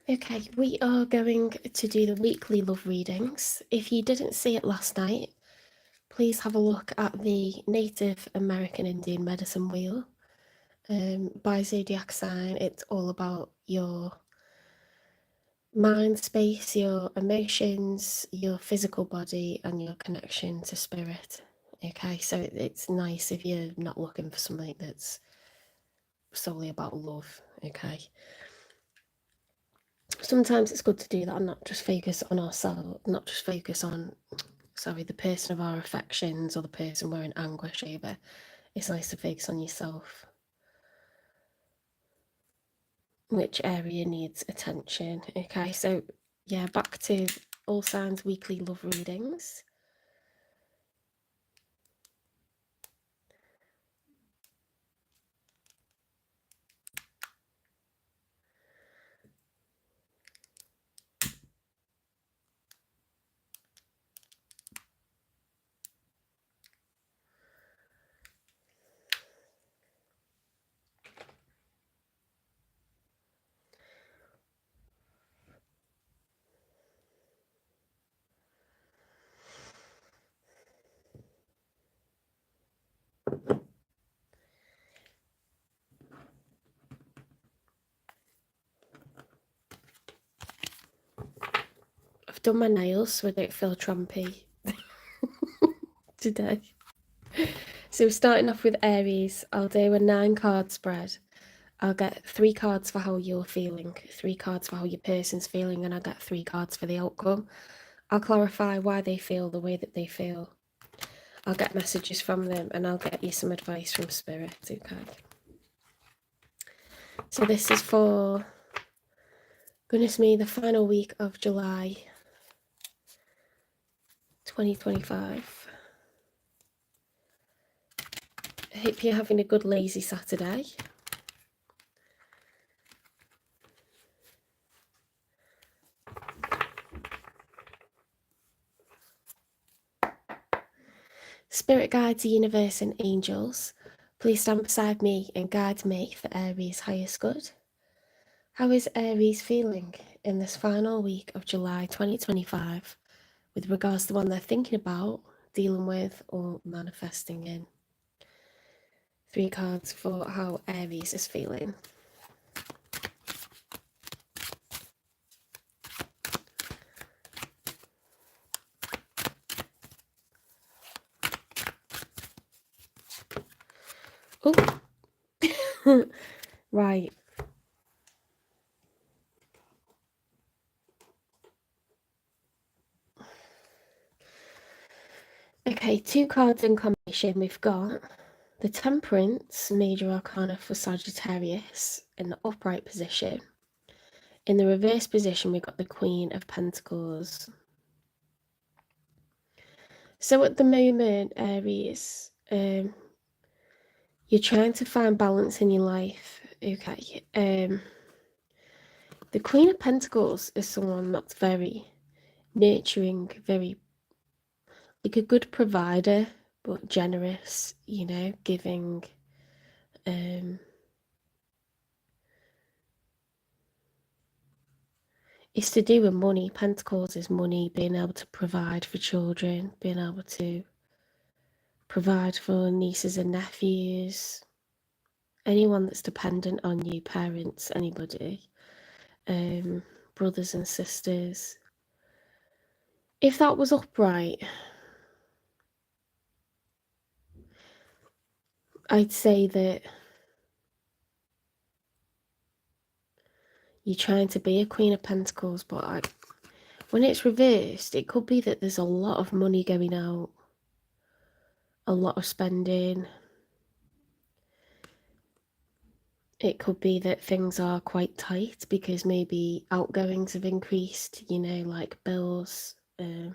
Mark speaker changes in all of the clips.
Speaker 1: Okay, we are going to do the weekly love readings. If you didn't see it last night, please have a look at the Native American Indian medicine wheel. By zodiac sign, it's all about your mind space, your emotions, your physical body, and your connection to spirit. Okay, so it's nice if you're not looking for something that's solely about love. Okay. Sometimes it's good to do that and not just focus on ourselves, not just focus on, the person of our affections or the person we're in anguish over. It's nice to focus on yourself. Which area needs attention? Okay, so yeah, back to AllSigns Weekly Love Readings. I've done my nails so I don't feel trumpy today. So starting off with Aries, I'll do a 9-card spread. I'll get 3 cards for how you're feeling, 3 cards for how your person's feeling, and I'll get 3 cards for the outcome. I'll clarify why they feel the way that they feel. I'll get messages from them and I'll get you some advice from Spirit, okay? So this is for, goodness me, the final week of July 2025. I hope you're having a good lazy Saturday. Spirit guides, the universe and angels, please stand beside me and guide me for Aries' highest good. How is Aries feeling in this final week of July 2025 with regards to one they're thinking about, dealing with, or manifesting in? 3 cards for how Aries is feeling. Oh, right. Okay, 2 cards in combination. We've got the Temperance, major arcana for Sagittarius, in the upright position. In the reverse position, we've got the Queen of Pentacles. So at the moment, Aries, you're trying to find balance in your life. Okay. The Queen of Pentacles is someone that's very nurturing, very, like, a good provider, but generous, you know, giving. It's to do with money. Pentacles is money, being able to provide for children, being able to provide for nieces and nephews, anyone that's dependent on you, parents, anybody, brothers and sisters. If that was upright, I'd say that you're trying to be a Queen of Pentacles, but when it's reversed, it could be that there's a lot of money going out, a lot of spending. It could be that things are quite tight because maybe outgoings have increased, you know, like bills. I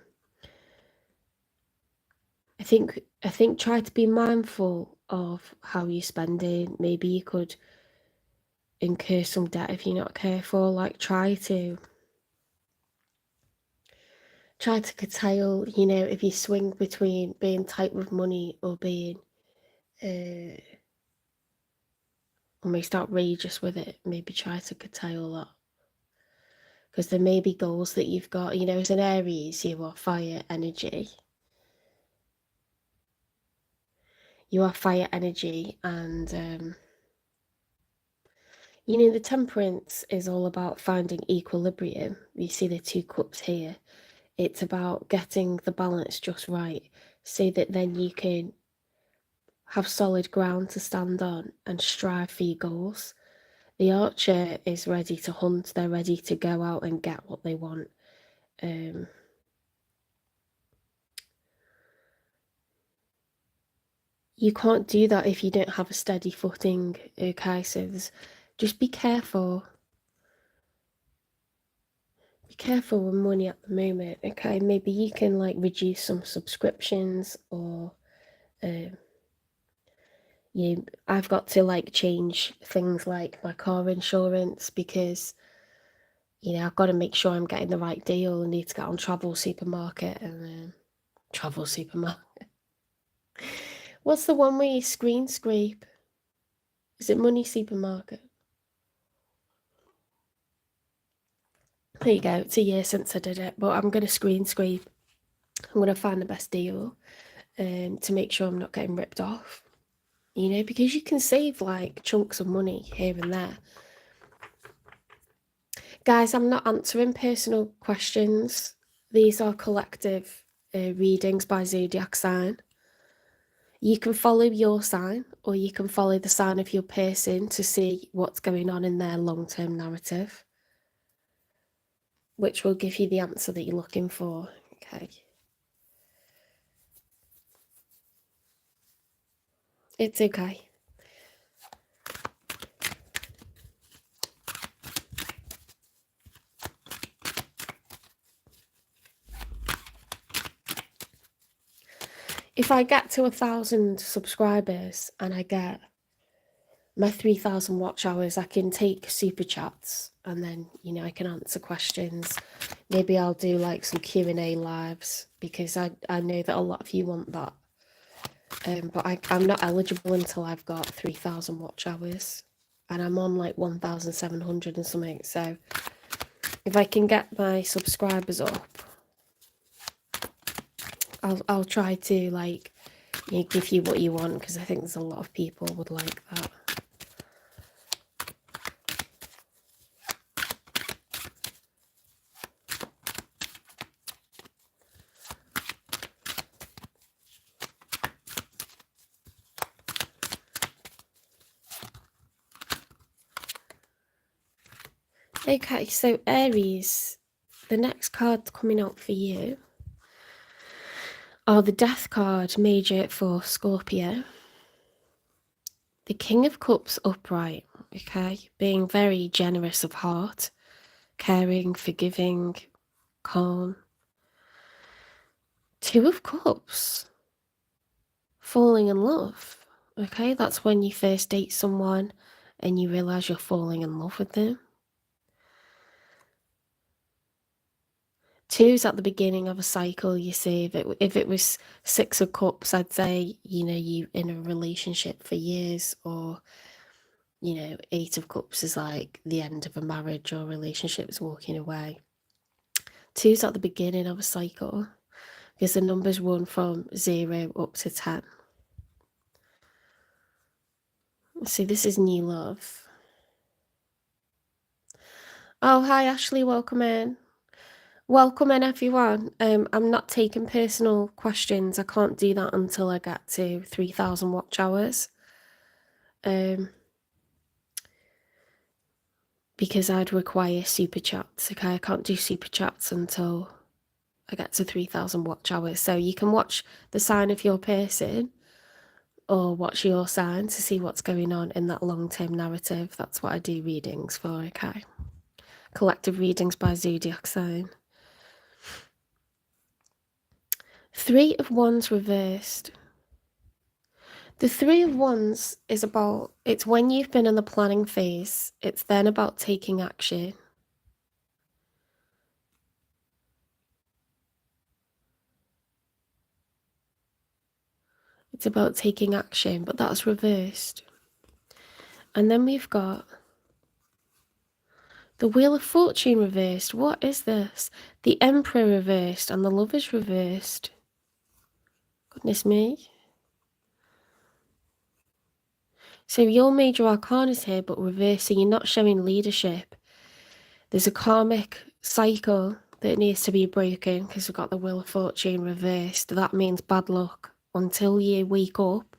Speaker 1: think try to be mindful of how you're spending. Maybe you could incur some debt if you're not careful. Like try to curtail, you know, if you swing between being tight with money or being almost outrageous with it, maybe try to curtail that. because there may be goals that you've got. You know, as an Aries, you are fire energy. You are fire energy, and you know, the temperance is all about finding equilibrium. You see the 2 cups here. It's about getting the balance just right so that then you can have solid ground to stand on and strive for your goals. The archer is ready to hunt. They're ready to go out and get what they want. You can't do that if you don't have a steady footing, okay? So just be careful. Be careful with money at the moment, okay? Maybe you can like reduce some subscriptions, or I've got to like change things like my car insurance, because you know, I've got to make sure I'm getting the right deal. I need to get on Travel Supermarket and Travel Supermarket. What's the one where you screen scrape? Is it Money Supermarket? There you go. It's a year since I did it, but I'm going to screen scrape. I'm going to find the best deal to make sure I'm not getting ripped off. You know, because you can save like chunks of money here and there. Guys, I'm not answering personal questions. These are collective readings by zodiac sign. You can follow your sign, or you can follow the sign of your person to see what's going on in their long-term narrative, which will give you the answer that you're looking for. Okay. It's okay. If I get to 1,000 subscribers and I get my 3,000 watch hours, I can take super chats, and then, you know, I can answer questions. Maybe I'll do like some Q&A lives, because I know that a lot of you want that. But I'm not eligible until I've got 3,000 watch hours, and I'm on like 1,700 and something. So if I can get my subscribers up, I'll try to like, you know, give you what you want, because I think there's a lot of people would like that. Okay, so Aries, the next card coming out for you are the Death card, major for Scorpio. The King of Cups upright, okay? Being very generous of heart, caring, forgiving, calm. 2 of Cups, falling in love, okay? That's when you first date someone and you realise you're falling in love with them. 2's at the beginning of a cycle, you see. If it was 6 of Cups, I'd say, you know, you in a relationship for years, or, you know, 8 of Cups is like the end of a marriage or relationships, walking away. 2's at the beginning of a cycle, because the numbers run from 0 up to 10. See, this is new love. Oh, hi, Ashley, welcome in. Welcome in, everyone. I'm not taking personal questions. I can't do that until I get to 3,000 watch hours. Because I'd require super chats, okay? I can't do super chats until I get to 3,000 watch hours. So you can watch the sign of your person, or watch your sign to see what's going on in that long-term narrative. That's what I do readings for, okay? Collective readings by zodiac sign. 3 of Wands reversed. The 3 of Wands is about, it's when you've been in the planning phase. It's then about taking action. It's about taking action, but that's reversed. And then we've got The Wheel of Fortune reversed. What is this? The Emperor reversed and the Lovers reversed. Goodness me. So your major arcana is here, but reversed, so you're not showing leadership. There's a karmic cycle that needs to be broken because we've got the Wheel of Fortune reversed. That means bad luck. Until you wake up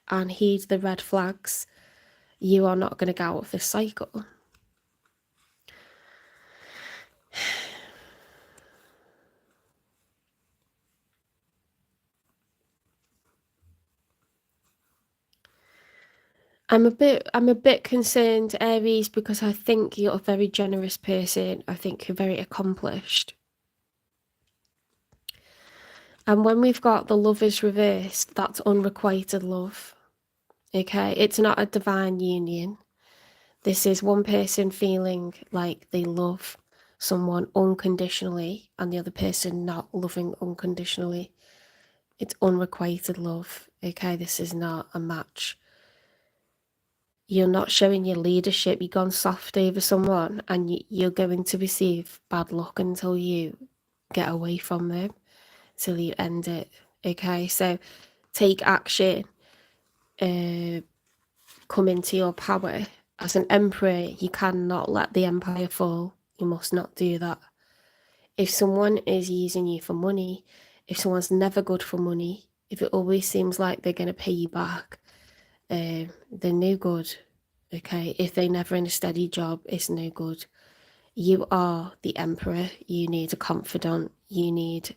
Speaker 1: and heed the red flags, you are not going to get out of this cycle. I'm a bit concerned, Aries, because I think you're a very generous person. I think you're very accomplished. And when we've got the Lovers reversed, that's unrequited love. Okay, it's not a divine union. This is one person feeling like they love someone unconditionally and the other person not loving unconditionally. It's unrequited love. Okay, this is not a match. You're not showing your leadership. You've gone soft over someone and you're going to receive bad luck until you get away from them, till you end it. Okay, so take action. Come into your power. As an emperor, you cannot let the empire fall. You must not do that. If someone is using you for money, if someone's never good for money, if it always seems like they're going to pay you back, they're no good. Okay, if they're never in a steady job, it's no good. You are the emperor. You need a confidant. You need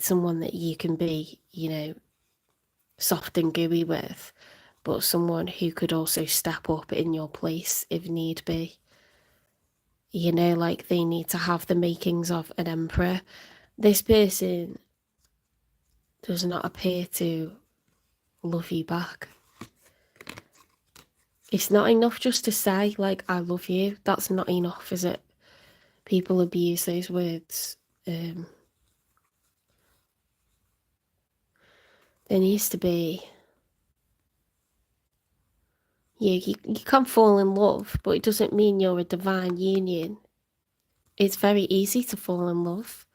Speaker 1: someone that you can be, soft and gooey with, but someone who could also step up in your place if need be. Like they need to have the makings of an emperor. This person does not appear to love you back. It's not enough just to say, like, I love you. That's not enough, is it? People abuse those words. There needs to be... you can fall in love, but it doesn't mean you're a divine union. It's very easy to fall in love.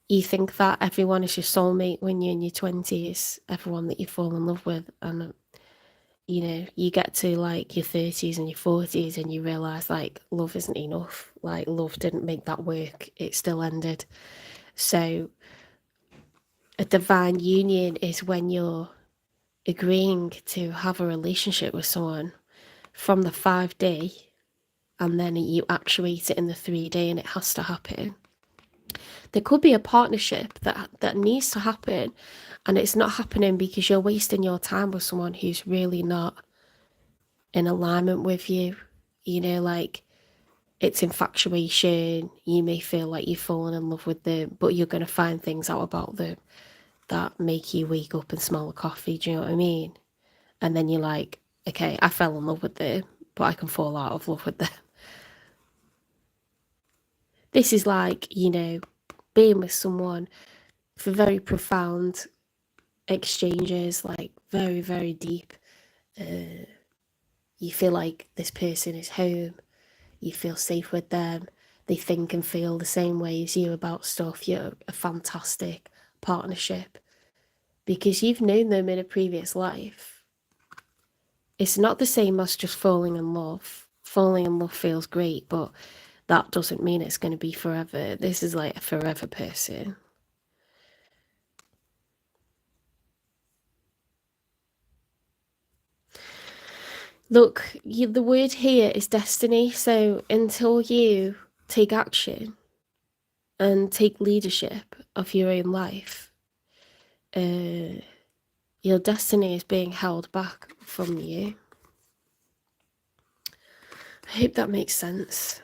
Speaker 1: You think that everyone is your soulmate when you're in your 20s, everyone that you fall in love with, and you get to like your 30s and your 40s and you realise like love isn't enough. Like love didn't make that work. It still ended. So a divine union is when you're agreeing to have a relationship with someone from the 5D and then you actuate it in the 3D and it has to happen. There could be a partnership that needs to happen and it's not happening because you're wasting your time with someone who's really not in alignment with you. Like it's infatuation. You may feel like you've fallen in love with them, but you're going to find things out about them that make you wake up and smell the coffee. Do you know what I mean? And then you're like, okay, I fell in love with them, but I can fall out of love with them. This is like, being with someone for very profound exchanges, like very, very deep. You feel like this person is home. You feel safe with them. They think and feel the same way as you about stuff. You're a fantastic partnership because you've known them in a previous life. It's not the same as just falling in love. Falling in love feels great, but that doesn't mean it's going to be forever. This is like a forever person. Look, the word here is destiny. So until you take action and take leadership of your own life, your destiny is being held back from you. I hope that makes sense.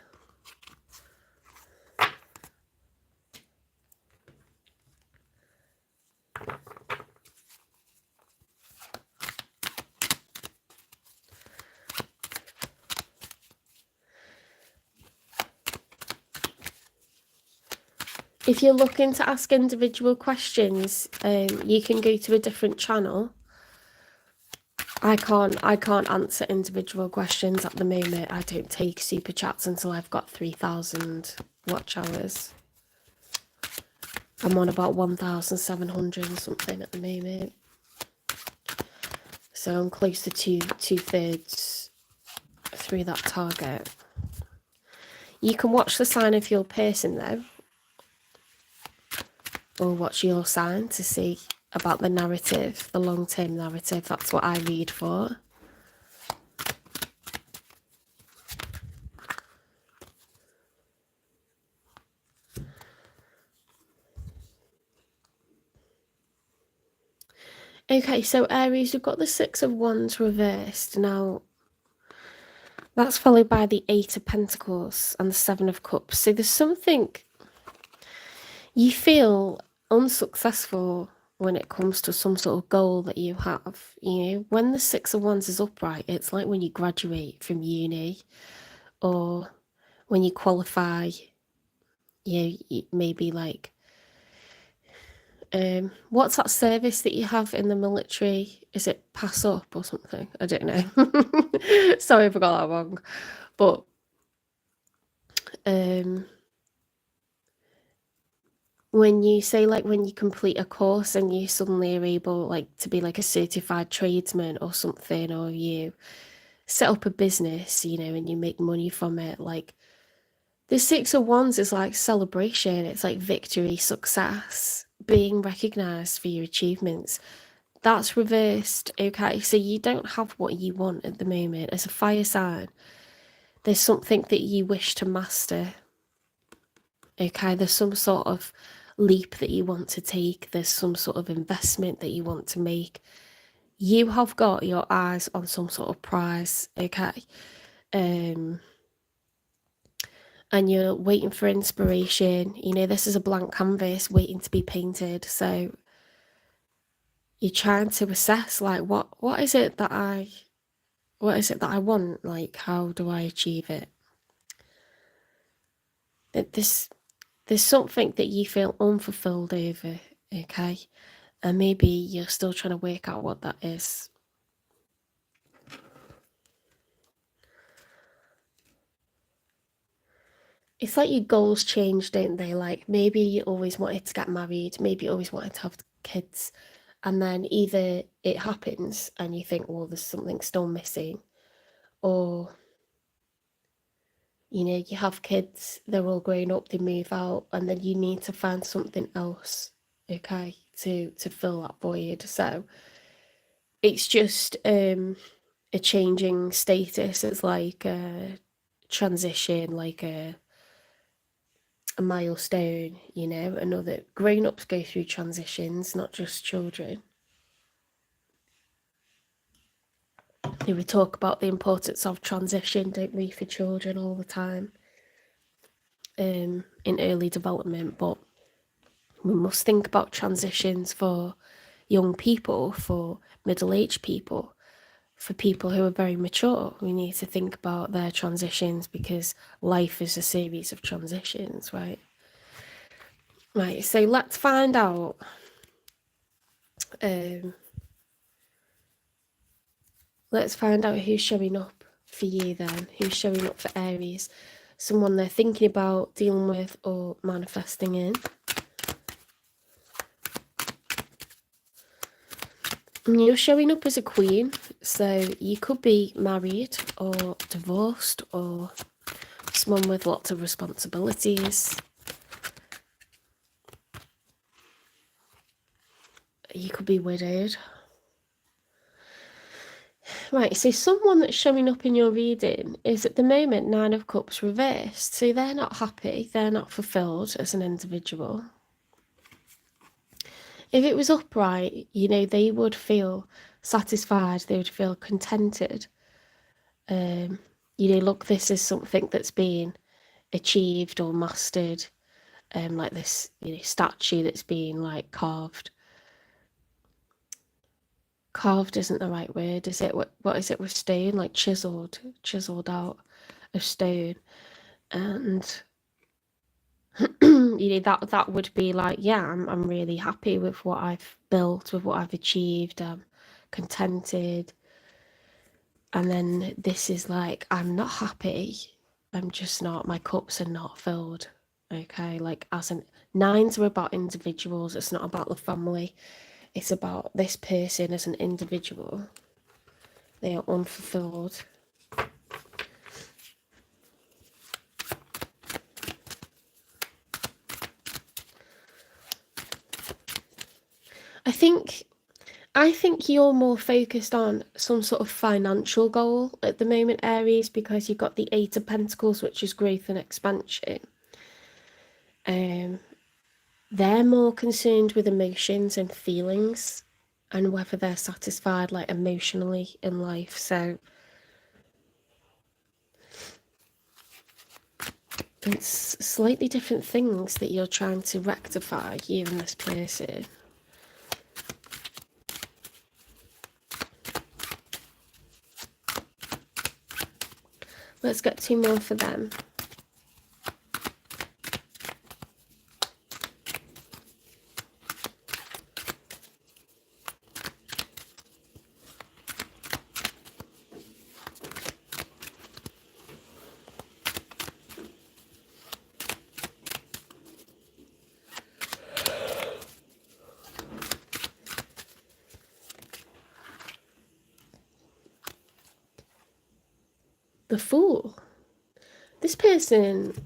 Speaker 1: If you're looking to ask individual questions, you can go to a different channel. I can't answer individual questions at the moment. I don't take super chats until I've got 3,000 watch hours. I'm on about 1,700 and something at the moment. So I'm close to two-thirds through that target. You can watch the sign of your person though, or watch your sign to see about the narrative, the long-term narrative. That's what I read for. Okay, so Aries, we've got the Six of Wands reversed. Now, that's followed by the Eight of Pentacles and the Seven of Cups. So there's something you feel unsuccessful when it comes to some sort of goal that you have. You know, when the Six of Wands is upright, it's like when you graduate from uni or when you qualify, you know, maybe like what's that service that you have in the military? Is it pass up or something? I don't know. Sorry if I got that wrong. But when you say, like, when you complete a course and you suddenly are able, like, to be like a certified tradesman or something, or you set up a business, you know, and you make money from it, like, the Six of Wands is like celebration. It's like victory, success, being recognized for your achievements. That's reversed, okay? So you don't have what you want at the moment. As a fire sign, there's something that you wish to master, okay? There's some sort of leap that you want to take. There's some sort of investment that you want to make. You have got your eyes on some sort of prize, okay? And you're waiting for inspiration. You know, this is a blank canvas waiting to be painted. So you're trying to assess, like, what is it that I want? Like, how do I achieve it? There's something that you feel unfulfilled over, okay? And maybe you're still trying to work out what that is. It's like your goals change, don't they? Like, maybe you always wanted to get married, maybe you always wanted to have kids, and then either it happens and you think, well, there's something still missing, or, you know, you have kids, they're all grown up, they move out, and then you need to find something else, okay, to fill that void. So it's just a changing status. It's like a transition, like a milestone, you know. Another, grown-ups go through transitions, not just children. We talk about the importance of transition, don't we, for children all the time, in early development, but we must think about transitions for young people, for middle-aged people, for people who are very mature. We need to think about their transitions because life is a series of transitions, right? Right, so let's find out who's showing up for you then, who's showing up for Aries. Someone they're thinking about, dealing with, or manifesting in. And you're showing up as a queen, so you could be married or divorced or someone with lots of responsibilities. You could be widowed. Right, so someone that's showing up in your reading is at the moment Nine of Cups reversed. So they're not happy, they're not fulfilled as an individual. If it was upright, you know, they would feel satisfied, they would feel contented. You know, look, this is something that's been achieved or mastered, like this, you know, statue that's been like carved. Carved isn't the right word, is it? What is it with stone? Like chiseled out of stone. And you know, that would be like, yeah, I'm really happy with what I've built, with what I've achieved. I'm contented. And then this is like, I'm not happy. I'm just not, my cups are not filled. Okay, like as in nines are about individuals, it's not about the family. It's about this person as an individual. They are unfulfilled. I think you're more focused on some sort of financial goal at the moment, Aries, because you've got the Eight of Pentacles, which is growth and expansion. They're more concerned with emotions and feelings and whether they're satisfied, like, emotionally in life. So it's slightly different things that you're trying to rectify, you and this person. Let's get two more for them. The Fool. This person's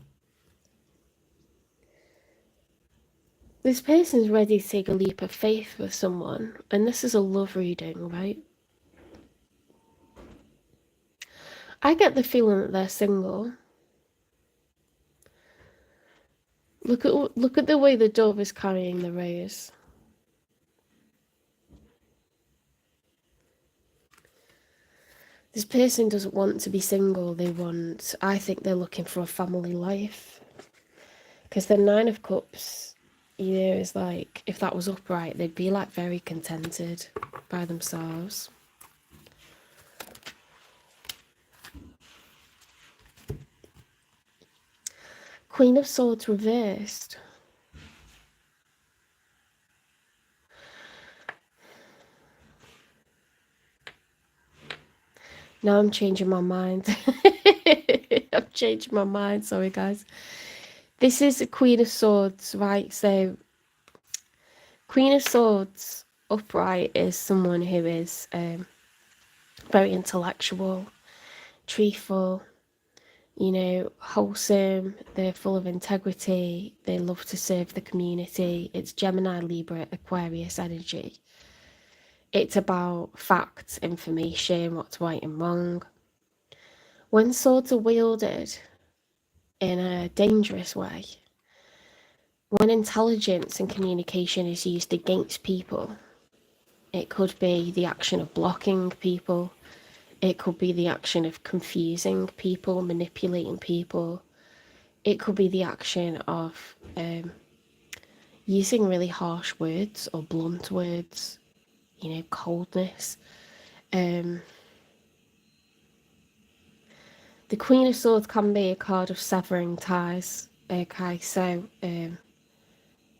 Speaker 1: ready to take a leap of faith with someone, and this is a love reading, right? I get the feeling that they're single. Look at the way the dove is carrying the rose. This person doesn't want to be single. I think they're looking for a family life. Because the Nine of Cups, is like, if that was upright, they'd be like very contented by themselves. Queen of Swords reversed. Now I'm changing my mind. I'm changing my mind, sorry guys. This is a Queen of Swords, right? So Queen of Swords upright is someone who is very intellectual, truthful, wholesome. They're full of integrity. They love to serve the community. It's Gemini, Libra, Aquarius energy. It's about facts, information, what's right and wrong. When swords are wielded in a dangerous way, when intelligence and communication is used against people, it could be the action of blocking people. It could be the action of confusing people, manipulating people. It could be the action of using really harsh words or blunt words, coldness. The Queen of Swords can be a card of severing ties. Okay, so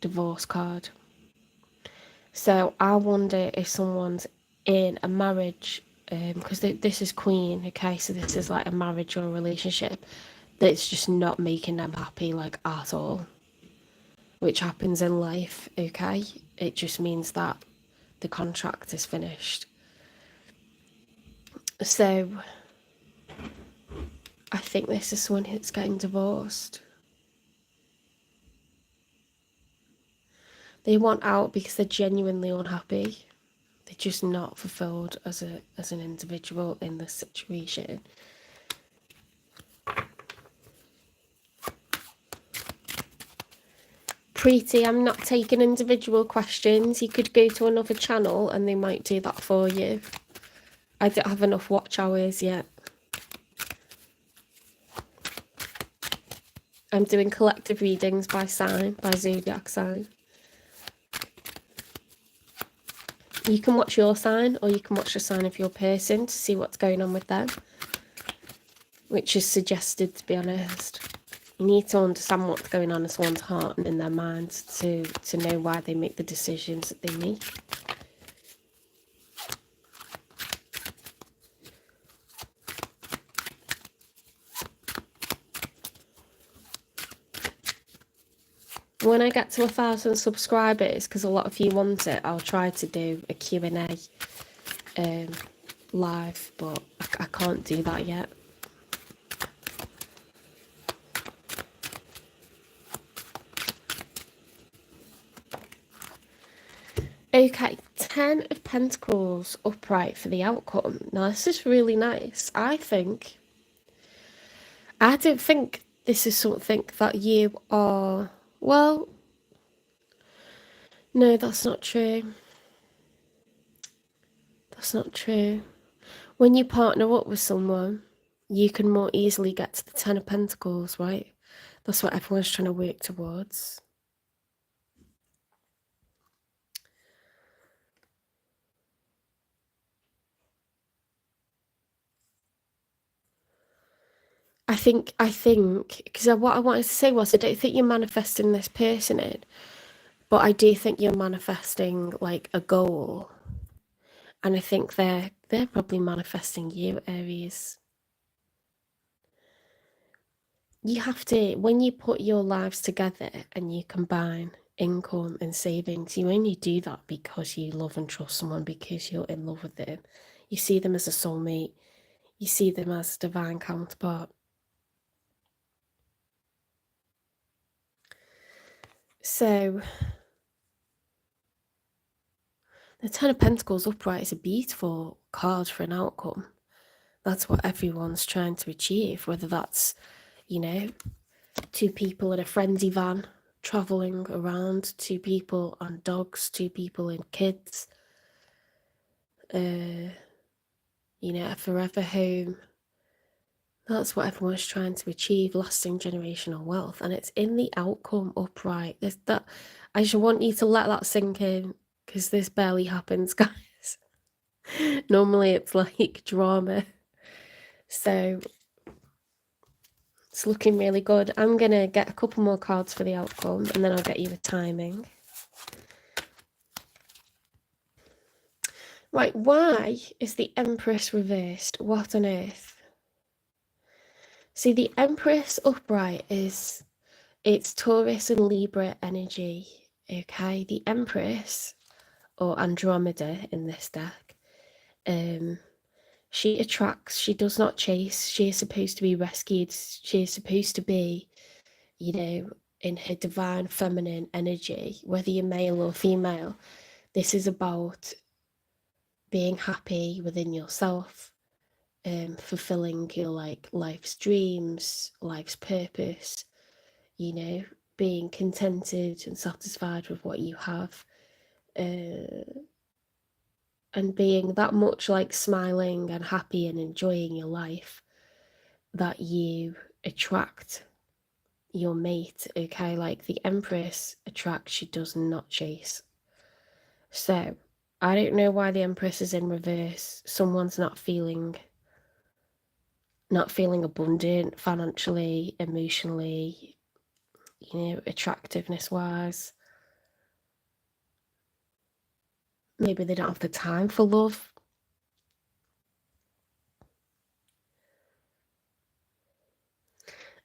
Speaker 1: divorce card. So I wonder if someone's in a marriage, because this is Queen, okay, so this is like a marriage or a relationship that's just not making them happy, like, at all. Which happens in life, okay? It just means that the contract is finished. So I think this is someone who's getting divorced. They want out because they're genuinely unhappy. They're just not fulfilled as an individual in this situation. Preeti, I'm not taking individual questions. You could go to another channel and they might do that for you. I don't have enough watch hours yet. I'm doing collective readings by sign, by zodiac sign. You can watch your sign, or you can watch the sign of your person to see what's going on with them, which is suggested, to be honest. You need to understand what's going on in someone's heart and in their mind to know why they make the decisions that they make. when I get to 1,000 subscribers, because a lot of you want it, I'll try to do a Q&A live, but I can't do that yet. Okay, 10 of Pentacles upright for the outcome. Now, this is really nice. I don't think this is something that you are... Well, no, that's not true. That's not true. When you partner up with someone, you can more easily get to the 10 of Pentacles, right? That's what everyone's trying to work towards. I think, because what I wanted to say was, I don't think you're manifesting this person in, but I do think you're manifesting like a goal. And I think they're probably manifesting you, Aries. You have to, when you put your lives together and you combine income and savings, you only do that because you love and trust someone, because you're in love with them. You see them as a soulmate. You see them as a divine counterpart. So the 10 of Pentacles upright is a beautiful card for an outcome. That's what everyone's trying to achieve, whether that's, you know, 2 people in a frenzy van traveling around, 2 people on dogs, 2 people in kids, you know, a forever home. That's what everyone's trying to achieve, lasting generational wealth, and it's in the outcome upright. I just want you to let that sink in, because this barely happens, guys. Normally it's like drama. So it's looking really good. I'm gonna get a couple more cards for the outcome, and then I'll get you the timing. Right, why is the Empress reversed? What on earth? See, the Empress upright it's Taurus and Libra energy, okay? The Empress, or Andromeda in this deck, she attracts, she does not chase. She is supposed to be rescued. She is supposed to be, you know, in her divine feminine energy, whether you're male or female. This is about being happy within yourself, fulfilling your life's dreams, life's purpose, you know, being contented and satisfied with what you have, and being that much like smiling and happy and enjoying your life that you attract your mate, okay? Like the Empress attracts, she does not chase. So I don't know why the Empress is in reverse. Someone's not feeling abundant financially, emotionally, you know, attractiveness wise. Maybe they don't have the time for love.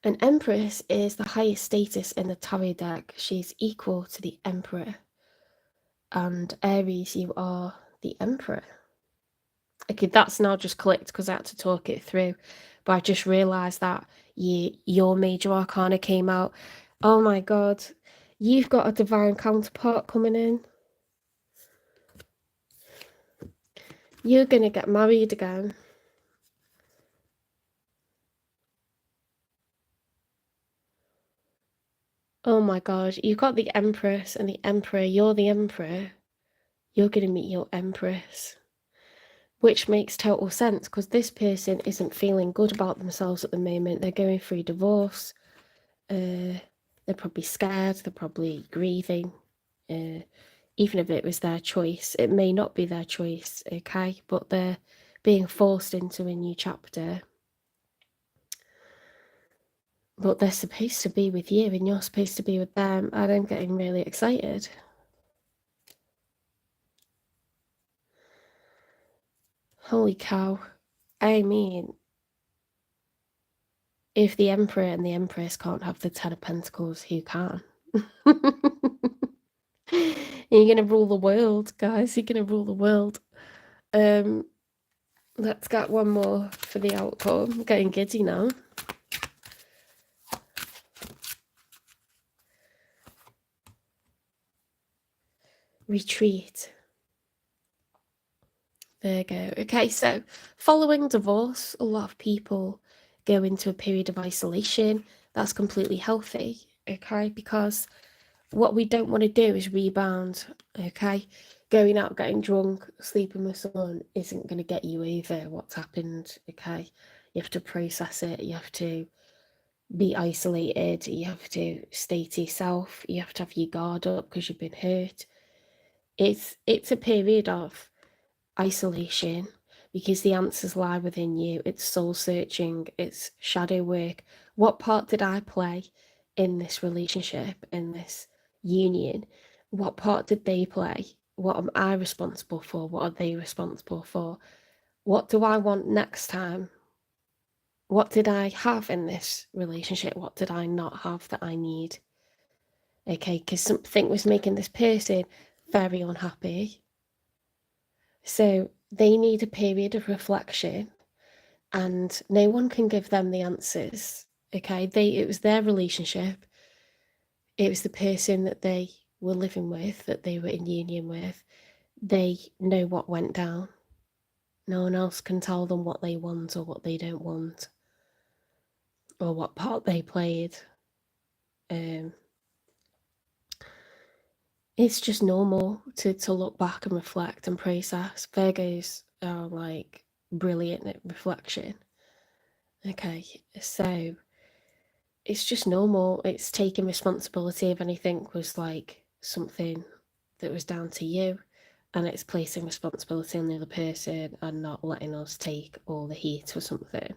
Speaker 1: An Empress is the highest status in the tarot deck. She's equal to the Emperor. And Aries, you are the Emperor. Okay, that's now just clicked because I had to talk it through. But I just realised that your major arcana came out. Oh my god, you've got a divine counterpart coming in. You're gonna get married again. Oh my god, you've got the Empress and the Emperor. You're the Emperor. You're gonna meet your Empress. Which makes total sense, because this person isn't feeling good about themselves at the moment. They're going through divorce. They're probably scared. They're probably grieving. Even if it was their choice, it may not be their choice, okay? But they're being forced into a new chapter. But they're supposed to be with you, and you're supposed to be with them, and I'm getting really excited. Holy cow. I mean, if the Emperor and the Empress can't have the 10 of Pentacles, who can? You're gonna rule the world, guys. You're gonna rule the world. Let's get one more for the outcome. I'm getting giddy now. Retreat. Virgo. Okay, so following divorce, a lot of people go into a period of isolation. That's completely healthy, okay? Because what we don't want to do is rebound, okay? Going out, getting drunk, sleeping with someone isn't going to get you over what's happened, okay? You have to process it. You have to be isolated. You have to stay to yourself. You have to have your guard up because you've been hurt. It's a period of isolation because the answers lie within you. It's soul searching. It's shadow work. What part did I play in this relationship, in this union? What part did they play? What am I responsible for? What are they responsible for? What do I want next time? What did I have in this relationship? What did I not have that I need? Okay, because something was making this person very unhappy. So they need a period of reflection, and no one can give them the answers. Okay, it was their relationship. It was the person that they were living with, that they were in union with. They know what went down. No one else can tell them what they want or what they don't want, or what part they played. It's just normal to look back and reflect and process. Virgos are like brilliant at reflection. Okay, so it's just normal. It's taking responsibility if anything was like something that was down to you, and it's placing responsibility on the other person and not letting us take all the heat for something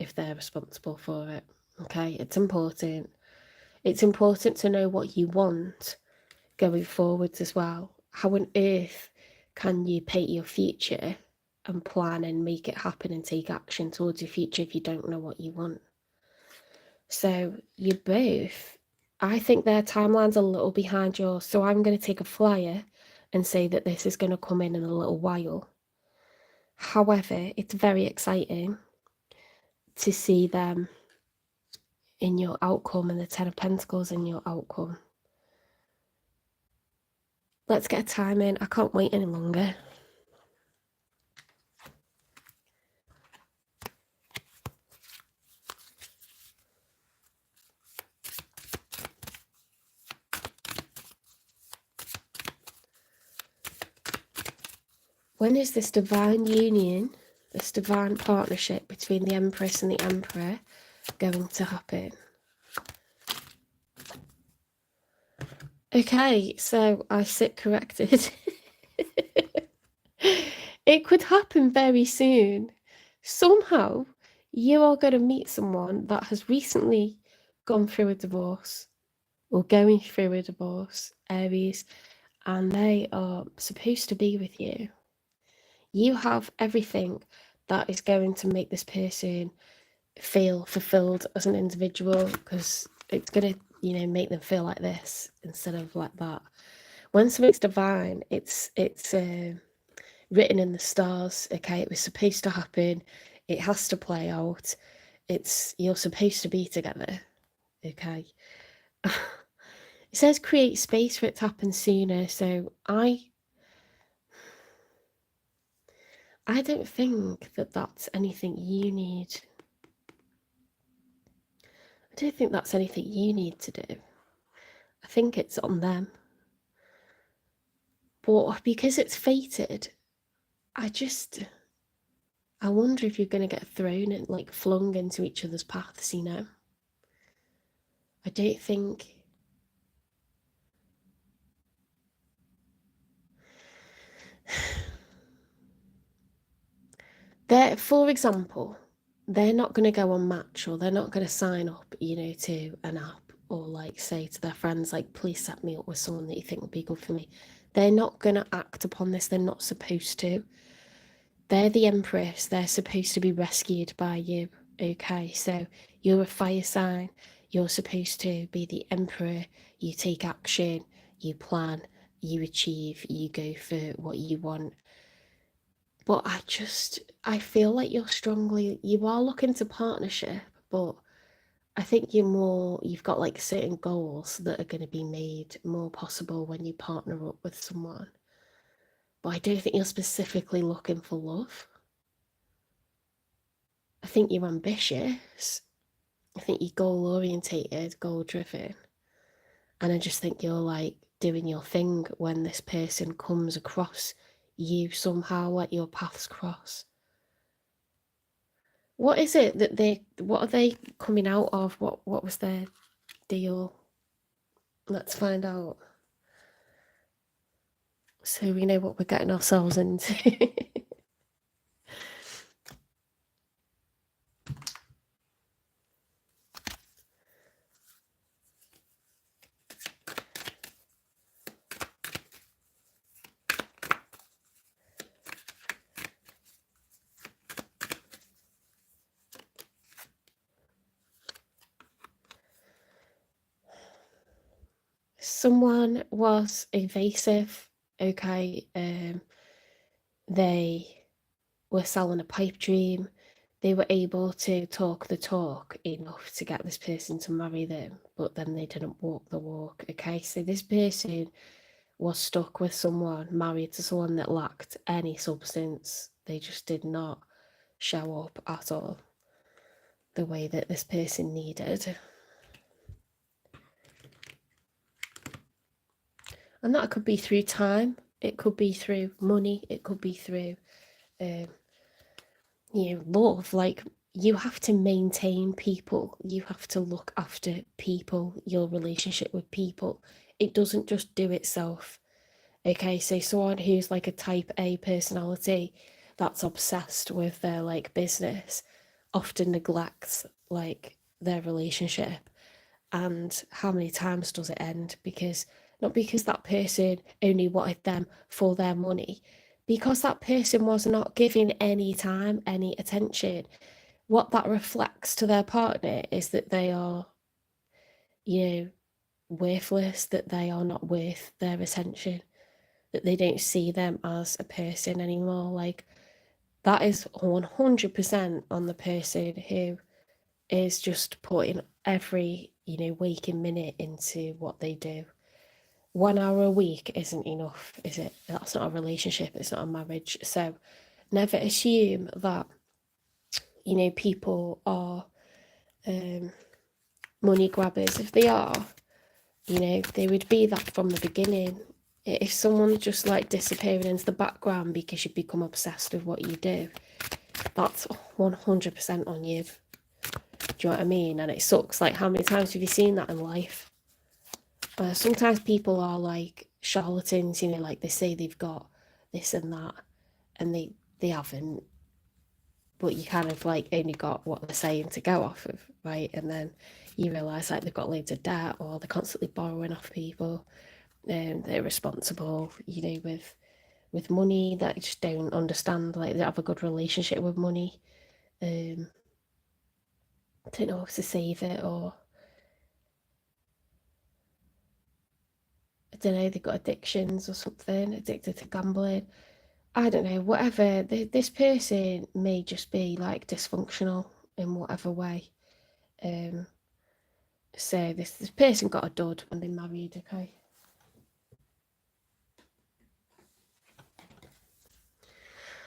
Speaker 1: if they're responsible for it. Okay, it's important. It's important to know what you want going forwards as well. How on earth can you paint your future and plan and make it happen and take action towards your future if you don't know what you want? So you both, I think their timeline's a little behind yours. So I'm going to take a flyer and say that this is going to come in a little while. However, it's very exciting to see them in your outcome and the Ten of Pentacles in your outcome. Let's get a time in. I can't wait any longer. When is this divine union, this divine partnership between the Empress and the Emperor going to happen? Okay, so I sit corrected. It could happen very soon. Somehow, you are going to meet someone that has recently gone through a divorce or going through a divorce, Aries, and they are supposed to be with you. You have everything that is going to make this person feel fulfilled as an individual, because it's going to, make them feel like this instead of like that. When something's divine, it's written in the stars. Okay, it was supposed to happen. It has to play out. You're supposed to be together. Okay. It says create space for it to happen sooner. So I don't think that that's anything you need. I don't think that's anything you need to do. I think it's on them. But because it's fated, I wonder if you're going to get thrown and like flung into each other's paths, I don't think. For example, they're not going to go on Match, or they're not going to sign up, to an app, or like say to their friends, like, please set me up with someone that you think would be good for me. They're not going to act upon this. They're not supposed to. They're the Empress. They're supposed to be rescued by you. Okay, so you're a fire sign. You're supposed to be the emperor. You take action, you plan, you achieve, you go for what you want. But I feel like you are looking to partnership, but I think you've got like certain goals that are going to be made more possible when you partner up with someone. But I don't think you're specifically looking for love. I think you're ambitious. I think you're goal orientated, goal driven. And I just think you're like doing your thing when this person comes across you somehow, like your paths cross. What is it that what are they coming out of? What was their deal? Let's find out. So we know what we're getting ourselves into. Someone was evasive, okay. They were selling a pipe dream. They were able to talk the talk enough to get this person to marry them, but then they didn't walk the walk, okay. So this person was stuck with someone, married to someone that lacked any substance. They just did not show up at all the way that this person needed. And that could be through time, it could be through money, it could be through love. Like, you have to maintain people, you have to look after people, your relationship with people. It doesn't just do itself. Okay, so someone who's like a type A personality that's obsessed with their like business often neglects like their relationship. And how many times does it end? Because not because that person only wanted them for their money, because that person was not giving any time, any attention. What that reflects to their partner is that they are, worthless, that they are not worth their attention, that they don't see them as a person anymore. Like, that is 100% on the person who is just putting every, waking minute into what they do. 1 hour a week isn't enough, is it? That's not a relationship, it's not a marriage. So never assume that, people are money grabbers. If they are, they would be that from the beginning. If someone's just like disappearing into the background because you become obsessed with what you do, that's 100% on you. Do you know what I mean? And it sucks. Like, how many times have you seen that in life? Sometimes people are like charlatans, like they say they've got this and that, and they haven't. But you kind of like only got what they're saying to go off of, right? And then you realise like they've got loads of debt, or they're constantly borrowing off people, and they're responsible, with money, that just don't understand, like they have a good relationship with money. Don't know how to save it, or I don't know, they've got addictions or something, addicted to gambling. I don't know, whatever. This person may just be like dysfunctional in whatever way. So this person got a dud when they married, okay?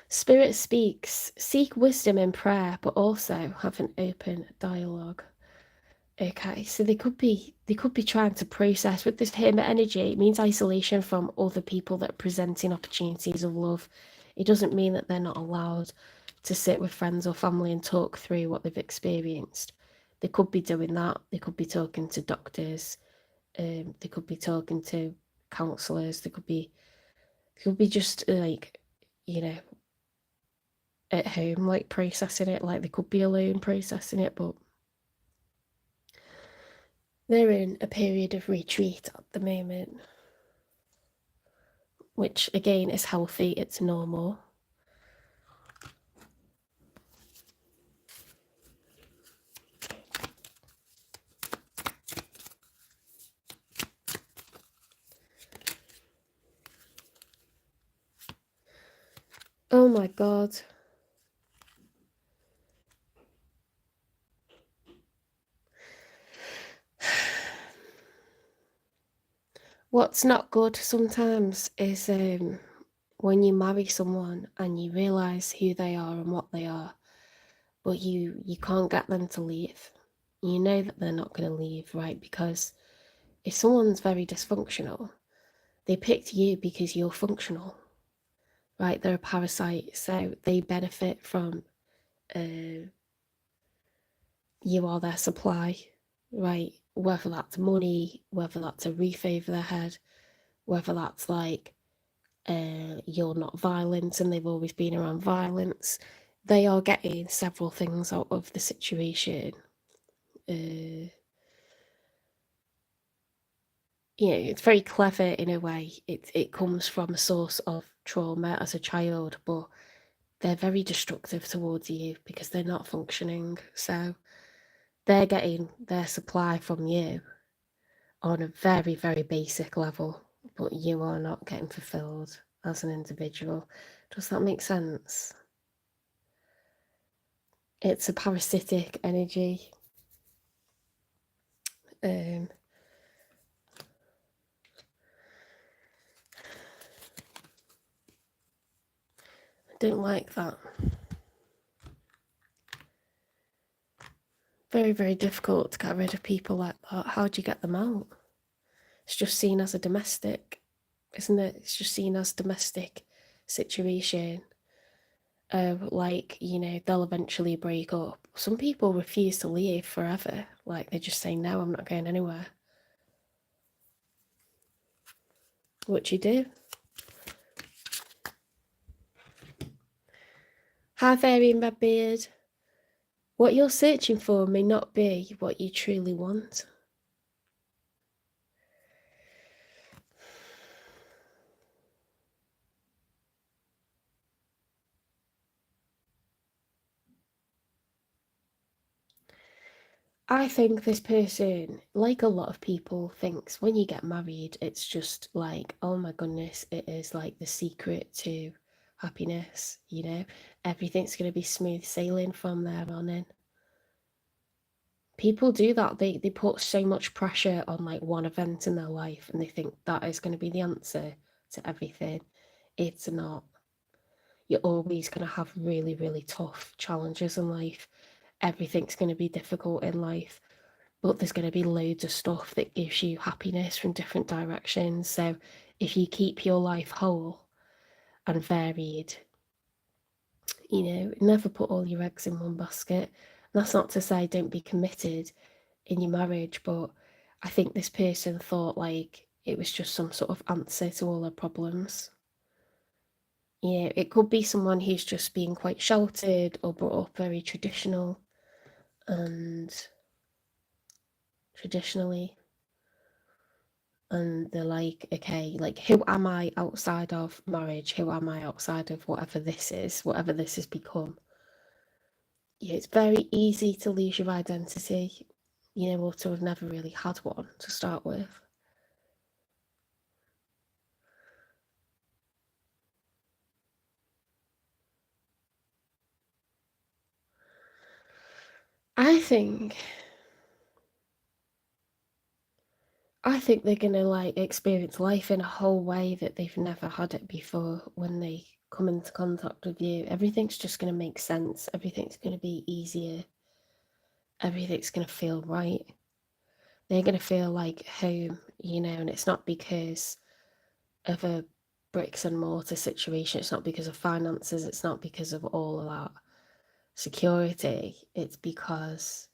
Speaker 1: Spirit speaks, seek wisdom in prayer, but also have an open dialogue. Okay, so they could be trying to process with this hermit energy. It means isolation from other people that are presenting opportunities of love. It doesn't mean that they're not allowed to sit with friends or family and talk through what they've experienced. They could be doing that. They could be talking to doctors. They could be talking to counsellors. They could be just like, at home, like processing it. Like, they could be alone processing it, but they're in a period of retreat at the moment, which again is healthy, it's normal. Oh my God. What's not good sometimes is when you marry someone and you realise who they are and what they are, but you can't get them to leave. You know that they're not going to leave, right? Because if someone's very dysfunctional, they picked you because you're functional, right? They're a parasite, so they benefit from you are their supply, right? Whether that's money, whether that's a roof over their head, whether that's like you're not violent and they've always been around violence. They are getting several things out of the situation. It's very clever in a way. It comes from a source of trauma as a child, but they're very destructive towards you because they're not functioning. So they're getting their supply from you on a very, very basic level, but you are not getting fulfilled as an individual. Does that make sense? It's a parasitic energy. I don't like that. Very, very difficult to get rid of people like that. How do you get them out? It's just seen as a domestic, isn't it? It's just seen as domestic situation. They'll eventually break up. Some people refuse to leave forever. Like, they just say, no, I'm not going anywhere. What do you do? Hi, Fairy in Red Beard. What you're searching for may not be what you truly want. I think this person, like a lot of people, thinks when you get married, it's just like, oh my goodness, it is like the secret to happiness, Everything's going to be smooth sailing from there on in. People do that. They put so much pressure on like one event in their life and they think that is going to be the answer to everything. It's not. You're always going to have really, really tough challenges in life. Everything's going to be difficult in life, but there's going to be loads of stuff that gives you happiness from different directions. So if you keep your life whole and varied, never put all your eggs in one basket. That's not to say don't be committed in your marriage, but I think this person thought like it was just some sort of answer to all her problems. It could be someone who's just being quite sheltered or brought up very traditionally, and they're like, okay, like, who am I outside of marriage? Who am I outside of whatever this has become? It's very easy to lose your identity, or to have never really had one to start with. I think they're gonna like experience life in a whole way that they've never had it before when they come into contact with you. Everything's just gonna make sense. Everything's gonna be easier. Everything's gonna feel right. They're gonna feel like home, and it's not because of a bricks and mortar situation. It's not because of finances. It's not because of all of that security. It's because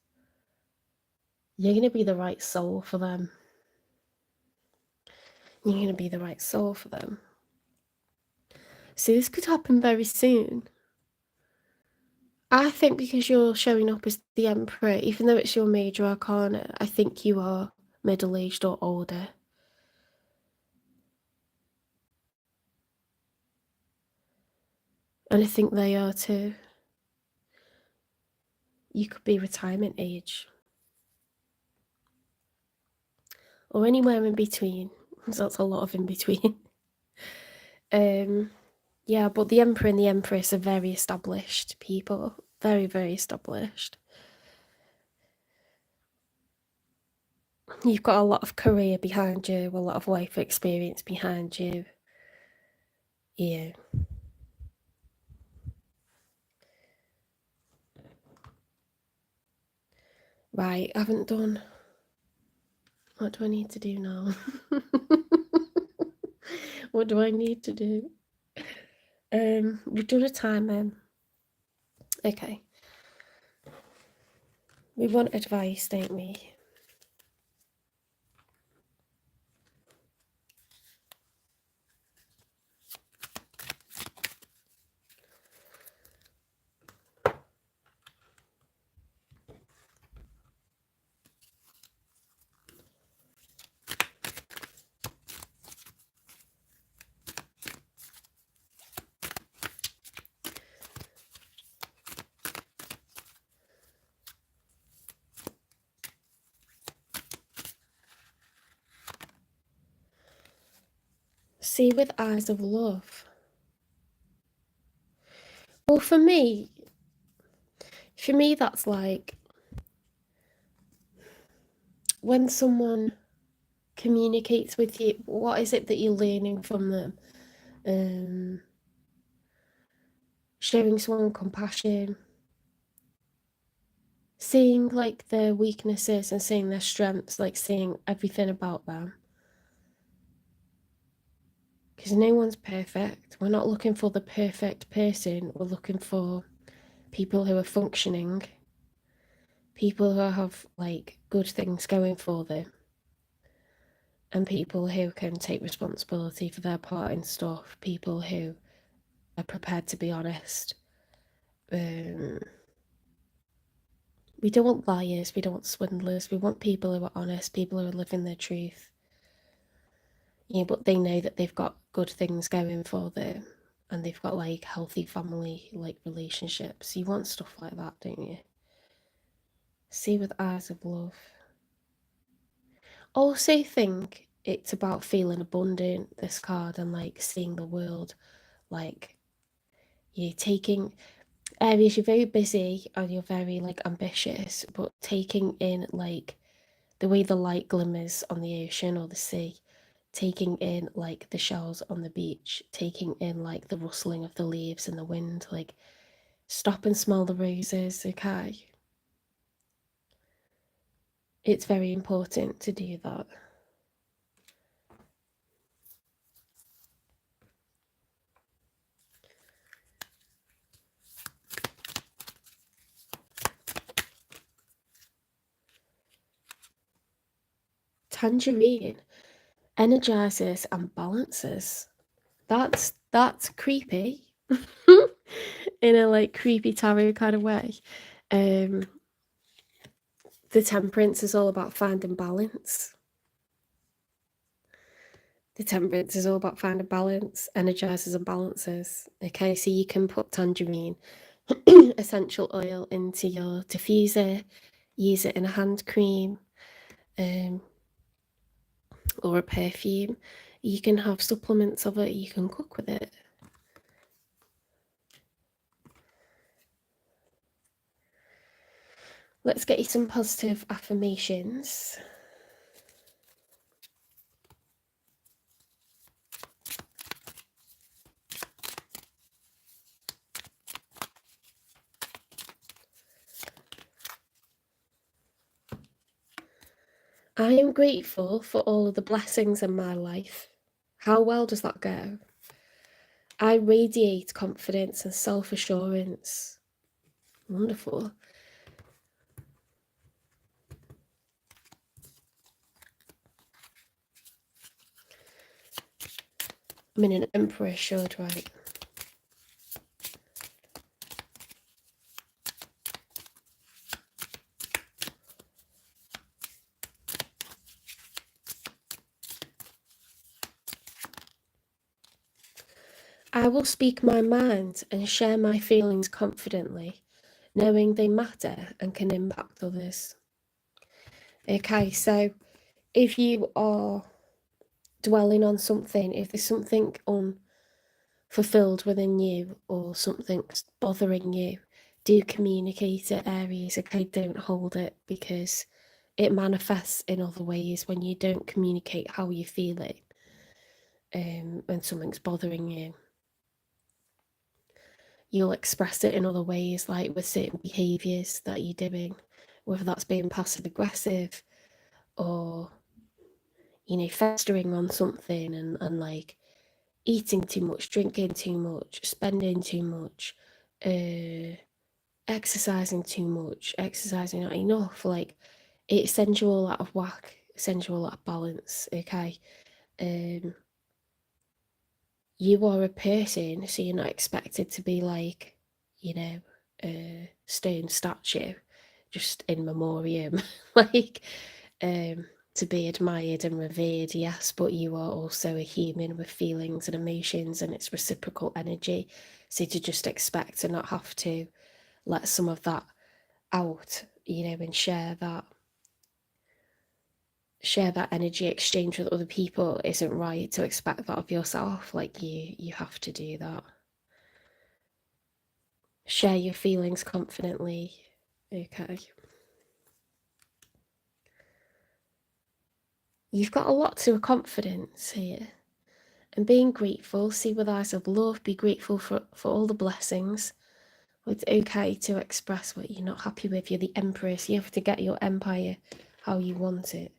Speaker 1: you're gonna be the right soul for them. You're going to be the right soul for them. So this could happen very soon. I think because you're showing up as the Emperor, even though it's your major arcana, I think you are middle-aged or older. And I think they are too. You could be retirement age. Or anywhere in between. That's a lot of in between. Yeah, but the Emperor and the Empress are very established people. Very, very established. You've got a lot of career behind you, a lot of life experience behind you. Yeah. Right, I haven't done... What do I need to do now? What do I need to do? We've done a time then. Okay. We want advice, don't we? See with eyes of love. Well, for me, that's like when someone communicates with you, what is it that you're learning from them? Showing someone compassion, seeing like their weaknesses and seeing their strengths, like seeing everything about them. Because no one's perfect. We're not looking for the perfect person. We're looking for people who are functioning, people who have like good things going for them, and people who can take responsibility for their part in stuff, people who are prepared to be honest. We don't want liars, we don't want swindlers, we want people who are honest, people who are living their truth. Yeah, but they know that they've got good things going for them and they've got like healthy family like relationships. You want stuff like that, don't you? See with eyes of love. Also think it's about feeling abundant, this card, and like seeing the world. Like you're taking... Aries, you're very busy and you're very like ambitious, but taking in like the way the light glimmers on the ocean or the sea, taking in like the shells on the beach, taking in like the rustling of the leaves in the wind, like stop and smell the roses, okay? It's very important to do that. Tangerine energizes and balances. That's creepy. In a like creepy tarot kind of way. The Temperance is all about finding balance. The Temperance is all about finding balance, energizes and balances. Okay, so you can put tangerine essential oil into your diffuser, use it in a hand cream, or a perfume. You can have supplements of it, you can cook with it. Let's get you some positive affirmations. I am grateful for all of the blessings in my life. How well does that go? I radiate confidence and self-assurance. Wonderful. I'm in an Emperor showed, right? I will speak my mind and share my feelings confidently, knowing they matter and can impact others. Okay, so if you are dwelling on something, if there's something fulfilled within you or something's bothering you, do communicate it, Aries. Okay, don't hold it, because it manifests in other ways when you don't communicate how you're feeling. When something's bothering you, you'll express it in other ways, like with certain behaviours that you're doing, whether that's being passive aggressive or, you know, festering on something and like eating too much, drinking too much, spending too much, exercising too much, exercising not enough. Like, it sends you all out of whack, it sends you all out of balance. Okay. You are a person, so you're not expected to be like, you know, a stone statue, just in memoriam, like, to be admired and revered, yes, but you are also a human with feelings and emotions, and it's reciprocal energy. So to just expect to not have to let some of that out, you know, and share that energy exchange with other people isn't right. To expect that of yourself, like, you have to do that. Share your feelings confidently. Okay. You've got a lot to confidence here. And being grateful, see with eyes of love, be grateful for all the blessings. It's okay to express what you're not happy with. You're the empress. You have to get your empire how you want it.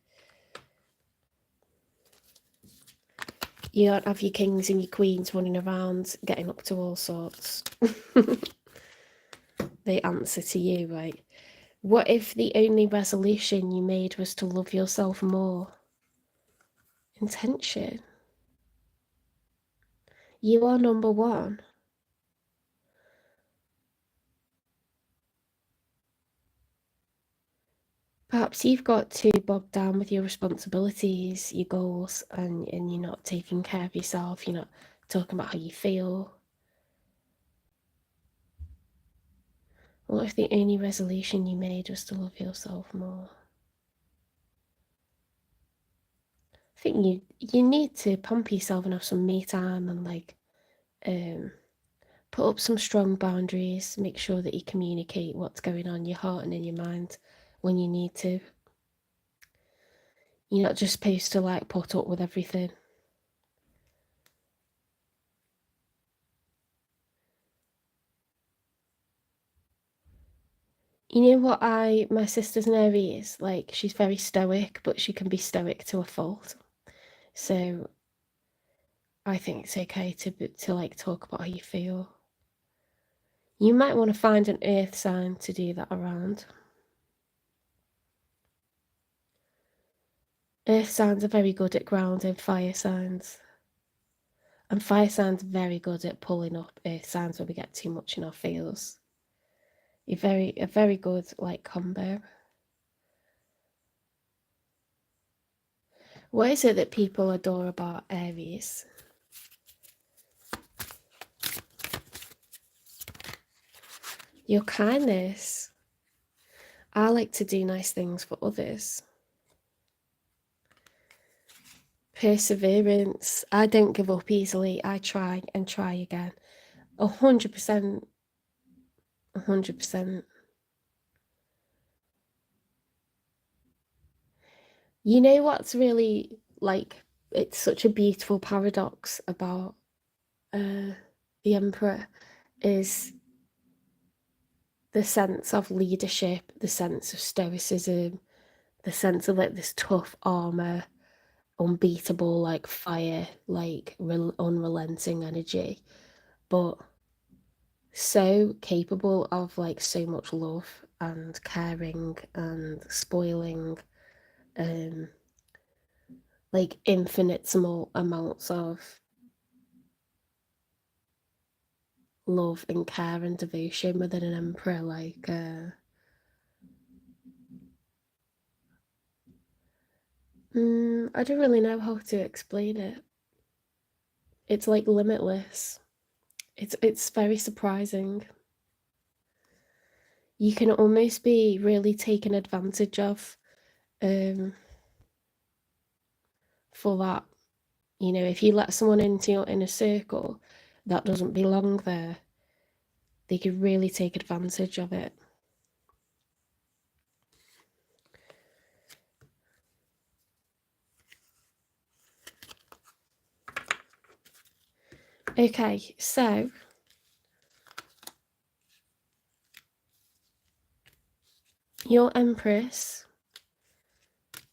Speaker 1: You don't have your kings and your queens running around getting up to all sorts. They answer to you, right? What if the only resolution you made was to love yourself more? Intention. You are number one. Perhaps you've got too bogged down with your responsibilities, your goals, and you're not taking care of yourself. You're not talking about how you feel. What if the only resolution you made was to love yourself more? I think you need to pump yourself and have some me time, and like put up some strong boundaries. Make sure that you communicate what's going on in your heart and in your mind when you need to. You're not just supposed to like put up with everything. You know what, my sister's an Aries, like, she's very stoic, but she can be stoic to a fault. So I think it's okay to like talk about how you feel. You might want to find an earth sign to do that around. Earth signs are very good at grounding fire signs. And fire signs are very good at pulling up earth signs when we get too much in our feels. A very good like combo. What is it that people adore about Aries? Your kindness. I like to do nice things for others. Perseverance. I don't give up easily. I try and try again. 100%. 100%. You know what's really, like, it's such a beautiful paradox about the Emperor is the sense of leadership, the sense of stoicism, the sense of like this tough armor, unbeatable like fire, like unrelenting energy, but so capable of like so much love and caring and spoiling, like infinitesimal amounts of love and care and devotion within an emperor. Like I don't really know how to explain it. It's like limitless. It's very surprising. You can almost be really taken advantage of for that. You know, if you let someone into your inner circle, that doesn't belong there, they could really take advantage of it. Okay, so your Empress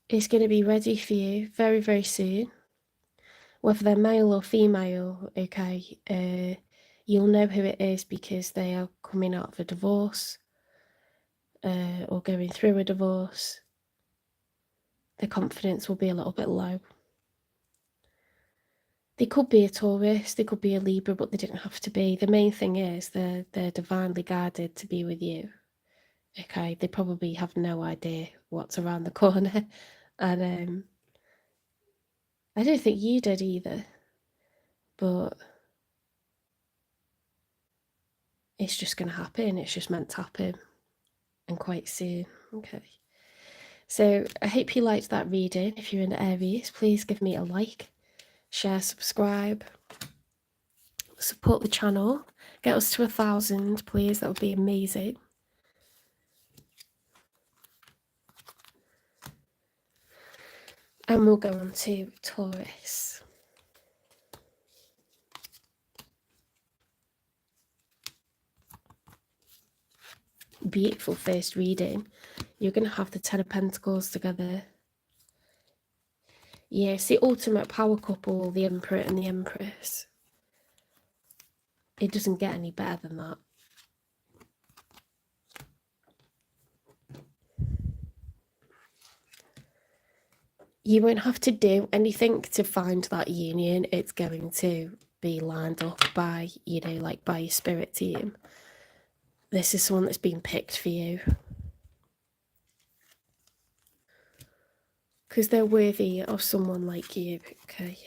Speaker 1: is going to be ready for you very, very soon. Whether they're male or female, okay, you'll know who it is because they are coming out of a divorce or going through a divorce. Their confidence will be a little bit low. They could be a Taurus, they could be a Libra, but they didn't have to be. The main thing is they're divinely guided to be with you. Okay, they probably have no idea what's around the corner. And I don't think you did either. But it's just going to happen. It's just meant to happen. And quite soon. Okay. So I hope you liked that reading. If you're in Aries, please give me a like, share, subscribe. Support the channel. Get us to 1,000, please. That would be amazing. And we'll go on to Taurus. Beautiful first reading. You're going to have the Ten of Pentacles together. Yeah, it's the ultimate power couple, the Emperor and the Empress. It doesn't get any better than that. You won't have to do anything to find that union. It's going to be lined up by, you know, like by your spirit team. This is someone that's been picked for you. Because they're worthy of someone like you, okay?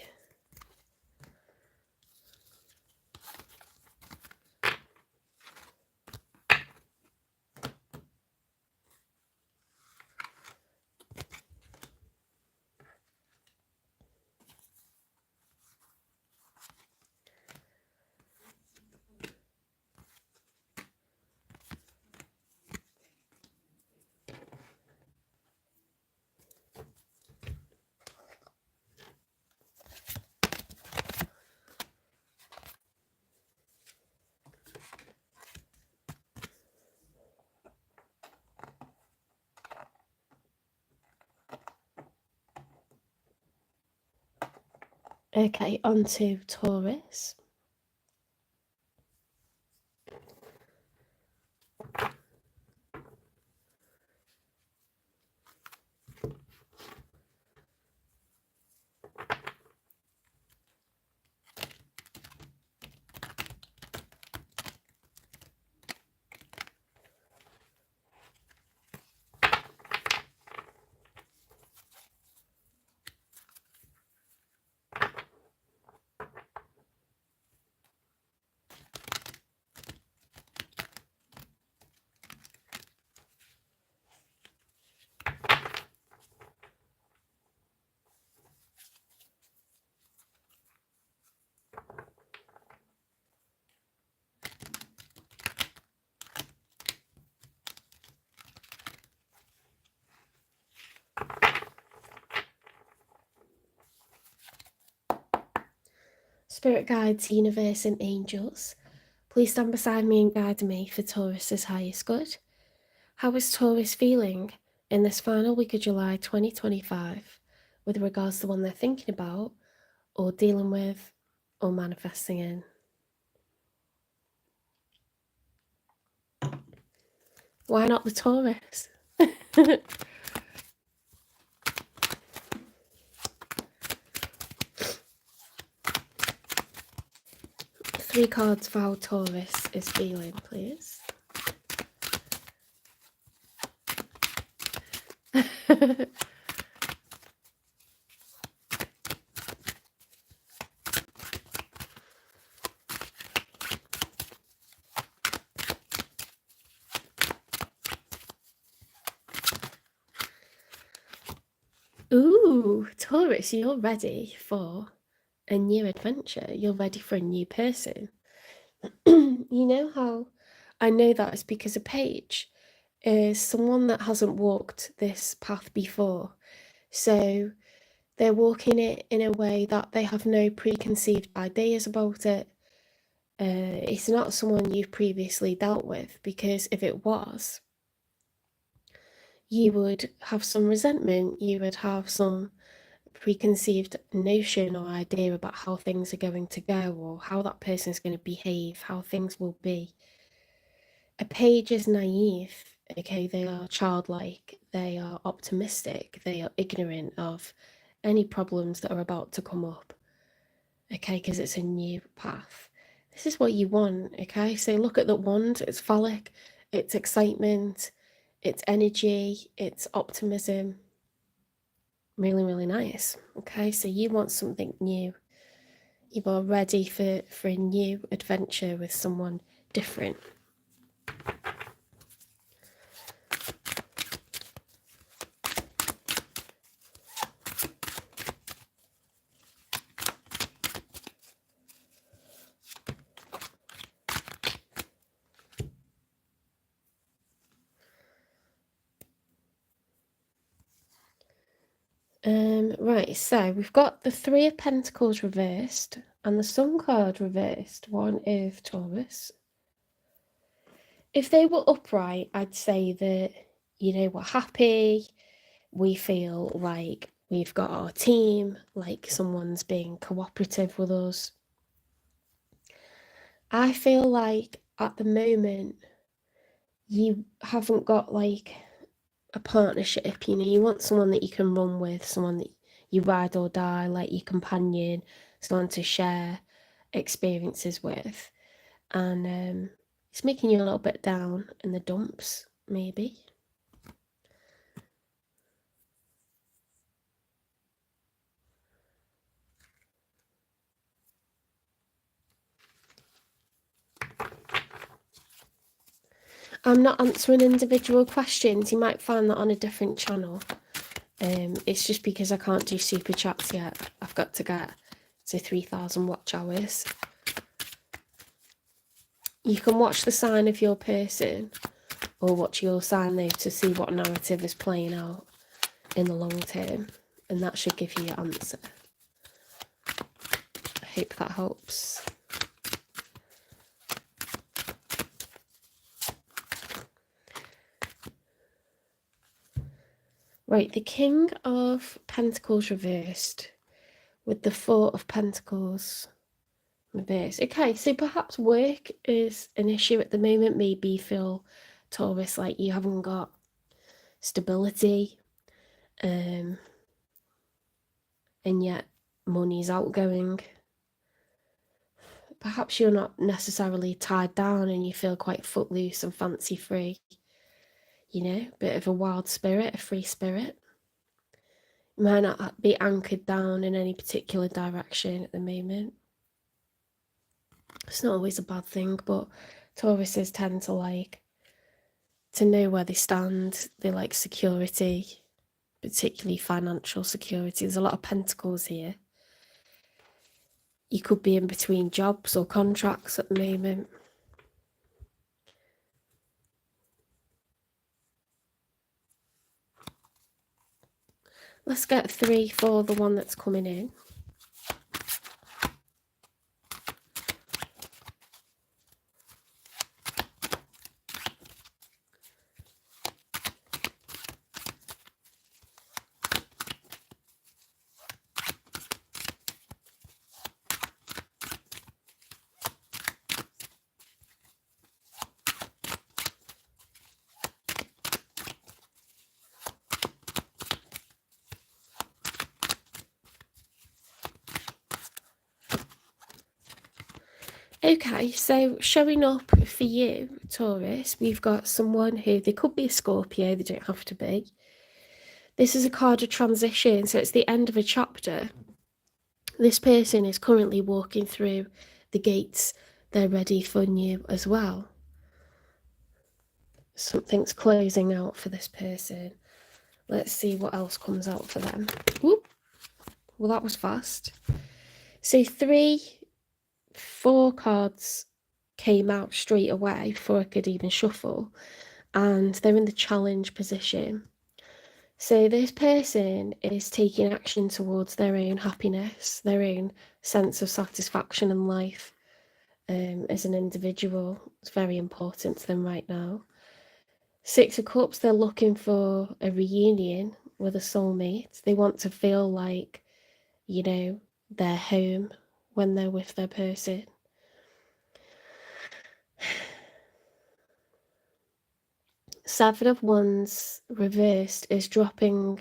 Speaker 1: Okay, on to Taurus. Spirit guides, universe and angels, please stand beside me and guide me for Taurus's highest good. How is Taurus feeling in this final week of July 2025 with regards to the one they're thinking about or dealing with or manifesting in? Why not the Taurus? 3 cards for how Taurus is feeling, please. Ooh, Taurus, you're ready for a new adventure. You're ready for a new person. You know how I know that is because a page is someone that hasn't walked this path before. So they're walking it in a way that they have no preconceived ideas about it. It's not someone you've previously dealt with, because if it was, you would have some resentment, you would have some preconceived notion or idea about how things are going to go, or how that person is going to behave, how things will be. A page is naive, okay? They are childlike, they are optimistic, they are ignorant of any problems that are about to come up, okay? Because it's a new path. This is what you want, okay? So look at the wand, it's phallic, it's excitement, it's energy, it's optimism. Really, really nice, okay? So you want something new. You are ready for a new adventure with someone different. Right, so we've got the Three of Pentacles reversed and the Sun card reversed. One is Taurus. If they were upright, I'd say that, you know, we're happy, we feel like we've got our team, like someone's being cooperative with us. I feel like at the moment you haven't got like a partnership, you know, you want someone that you can run with, someone that you ride or die, like your companion, someone to share experiences with. And it's making you a little bit down in the dumps, maybe. I'm not answering individual questions. You might find that on a different channel. It's just because I can't do super chats yet. I've got to get to 3,000 watch hours. You can watch the sign of your person or watch your sign though to see what narrative is playing out in the long term, and that should give you your answer. I hope that helps. Right, the King of Pentacles reversed with the Four of Pentacles reversed. Okay, so perhaps work is an issue at the moment. Maybe you feel, Taurus, like you haven't got stability, and yet money's outgoing. Perhaps you're not necessarily tied down and you feel quite footloose and fancy free. You know, bit of a wild spirit, a free spirit. You might not be anchored down in any particular direction at the moment. It's not always a bad thing, but Tauruses tend to like to know where they stand. They like security, particularly financial security. There's a lot of pentacles here. You could be in between jobs or contracts at the moment. Let's get 3 for the one that's coming in. Okay, so showing up for you, Taurus, we've got someone who, they could be a Scorpio, they don't have to be. This is a card of transition, so it's the end of a chapter. This person is currently walking through the gates. They're ready for new as well. Something's closing out for this person. Let's see what else comes out for them. Whoop. Well, that was fast. So 4 cards came out straight away before I could even shuffle, and they're in the challenge position. So this person is taking action towards their own happiness, their own sense of satisfaction in life. As an individual, it's very important to them right now. Six of Cups, they're looking for a reunion with a soulmate. They want to feel like, you know, they're home when they're with their person. Seven of Wands reversed is dropping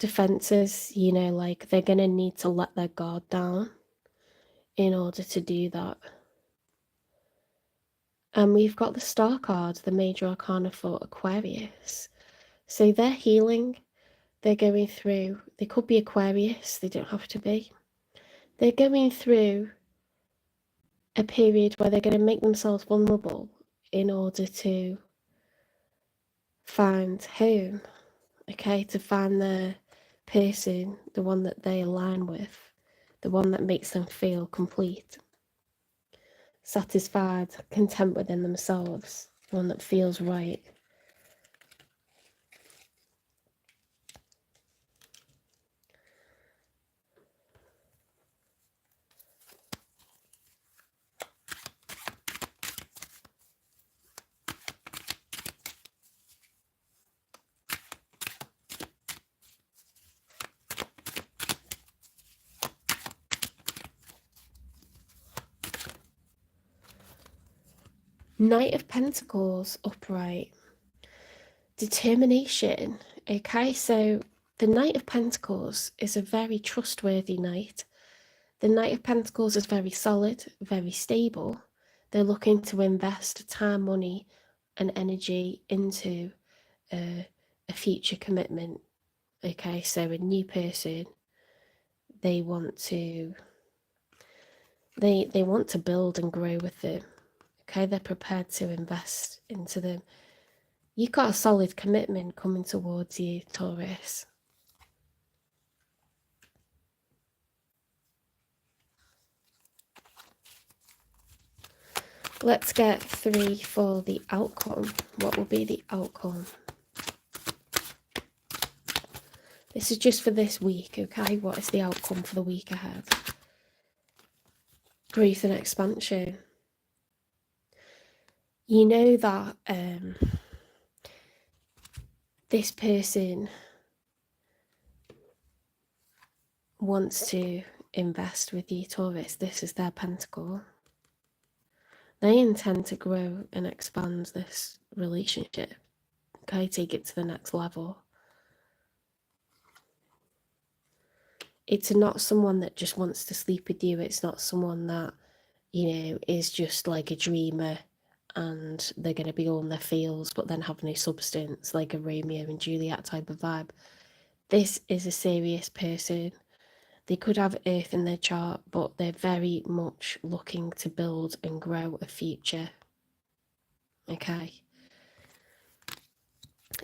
Speaker 1: defenses, you know, like they're going to need to let their guard down in order to do that. And we've got the Star card, the major arcana for Aquarius. So they're healing, they're going through, they could be Aquarius, they don't have to be. They're going through a period where they're going to make themselves vulnerable in order to find home, okay, to find their person, the one that they align with, the one that makes them feel complete, satisfied, content within themselves, the one that feels right. Knight of Pentacles upright. Determination. Okay, so the Knight of Pentacles is a very trustworthy knight. The Knight of Pentacles is very solid, very stable. They're looking to invest time, money, and energy into a future commitment. Okay, so a new person. They want to build and grow with them. Okay, they're prepared to invest into them. You've got a solid commitment coming towards you, Taurus. Let's get 3 for the outcome. What will be the outcome? This is just for this week, okay? What is the outcome for the week ahead? Growth and expansion. You know that this person wants to invest with you, Taurus. This is their pentacle. They intend to grow and expand this relationship, okay? Take it to the next level. It's not someone that just wants to sleep with you. It's not someone that, you know, is just like a dreamer and they're going to be all in their feels but then have no substance, like a Romeo and Juliet type of vibe. This is a serious person. They could have Earth in their chart, but they're very much looking to build and grow a future. Okay.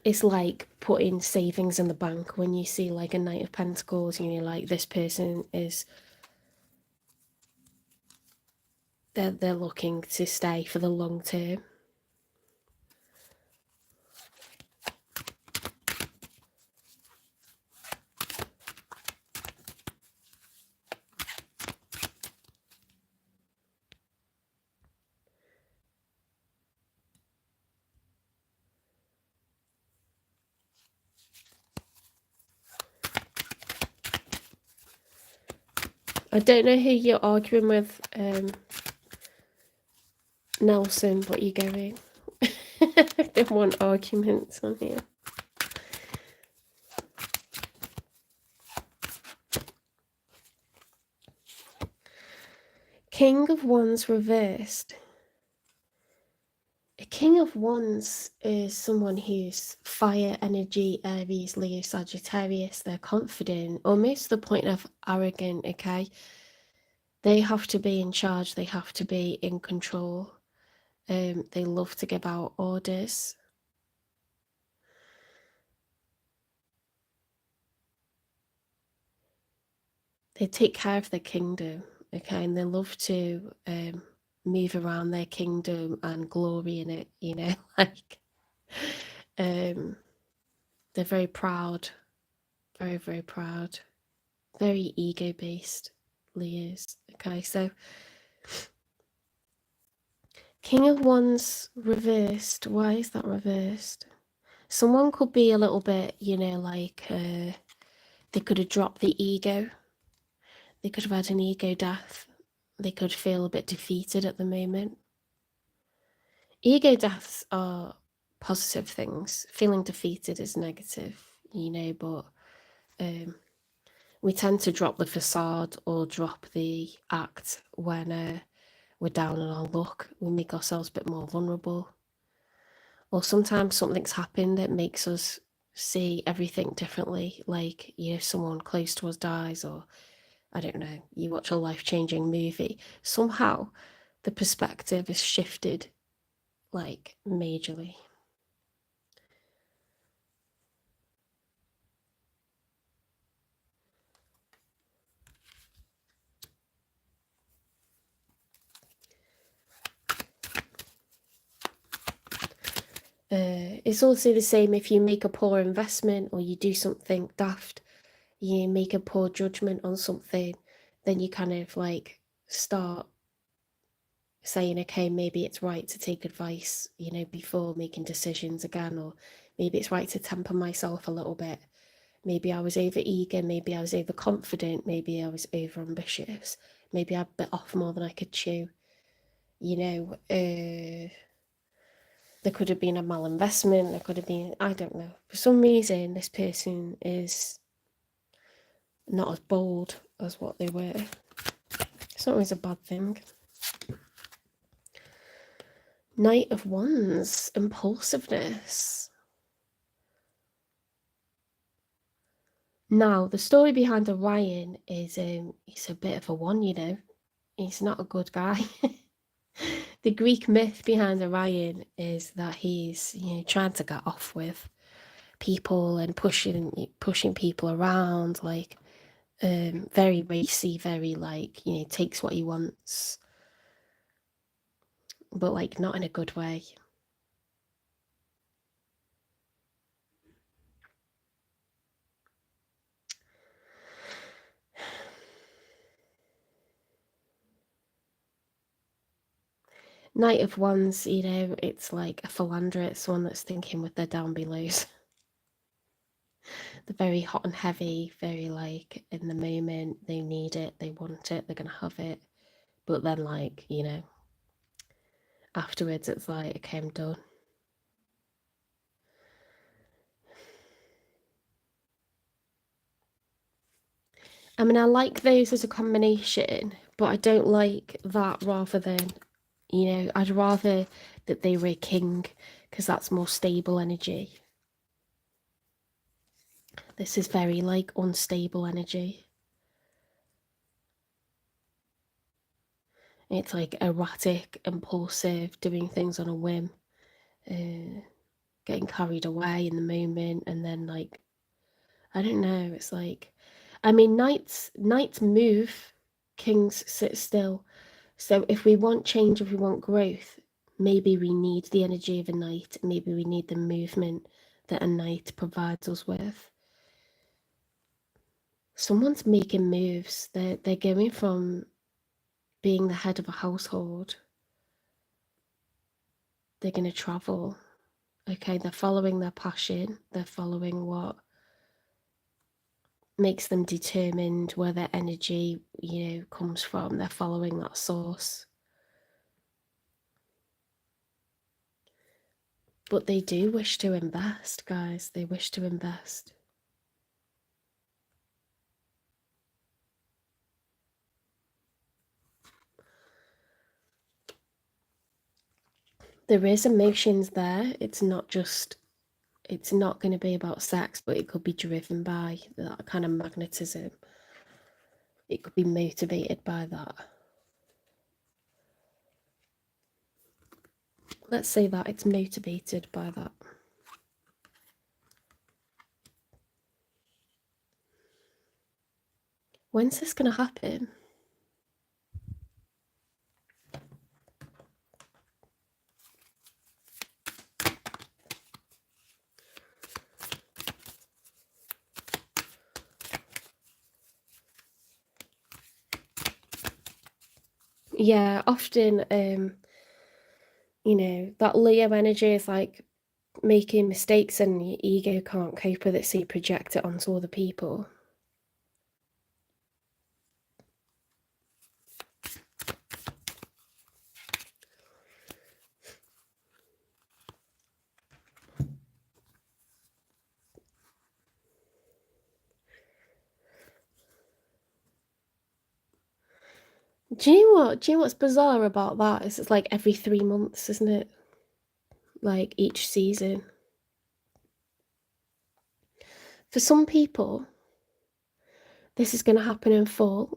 Speaker 1: It's like putting savings in the bank when you see like a Knight of Pentacles, you know, like this person is, they're looking to stay for the long term. I don't know who you're arguing with, Nelson, but you're going. I don't want arguments on here. King of Wands reversed. A King of Wands is someone who's fire energy, Aries, Leo, Sagittarius. They're confident, almost to the point of arrogant, okay? They have to be in charge. They have to be in control. They love to give out orders. They take care of their kingdom, okay? And they love to move around their kingdom and glory in it, you know, like they're very proud, very, very proud, very ego-based, Leos. Okay, so King of Wands reversed. Why is that reversed? Someone could be a little bit, you know, like they could have dropped the ego. They could have had an ego death. They could feel a bit defeated at the moment. Ego deaths are positive things. Feeling defeated is negative, you know, but we tend to drop the facade or drop the act when we're down on our luck. We make ourselves a bit more vulnerable. Or sometimes something's happened that makes us see everything differently. Like, you know, someone close to us dies, or I don't know, you watch a life-changing movie. Somehow the perspective is shifted, like, majorly. It's also the same if you make a poor investment or you do something daft, you make a poor judgment on something, then you kind of like start saying, okay, maybe it's right to take advice, you know, before making decisions again, or maybe it's right to temper myself a little bit. Maybe I was over eager, maybe I was overconfident, maybe I was over ambitious, maybe I bit off more than I could chew. You know, there could have been a malinvestment, there could have been, I don't know. For some reason, this person is not as bold as what they were. It's not always a bad thing. Knight of Wands, impulsiveness. Now, the story behind Orion is he's a bit of a one, you know. He's not a good guy. The Greek myth behind Orion is that he's, you know, trying to get off with people and pushing people around, like very racy, very like, you know, takes what he wants, but like not in a good way. Knight of Wands, you know, it's like a philanderer, it's someone that's thinking with their down belows. They're very hot and heavy, very like in the moment, they need it, they want it, they're gonna have it. But then like, you know, afterwards it's like, okay, I'm done. I mean, I like those as a combination, but I don't like that rather than, you know, I'd rather that they were a king because that's more stable energy. This is very like unstable energy. It's like erratic, impulsive, doing things on a whim, getting carried away in the moment, and then like, I don't know, it's like, I mean, knights move, kings sit still. So if we want change, if we want growth, maybe we need the energy of a knight, maybe we need the movement that a knight provides us with. Someone's making moves. They're going from being the head of a household. They're going to travel. Okay, they're following their passion. They're following what makes them determined, where their energy, you know, comes from. They're following that source. But they do wish to invest, guys. They wish to invest. There is emotions there. It's not going to be about sex, but it could be driven by that kind of magnetism. It could be motivated by that. Let's say that it's motivated by that. When's this going to happen? Yeah, often, that Leo energy is like making mistakes and your ego can't cope with it, so you project it onto other people. Do you know what? Do you know what's bizarre about that? Is it's like every 3 months, isn't it? Like each season. For some people, this is going to happen in fall.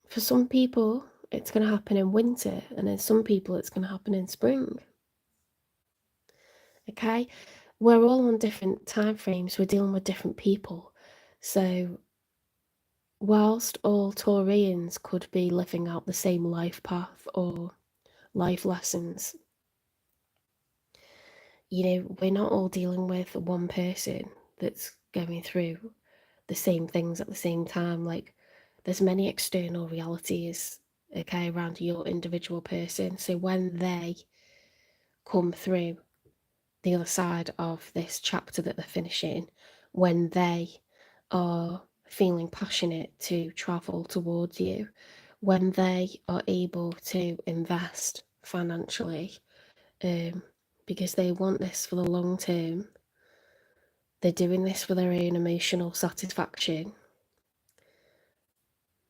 Speaker 1: For some people, it's going to happen in winter. And then some people, it's going to happen in spring. Okay? We're all on different time frames. We're dealing with different people. So whilst all Taurians could be living out the same life path or life lessons, we're not all dealing with one person that's going through the same things at the same time. Like, there's many external realities, okay, around your individual person. So when they come through the other side of this chapter that they're finishing, when they are feeling passionate to travel towards you, when they are able to invest financially, because they want this for the long term, they're doing this for their own emotional satisfaction.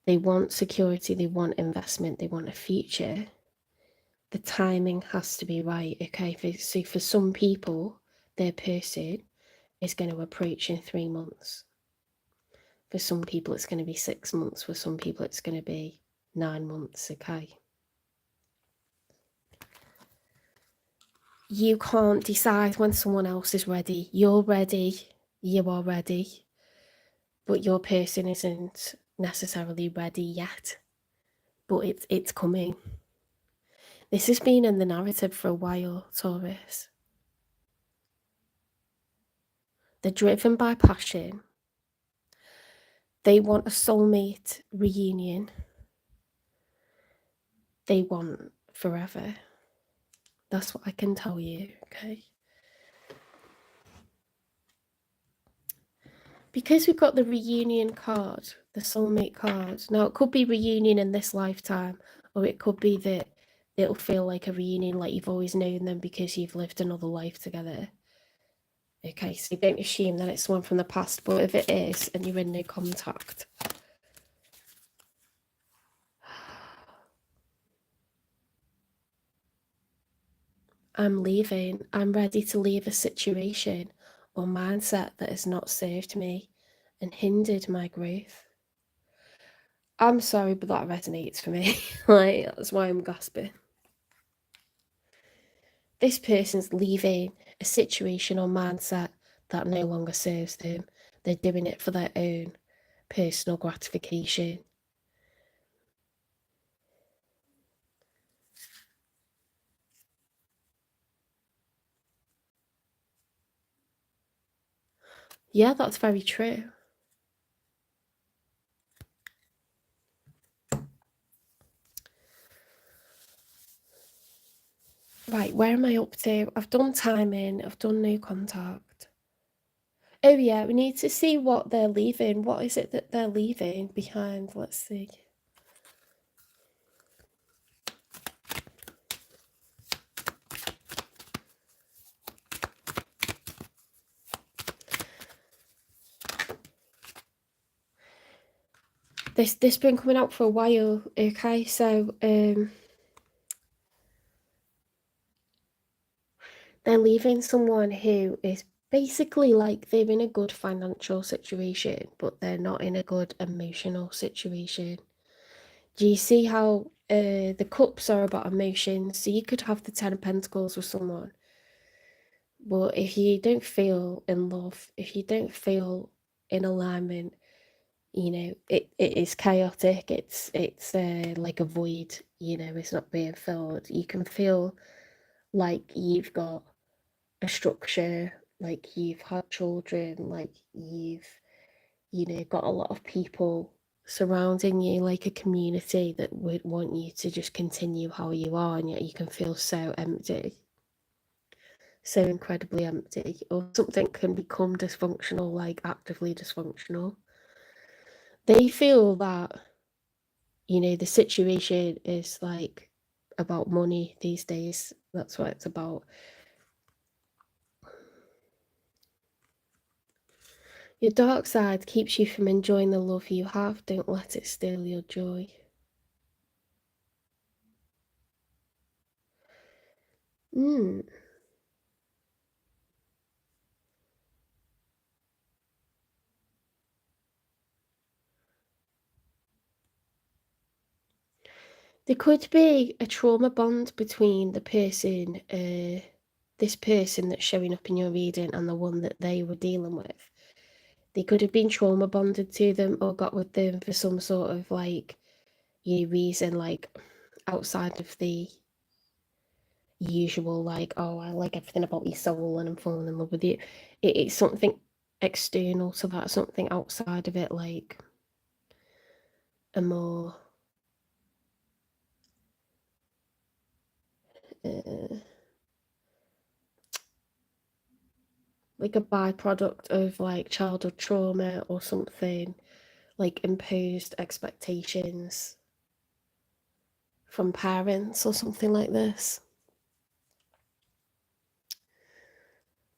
Speaker 1: They want security, they want investment, they want a future. The timing has to be right, okay? So for some people, their person is going to approach in 3 months. For some people, it's going to be 6 months. For some people, it's going to be 9 months, okay? You can't decide when someone else is ready. You're ready, you are ready, but your person isn't necessarily ready yet. But it's coming. This has been in the narrative for a while, Taurus. They're driven by passion. They want a soulmate reunion. They want forever. That's what I can tell you, okay? Because we've got the reunion card, the soulmate card. Now, it could be reunion in this lifetime, or it could be that it'll feel like a reunion, like you've always known them because you've lived another life together. Okay, so don't assume that it's one from the past, but if it is and you're in no contact, I'm leaving. I'm ready to leave a situation or mindset that has not served me and hindered my growth. I'm sorry, but that resonates for me. Like, that's why I'm gasping. This person's leaving a situation or mindset that no longer serves them. They're doing it for their own personal gratification. Yeah, that's very true. Right, where am I up to? I've done timing, I've done no contact. Oh yeah, we need to see what they're leaving. What is it that they're leaving behind? Let's see. This been coming out for a while, okay? So they're leaving someone who is basically like they're in a good financial situation, but they're not in a good emotional situation. Do you see how the cups are about emotions? So you could have the 10 of Pentacles with someone, but if you don't feel in love, if you don't feel in alignment, it is chaotic. It's like a void. It's not being filled. You can feel like you've got a structure, like you've had children, like you've got a lot of people surrounding you, like a community that would want you to just continue how you are, and yet you can feel so empty, so incredibly empty, or something can become dysfunctional, like actively dysfunctional. They feel that, the situation is like about money these days. That's what it's about. Your dark side keeps you from enjoying the love you have. Don't let it steal your joy. There could be a trauma bond between the person, this person that's showing up in your reading, and the one that they were dealing with. They could have been trauma bonded to them, or got with them for some sort of like, reason, like outside of the usual, like, oh, I like everything about your soul and I'm falling in love with you. It's something external to that, something outside of it, like a more like a byproduct of like childhood trauma or something, like imposed expectations from parents or something like this,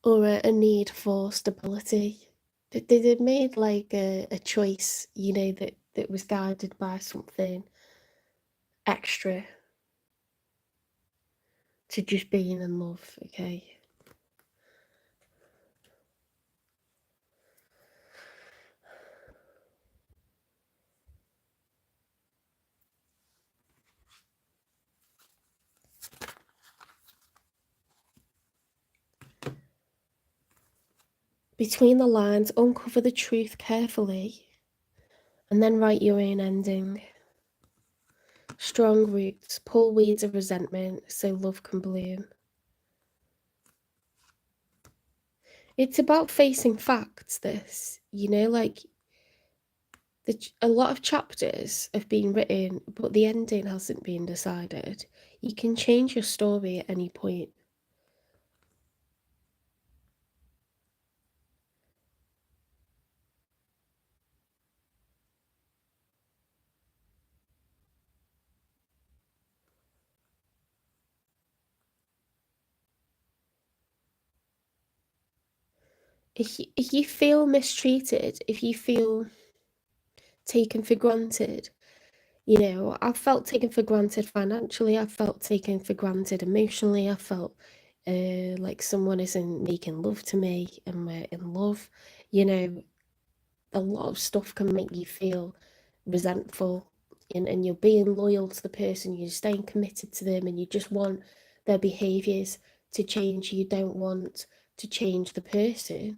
Speaker 1: or a need for stability. They made like a choice, that was guided by something extra to just being in love, okay? Between the lines, uncover the truth carefully, and then write your own ending. Strong roots, pull weeds of resentment so love can bloom. It's about facing facts, this, like a lot of chapters have been written, but the ending hasn't been decided. You can change your story at any point. If you feel mistreated, if you feel taken for granted, I've felt taken for granted financially, I've felt taken for granted emotionally, I felt like someone isn't making love to me and we're in love. A lot of stuff can make you feel resentful, and you're being loyal to the person, you're staying committed to them, and you just want their behaviours to change. You don't want to change the person,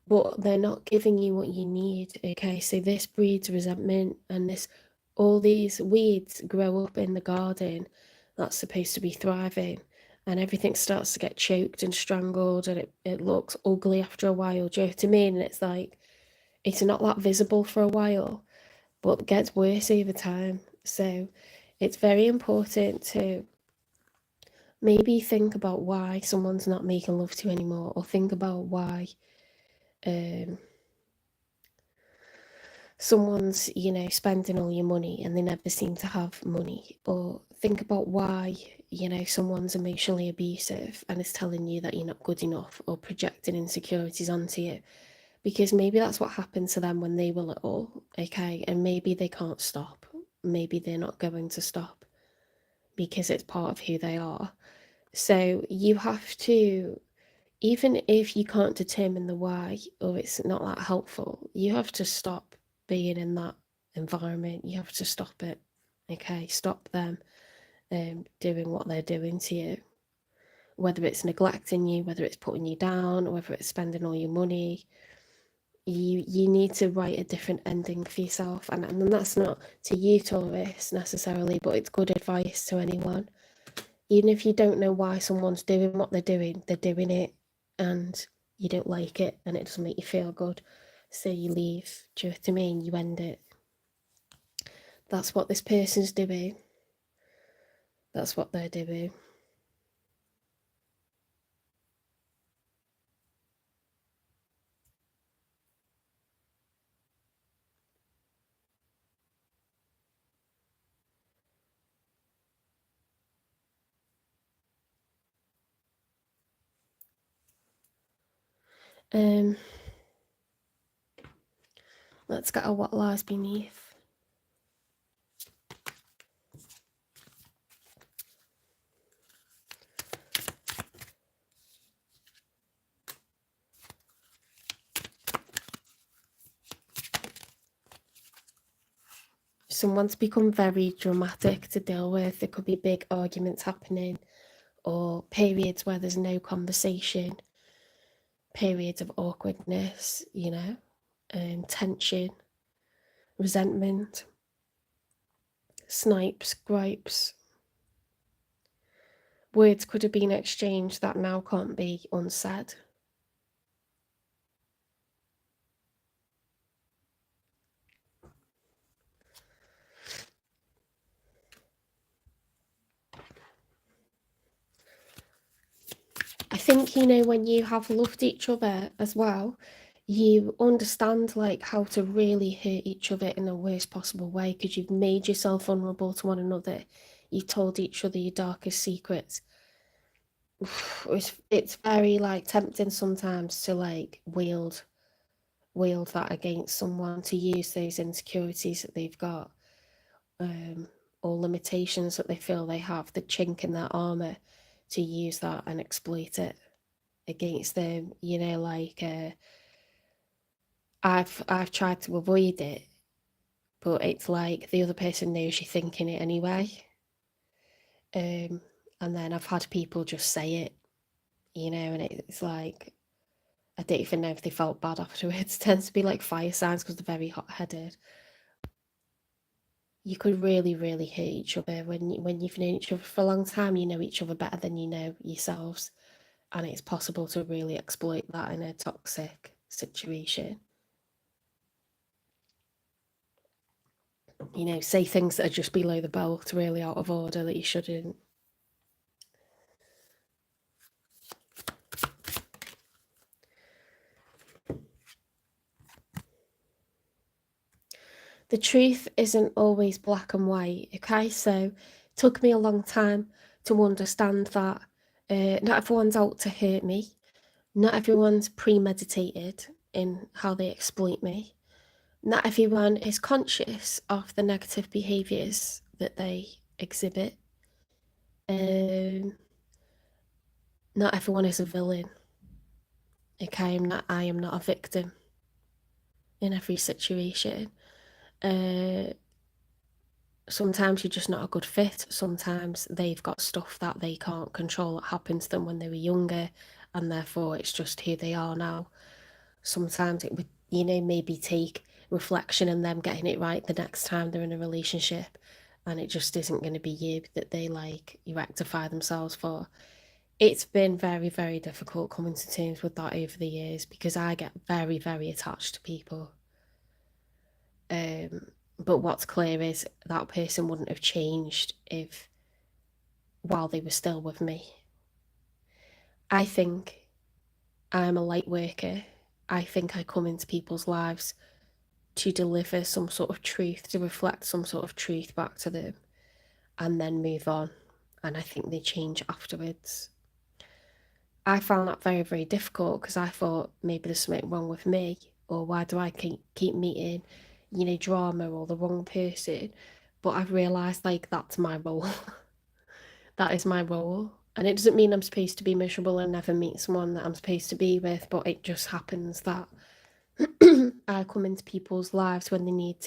Speaker 1: but they're not giving you what you need, okay? So this breeds resentment, and all these weeds grow up in the garden that's supposed to be thriving, and everything starts to get choked and strangled, and it looks ugly after a while. Do you know what I mean? And it's like, it's not that visible for a while, but it gets worse over time. So it's very important to maybe think about why someone's not making love to you anymore, or think about why someone's, spending all your money and they never seem to have money, or think about why, someone's emotionally abusive and is telling you that you're not good enough, or projecting insecurities onto you, because maybe that's what happened to them when they were little, okay? And maybe they can't stop. Maybe they're not going to stop because it's part of who they are. So you have to, even if you can't determine the why, or it's not that helpful, you have to stop being in that environment. You have to stop it, okay? Stop them doing what they're doing to you, whether it's neglecting you, whether it's putting you down, or whether it's spending all your money. You need to write a different ending for yourself, and that's not to you, Taurus, necessarily, but it's good advice to anyone. Even if you don't know why someone's doing what they're doing it, and you don't like it, and it doesn't make you feel good, so you leave. Do you know what I mean? You end it. That's what this person's doing. That's what they're doing. Let's get a what lies beneath. Someone's become very dramatic to deal with. There could be big arguments happening, or periods where there's no conversation, periods of awkwardness, tension, resentment, snipes, gripes. Words could have been exchanged that now can't be unsaid. I think, when you have loved each other as well, you understand like how to really hurt each other in the worst possible way, because you've made yourself vulnerable to one another. You told each other your darkest secrets. It's very like tempting sometimes to like wield that against someone, to use those insecurities that they've got, or limitations that they feel they have, the chink in their armor, to use that and exploit it against them. I've tried to avoid it, but it's like the other person knows you're thinking it anyway. And then I've had people just say it, and it's like, I don't even know if they felt bad afterwards. It tends to be like fire signs because they're very hot-headed. You could really, really hurt each other when you've known each other for a long time. You know each other better than you know yourselves, and it's possible to really exploit that in a toxic situation. Say things that are just below the belt, really out of order, that you shouldn't. The truth isn't always black and white, okay? So it took me a long time to understand that not everyone's out to hurt me. Not everyone's premeditated in how they exploit me. Not everyone is conscious of the negative behaviours that they exhibit. Not everyone is a villain. Okay, I am not a victim in every situation. Sometimes you're just not a good fit. Sometimes they've got stuff that they can't control that happened to them when they were younger, and therefore it's just who they are now. Sometimes it would, maybe take reflection and them getting it right the next time they're in a relationship, and it just isn't going to be you that they like you rectify themselves for. It's been very, very difficult coming to terms with that over the years, because I get very, very attached to people. But what's clear is that person wouldn't have changed if while they were still with me. I think I'm a light worker. I think I come into people's lives to deliver some sort of truth, to reflect some sort of truth back to them, and then move on. And I think they change afterwards. I found that very, very difficult, because I thought maybe there's something wrong with me, or why do I keep meeting, drama or the wrong person? But I've realised like that's my role. That is my role. And it doesn't mean I'm supposed to be miserable and never meet someone that I'm supposed to be with, but it just happens that I come into people's lives when they need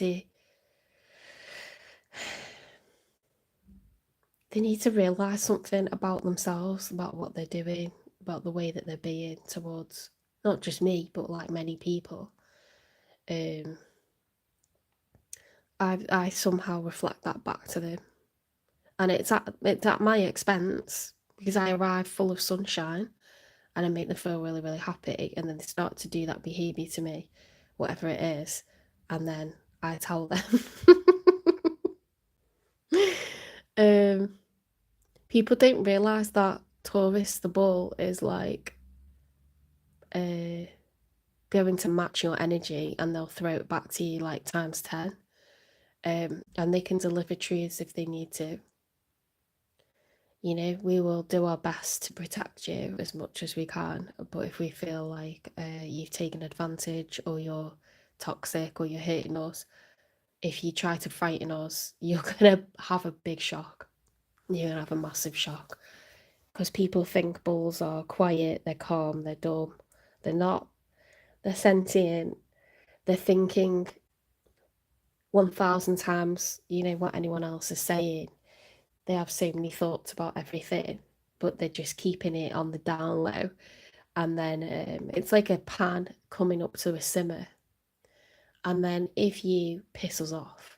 Speaker 1: to realise something about themselves, about what they're doing, about the way that they're being towards not just me, but like many people. I somehow reflect that back to them, and it's at my expense, because I arrive full of sunshine and I make them feel really, really happy, and then they start to do that behaviour to me, whatever it is, and then I tell them. People don't realise that Taurus, the bull, is like going to match your energy, and they'll throw it back to you like times 10. And they can deliver truths if they need to. You know, we will do our best to protect you as much as we can, but if we feel like you've taken advantage, or you're toxic, or you're hurting us, if you try to frighten us, you're gonna have a big shock. You're gonna have a massive shock, because people think bulls are quiet, they're calm, they're dumb. They're not. They're sentient. They're thinking 1,000 times, what anyone else is saying. They have so many thoughts about everything, but they're just keeping it on the down low. And then it's like a pan coming up to a simmer. And then if you piss us off,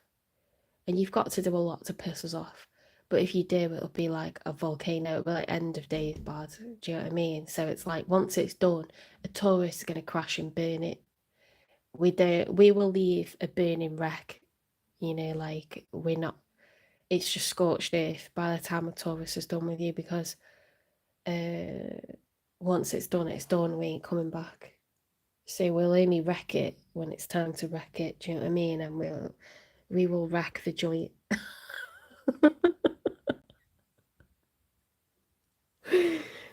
Speaker 1: and you've got to do a lot to piss us off, but if you do, it'll be like a volcano. It'll be like end of days bad. Do you know what I mean? So it's like once it's done, a Taurus is going to crash and burn it. We will leave a burning wreck. Like we're not. It's just scorched earth by the time a Taurus is done with you, because once it's done, it's done. We ain't coming back. So we'll only wreck it when it's time to wreck it. Do you know what I mean? And we will wreck the joint.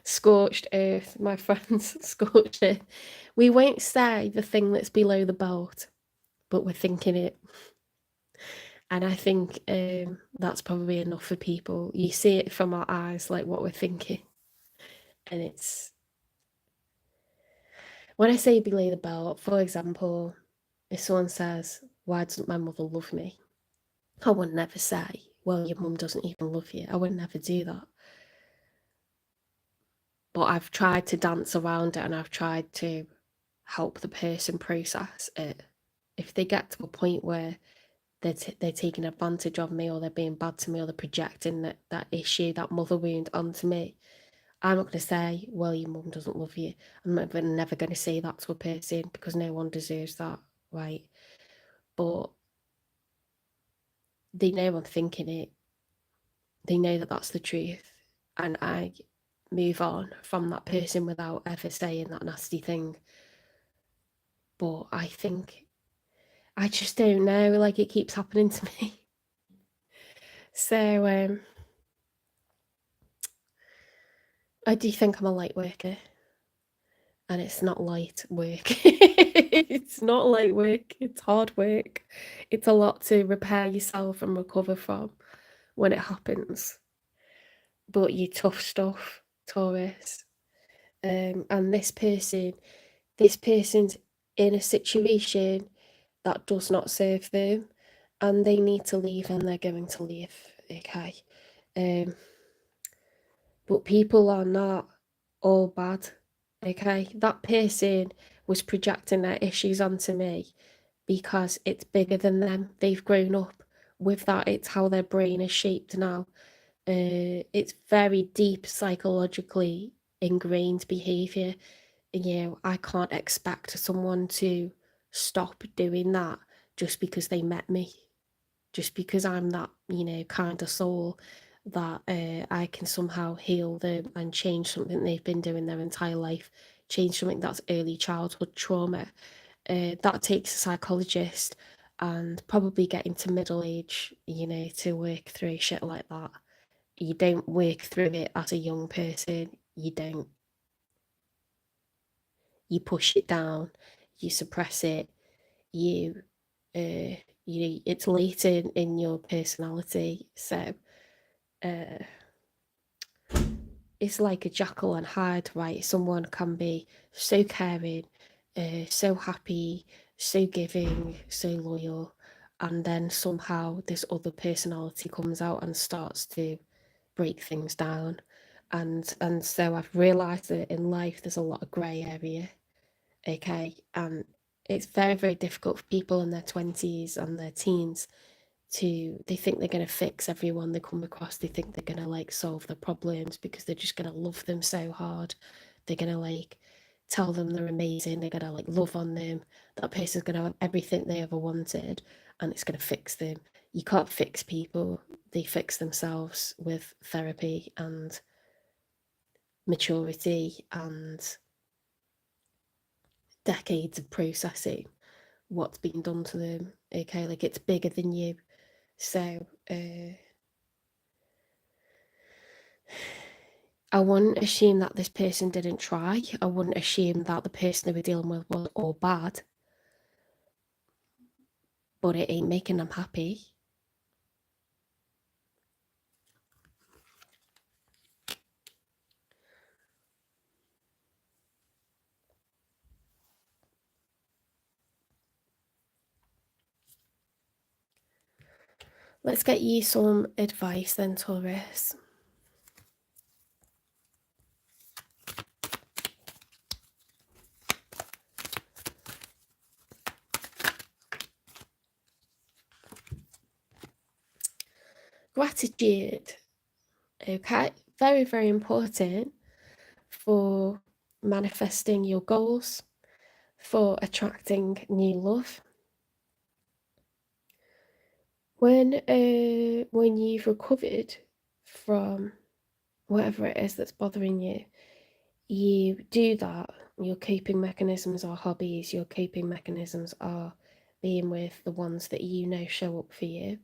Speaker 1: Scorched earth, my friends. Scorched earth. We won't say the thing that's below the belt, but we're thinking it. And I think that's probably enough for people. You see it from our eyes, like what we're thinking. And it's, when I say below the belt, for example, if someone says, "Why doesn't my mother love me?" I would never say, "Well, your mum doesn't even love you." I would never do that. But I've tried to dance around it, and I've tried to help the person process it. If they get to a point where they're taking advantage of me, or they're being bad to me, or they're projecting that issue, that mother wound onto me, I'm not going to say, "Well, your mum doesn't love you." I'm never going to say that to a person, because no one deserves that, right? But they know I'm thinking it. They know that that's the truth. And I move on from that person without ever saying that nasty thing. But I think, I just don't know, like it keeps happening to me. So I do think I'm a light worker. And it's not light work. It's not light work. It's hard work. It's a lot to repair yourself and recover from when it happens. But you tough stuff, Taurus. And this person's in a situation that does not serve them, and they need to leave, and they're going to leave. Okay. But people are not all bad. Okay, that person was projecting their issues onto me because it's bigger than them. They've grown up with that. It's how their brain is shaped now. It's very deep psychologically ingrained behavior. I can't expect someone to stop doing that just because they met me, just because I'm that, kind of soul that I can somehow heal them and change something they've been doing their entire life, change something that's early childhood trauma. That takes a psychologist and probably getting to middle age, to work through shit like that. You don't work through it as a young person. You don't. You push it down, you suppress it, you it's latent in your personality. So it's like a Jekyll and Hyde, right? Someone can be so caring, so happy, so giving, so loyal, and then somehow this other personality comes out and starts to break things down. And so I've realised that in life there's a lot of grey area, okay? And it's very, very difficult for people in their 20s and their teens they think they're going to fix everyone they come across. They think they're going to like solve their problems because they're just going to love them so hard. They're going to like tell them they're amazing. They're going to like love on them. That person's going to have everything they ever wanted, and it's going to fix them. You can't fix people. they fix themselves with therapy and maturity and decades of processing what's been done to them. Okay, like it's bigger than you. So I wouldn't assume that this person didn't try. I wouldn't assume that the person they were dealing with was all bad, but it ain't making them happy. Let's get you some advice then, Taurus. Gratitude. Okay, very, very important for manifesting your goals, for attracting new love. When you've recovered from whatever it is that's bothering you, you do that. Your coping mechanisms are hobbies. Your coping mechanisms are being with the ones that you know show up for you.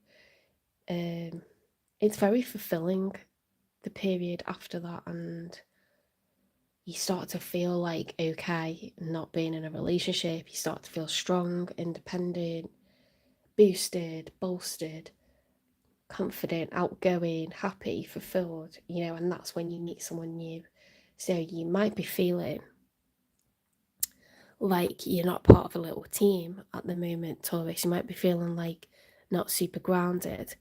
Speaker 1: It's very fulfilling, the period after that, and you start to feel like okay not being in a relationship. You start to feel strong, independent, boosted, bolstered, confident, outgoing, happy, fulfilled, and that's when you meet someone new. So you might be feeling like you're not part of a little team at the moment, Taurus. You might be feeling like not super grounded,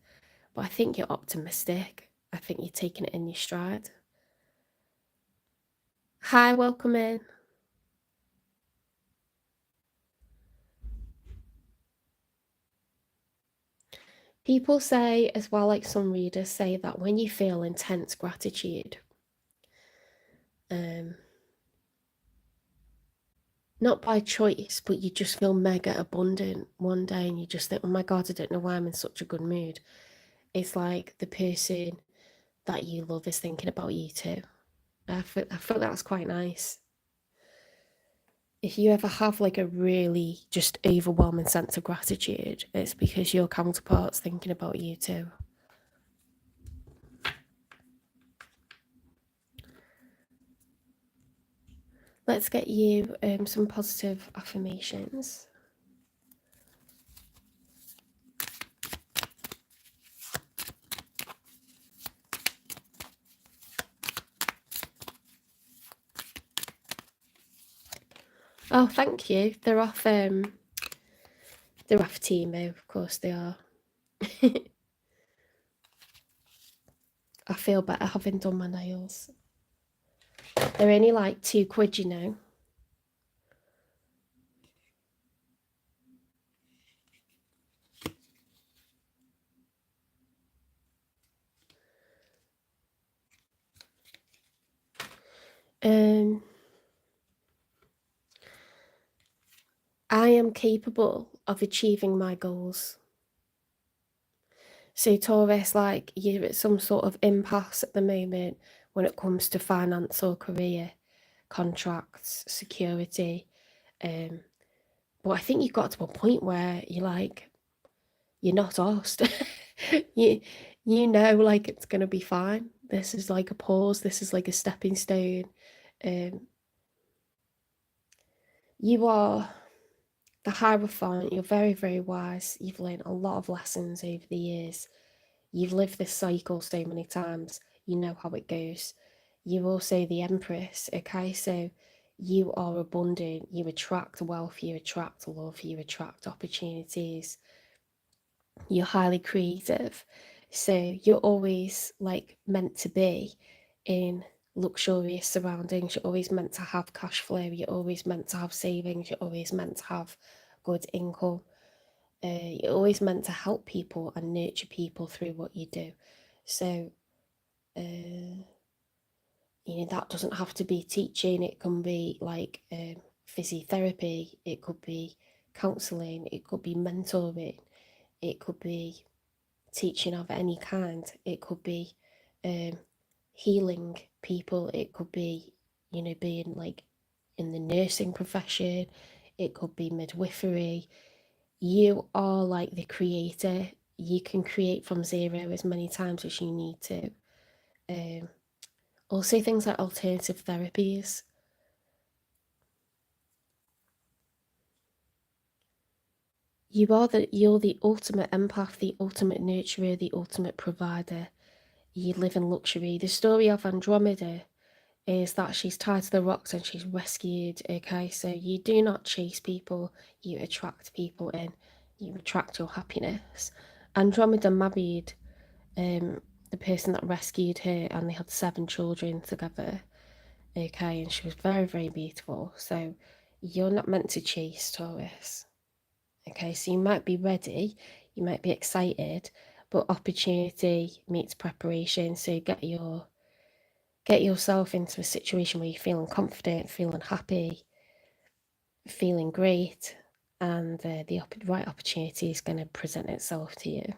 Speaker 1: but I think you're optimistic. I think you're taking it in your stride. Hi, welcome in. People say as well, like some readers say, that when you feel intense gratitude, not by choice, but you just feel mega abundant one day and you just think, oh my God, I don't know why I'm in such a good mood. It's like the person that you love is thinking about you too. I feel that's quite nice. If you ever have like a really just overwhelming sense of gratitude, it's because your counterpart's thinking about you too. Let's get you some positive affirmations. Oh, thank you. They're off Timo, of course they are. I feel better having done my nails. They're only like £2, you know. I am capable of achieving my goals. So Taurus, like you're at some sort of impasse at the moment when it comes to finance or career, contracts, security. But I think you've got to a point where you're not asked. you know, like it's gonna be fine. This is like a pause. This is like a stepping stone. You are the Hierophant. You're very, very wise. You've learned a lot of lessons over the years. You've lived this cycle so many times. You know how it goes. You're also the Empress. Okay, so you are abundant. You attract wealth. You attract love. You attract opportunities. You're highly creative, so you're always like meant to be in luxurious surroundings. You're always meant to have cash flow. You're always meant to have savings. You're always meant to have good income. You're always meant to help people and nurture people through what you do. So that doesn't have to be teaching. It can be like physiotherapy. It could be counselling. It could be mentoring. It could be teaching of any kind. It could be healing people. It could be, being like in the nursing profession. It could be midwifery. You are like the creator. You can create from zero as many times as you need to. Also things like alternative therapies. You're the ultimate empath, the ultimate nurturer, the ultimate provider. You live in luxury. The story of Andromeda is that she's tied to the rocks and she's rescued. Okay, so you do not chase people, you attract people in, you attract your happiness. Andromeda married the person that rescued her, and they had 7 children together. Okay, and she was very, very beautiful. So you're not meant to chase, Taurus. Okay, so you might be ready, you might be excited, but opportunity meets preparation. So get yourself into a situation where you're feeling confident, feeling happy, feeling great, and the right opportunity is going to present itself to you.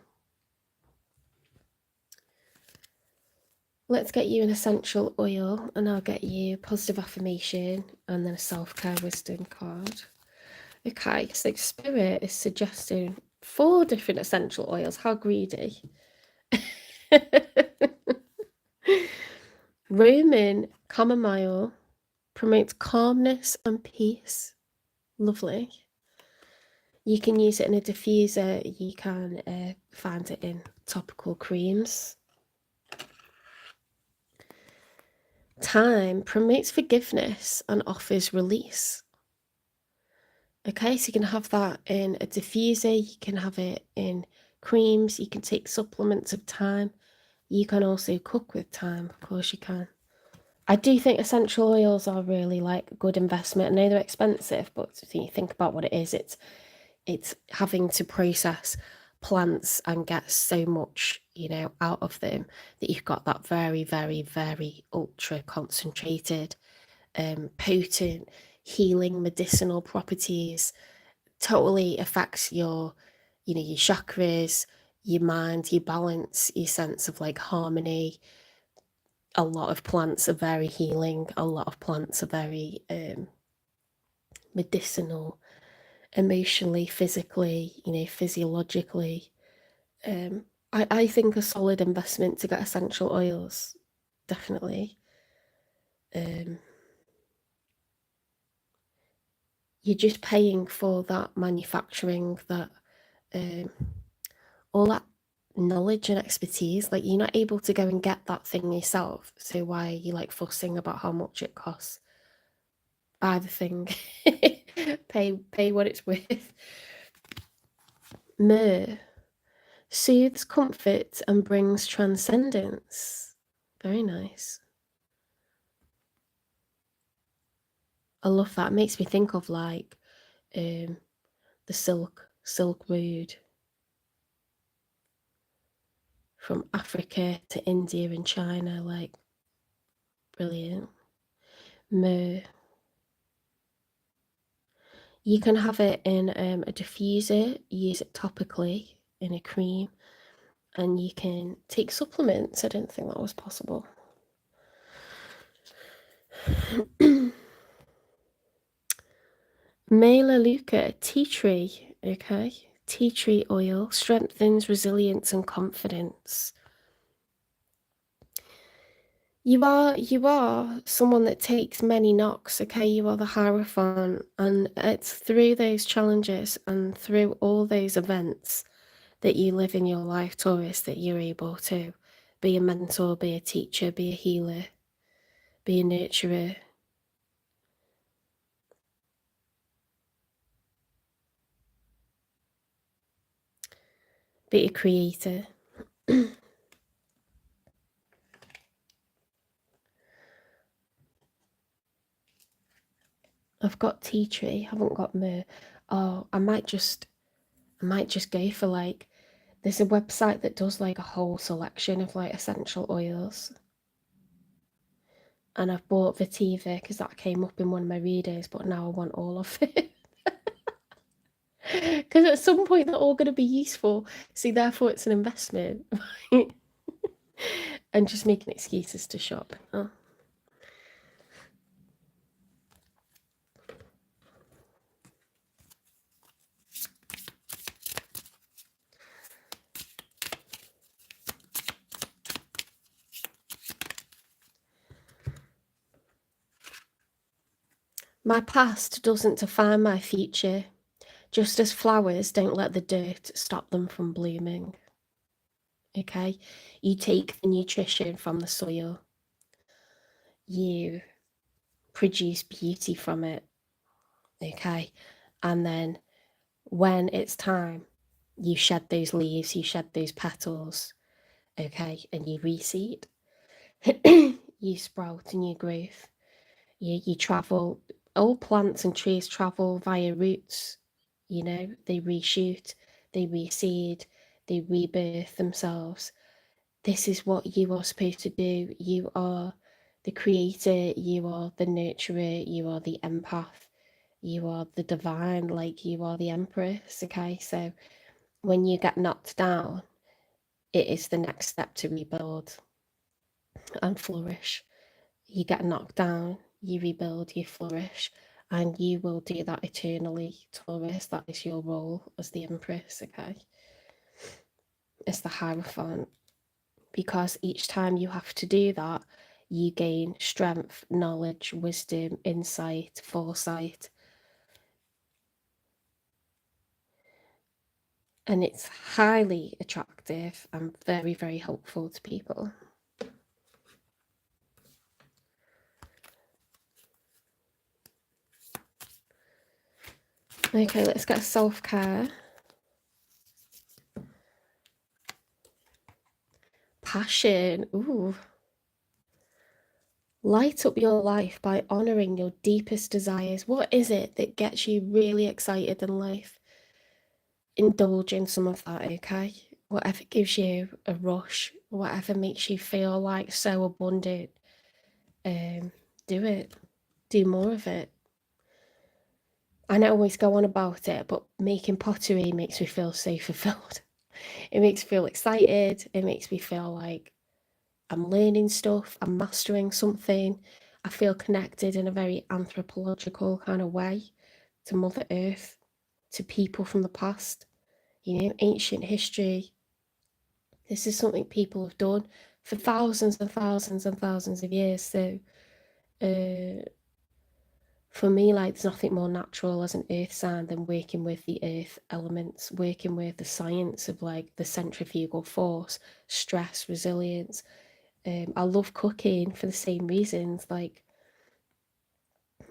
Speaker 1: Let's get you an essential oil, and I'll get you positive affirmation and then a self-care wisdom card. Okay, so Spirit is suggesting 4 different essential oils. How greedy. Roman chamomile promotes calmness and peace. Lovely. You can use it in a diffuser. You can find it in topical creams. Thyme promotes forgiveness and offers release. Okay, so you can have that in a diffuser. You can have it in creams. You can take supplements of thyme. You can also cook with thyme. Of course you can. I do think essential oils are really like a good investment. I know they're expensive, but if you think about what it is, it's having to process plants and get so much, out of them that you've got that very, very, very ultra concentrated, potent, healing, medicinal properties. Totally affects your chakras, your mind, your balance, your sense of like harmony. A lot of plants are very healing. A lot of plants are very medicinal, emotionally, physically, physiologically. I think a solid investment to get essential oils, definitely. You're just paying for that manufacturing, that all that knowledge and expertise. Like, you're not able to go and get that thing yourself, so why are you like fussing about how much it costs? Buy the thing. pay what it's worth. Myrrh soothes comfort and brings transcendence. Very nice. I love that. It makes me think of like the Silk Road from Africa to India and China. Like, brilliant. Myrrh. You can have it in a diffuser, use it topically in a cream, and you can take supplements. I didn't think that was possible. Melaleuca, tea tree, okay? Tea tree oil strengthens resilience and confidence. You are someone that takes many knocks, okay? You are the Hierophant, and it's through those challenges and through all those events that you live in your life, Taurus, that you're able to be a mentor, be a teacher, be a healer, be a nurturer. Be a creator. I've got tea tree, haven't got myrrh. Oh, I might just go for like, there's a website that does like a whole selection of like essential oils. And I've bought Vetiver because that came up in one of my readers, but now I want all of it. Because at some point they're all going to be useful. See, therefore it's an investment. And just making excuses to shop. Oh. My past doesn't define my future, just as flowers don't let the dirt stop them from blooming. Okay? You take the nutrition from the soil, you produce beauty from it, okay? And then when it's time, you shed those leaves, you shed those petals, okay? And you reseed, you sprout and you growth. You travel, all plants and trees travel via roots, you know, they reshoot, they reseed, they rebirth themselves. This is what you are supposed to do. You are the creator, you are the nurturer, you are the empath, you are the divine, like you are the empress, okay? So when you get knocked down, it is the next step to rebuild and flourish. You get knocked down, you rebuild, you flourish, and you will do that eternally, Taurus. That is your role as the Empress, okay? It's the Hierophant. Because each time you have to do that, you gain strength, knowledge, wisdom, insight, foresight. And it's highly attractive and very, very helpful to people. Okay, let's get self-care. Passion. Ooh. Light up your life by honouring your deepest desires. What is it that gets you really excited in life? Indulge in some of that, okay? Whatever gives you a rush, whatever makes you feel like so abundant, do it. Do more of it. I don't always go on about it, but making pottery makes me feel so fulfilled. It makes me feel excited. It makes me feel like I'm learning stuff, I'm mastering something. I feel connected in a very anthropological kind of way to Mother Earth, to people from the past, you know, ancient history. This is something people have done for thousands and thousands and thousands of years. So for me, like, there's nothing more natural as an earth sign than working with the earth elements, working with the science of like the centrifugal force, stress, resilience. I love cooking for the same reasons, like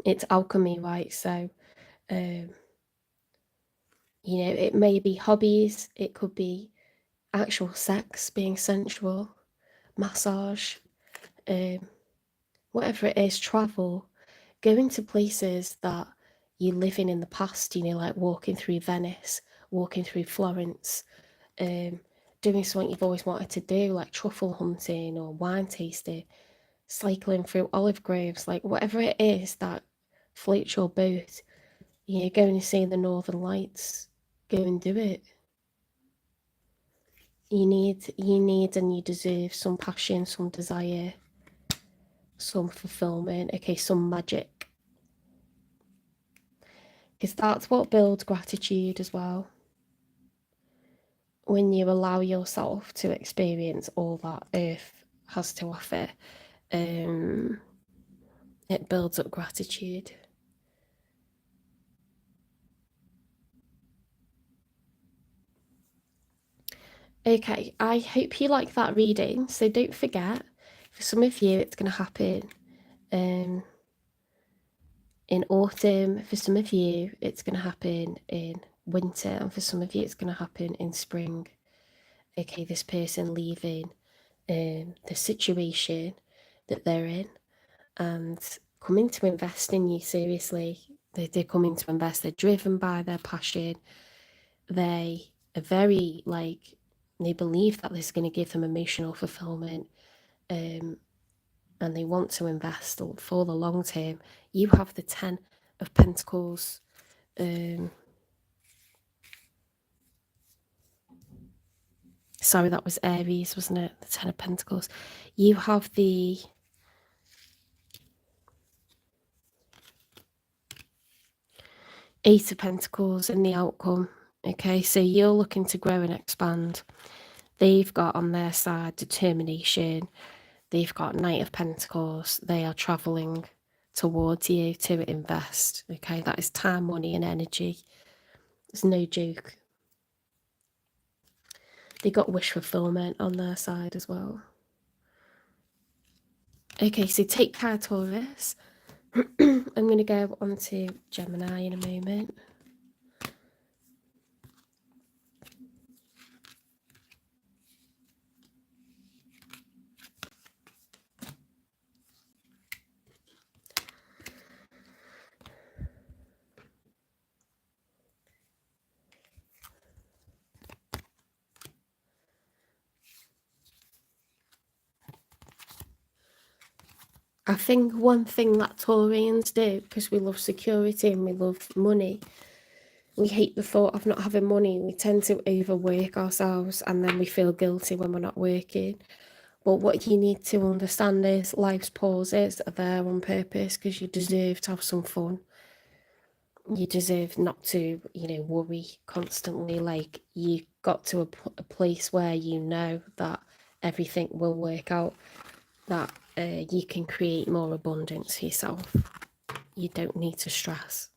Speaker 1: it's alchemy, right? So you know, it may be hobbies, it could be actual sex, being sensual, massage, whatever it is, travel, going to places that you live in the past, you know, like walking through Venice, walking through Florence, doing something you've always wanted to do, like truffle hunting or wine tasting, cycling through olive groves, like whatever it is that floats your boat, you know, going to see the Northern Lights, go and do it. You need and you deserve some passion, some desire, some fulfillment, okay, some magic. Because that's what builds gratitude as well. When you allow yourself to experience all that Earth has to offer, it builds up gratitude. Okay, I hope you like that reading. So don't forget, for some of you, it's going to happen in autumn. For some of you, it's going to happen in winter. And for some of you, it's going to happen in spring. Okay, this person leaving the situation that they're in and coming to invest in you seriously. They're coming to invest. They're driven by their passion. They are very, like, they believe that this is going to give them emotional fulfillment, and they want to invest for the long term. You have the 10 of Pentacles. Sorry, that was Aries, wasn't it? The Ten of Pentacles. You have the Eight of Pentacles in the outcome. Okay, so you're looking to grow and expand. They've got on their side determination. They've got Knight of Pentacles. They are traveling towards you to invest. Okay, that is time, money, and energy. It's no joke. They got wish fulfillment on their side as well. Okay, so take care, Taurus. I'm going to go on to Gemini in a moment. I think one thing that Taurians do, because we love security and we love money, we hate the thought of not having money. We tend to overwork ourselves and then we feel guilty when we're not working. But what you need to understand is life's pauses are there on purpose because you deserve to have some fun. You deserve not to, worry constantly. Like, you got to a place where you know that everything will work out, that you can create more abundance for yourself. You don't need to stress.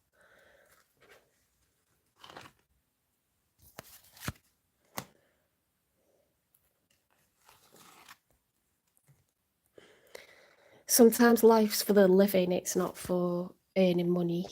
Speaker 1: Sometimes life's for the living, it's not for earning money.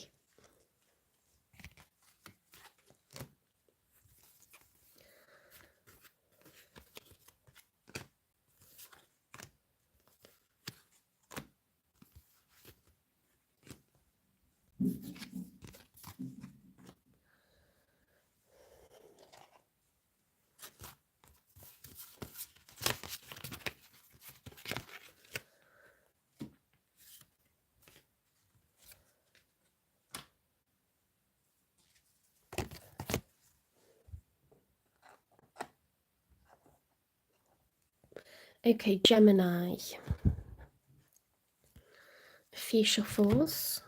Speaker 1: Okay, Gemini. A few shuffles.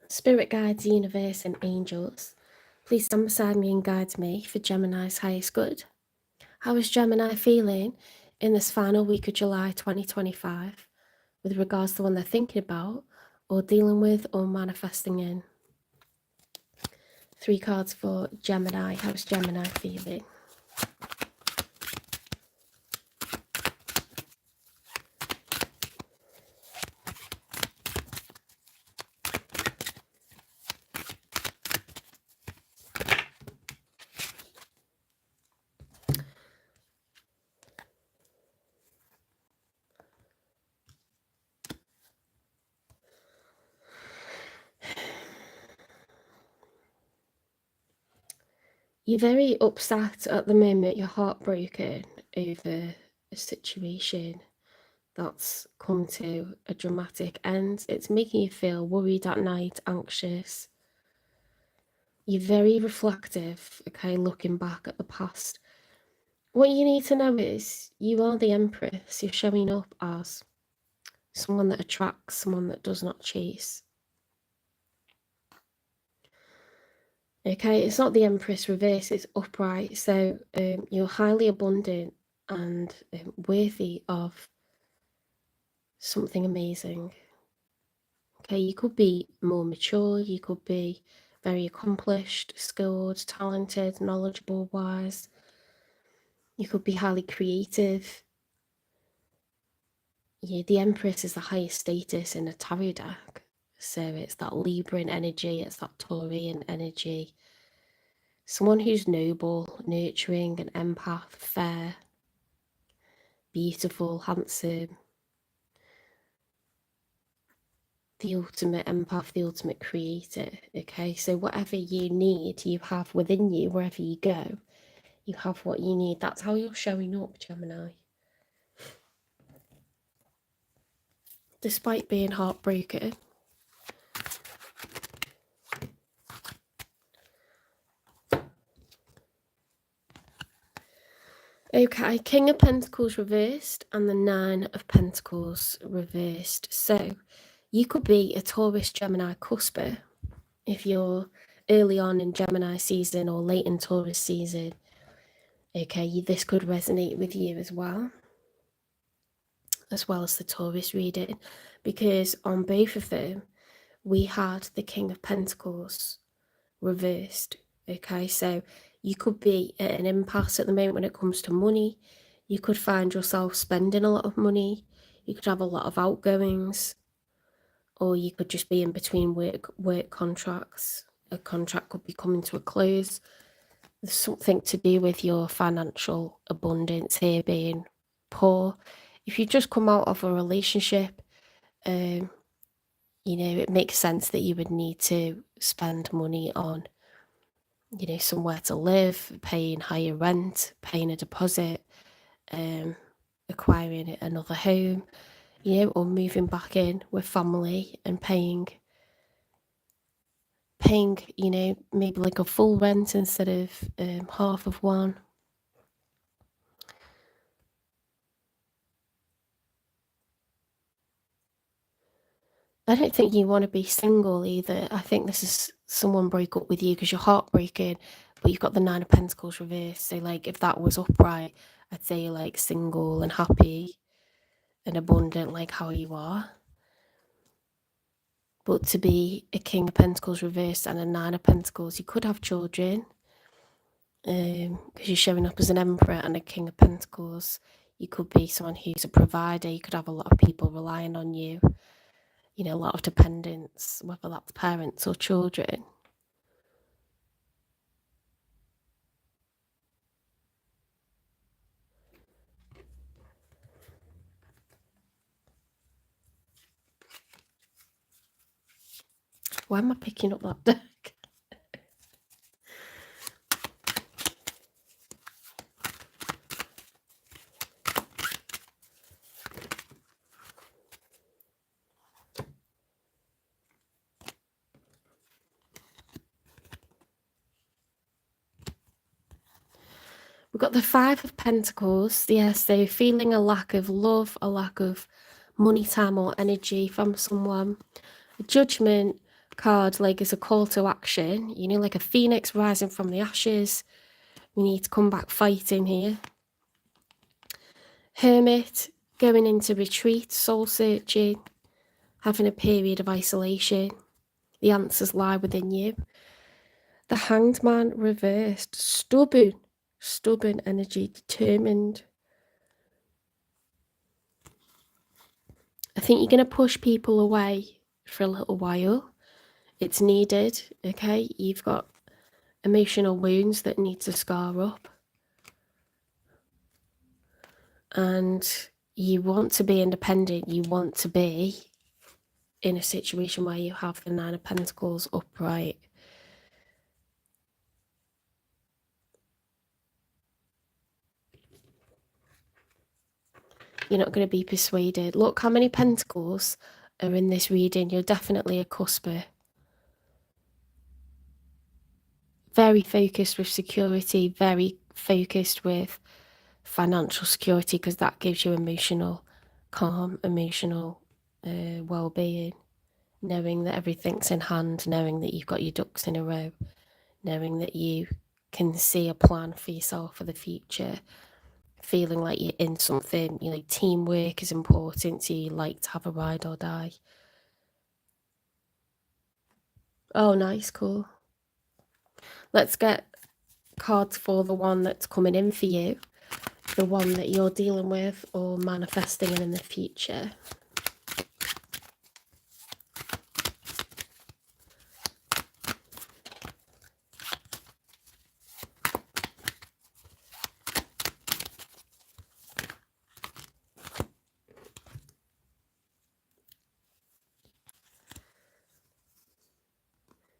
Speaker 1: Spirit guides, universe, and angels, please stand beside me and guide me for Gemini's highest good. How is Gemini feeling in this final week of July 2025 with regards to one they're thinking about or dealing with or manifesting in? 3 cards for Gemini. How's Gemini feeling? You're very upset at the moment. You're heartbroken over a situation that's come to a dramatic end. It's making you feel worried at night, anxious. You're very reflective, okay, looking back at the past. What you need to know is you are the Empress. You're showing up as someone that attracts, someone that does not chase. Okay, it's not the Empress reverse, it's upright. So you're highly abundant and worthy of something amazing. Okay, you could be more mature, you could be very accomplished, skilled, talented, knowledgeable, wise. You could be highly creative. Yeah, the Empress is the highest status in a tarot deck. So it's that Libran energy, it's that Taurian energy. Someone who's noble, nurturing, an empath, fair, beautiful, handsome. The ultimate empath, the ultimate creator. Okay, so whatever you need, you have within you. Wherever you go, you have what you need. That's how you're showing up, Gemini. Despite being heartbroken. Okay, King of Pentacles reversed and the Nine of Pentacles reversed. So you could be a Taurus Gemini cusper if you're early on in Gemini season or late in Taurus season. Okay, this could resonate with you as well as the Taurus reading, because on both of them we had the King of Pentacles reversed. Okay, so you could be at an impasse at the moment when it comes to money. You could find yourself spending a lot of money. You could have a lot of outgoings, or you could just be in between work contracts. A contract could be coming to a close. There's something to do with your financial abundance here being poor. If you just come out of a relationship, you know, it makes sense that you would need to spend money on, you know, somewhere to live, paying higher rent, paying a deposit, acquiring another home, you know, or moving back in with family and paying, you know, maybe like a full rent instead of half of one. I don't think you want to be single either. I think this is someone broke up with you because you're heartbroken, but you've got the Nine of Pentacles reversed. So, like, if that was upright, I'd say you're like single and happy and abundant, like how you are. But to be a King of Pentacles reversed and a Nine of Pentacles, you could have children, because you're showing up as an Emperor and a King of Pentacles. You could be someone who's a provider. You could have a lot of people relying on you. You know, a lot of dependents, whether that's parents or children. Why am I picking up that deck? We've got the Five of Pentacles. Yeah, so feeling a lack of love, a lack of money, time, or energy from someone. A Judgment card, like, is a call to action. You know, like a phoenix rising from the ashes. We need to come back fighting here. Hermit, going into retreat, soul searching, having a period of isolation. The answers lie within you. The Hanged Man reversed, stubborn energy, determined. I think you're going to push people away for a little while. It's needed, okay? You've got emotional wounds that need to scar up. And you want to be independent. You want to be in a situation where you have the Nine of Pentacles upright. You're not going to be persuaded. Look how many pentacles are in this reading. You're definitely a cusper. Very focused with security, very focused with financial security, because that gives you emotional calm, emotional well-being, knowing that everything's in hand, knowing that you've got your ducks in a row, knowing that you can see a plan for yourself for the future, feeling like you're in something. You know, teamwork is important to you, like to have a ride or die. Oh, nice, cool. Let's get cards for the one that's coming in for you. the one that you're dealing with or manifesting in the future.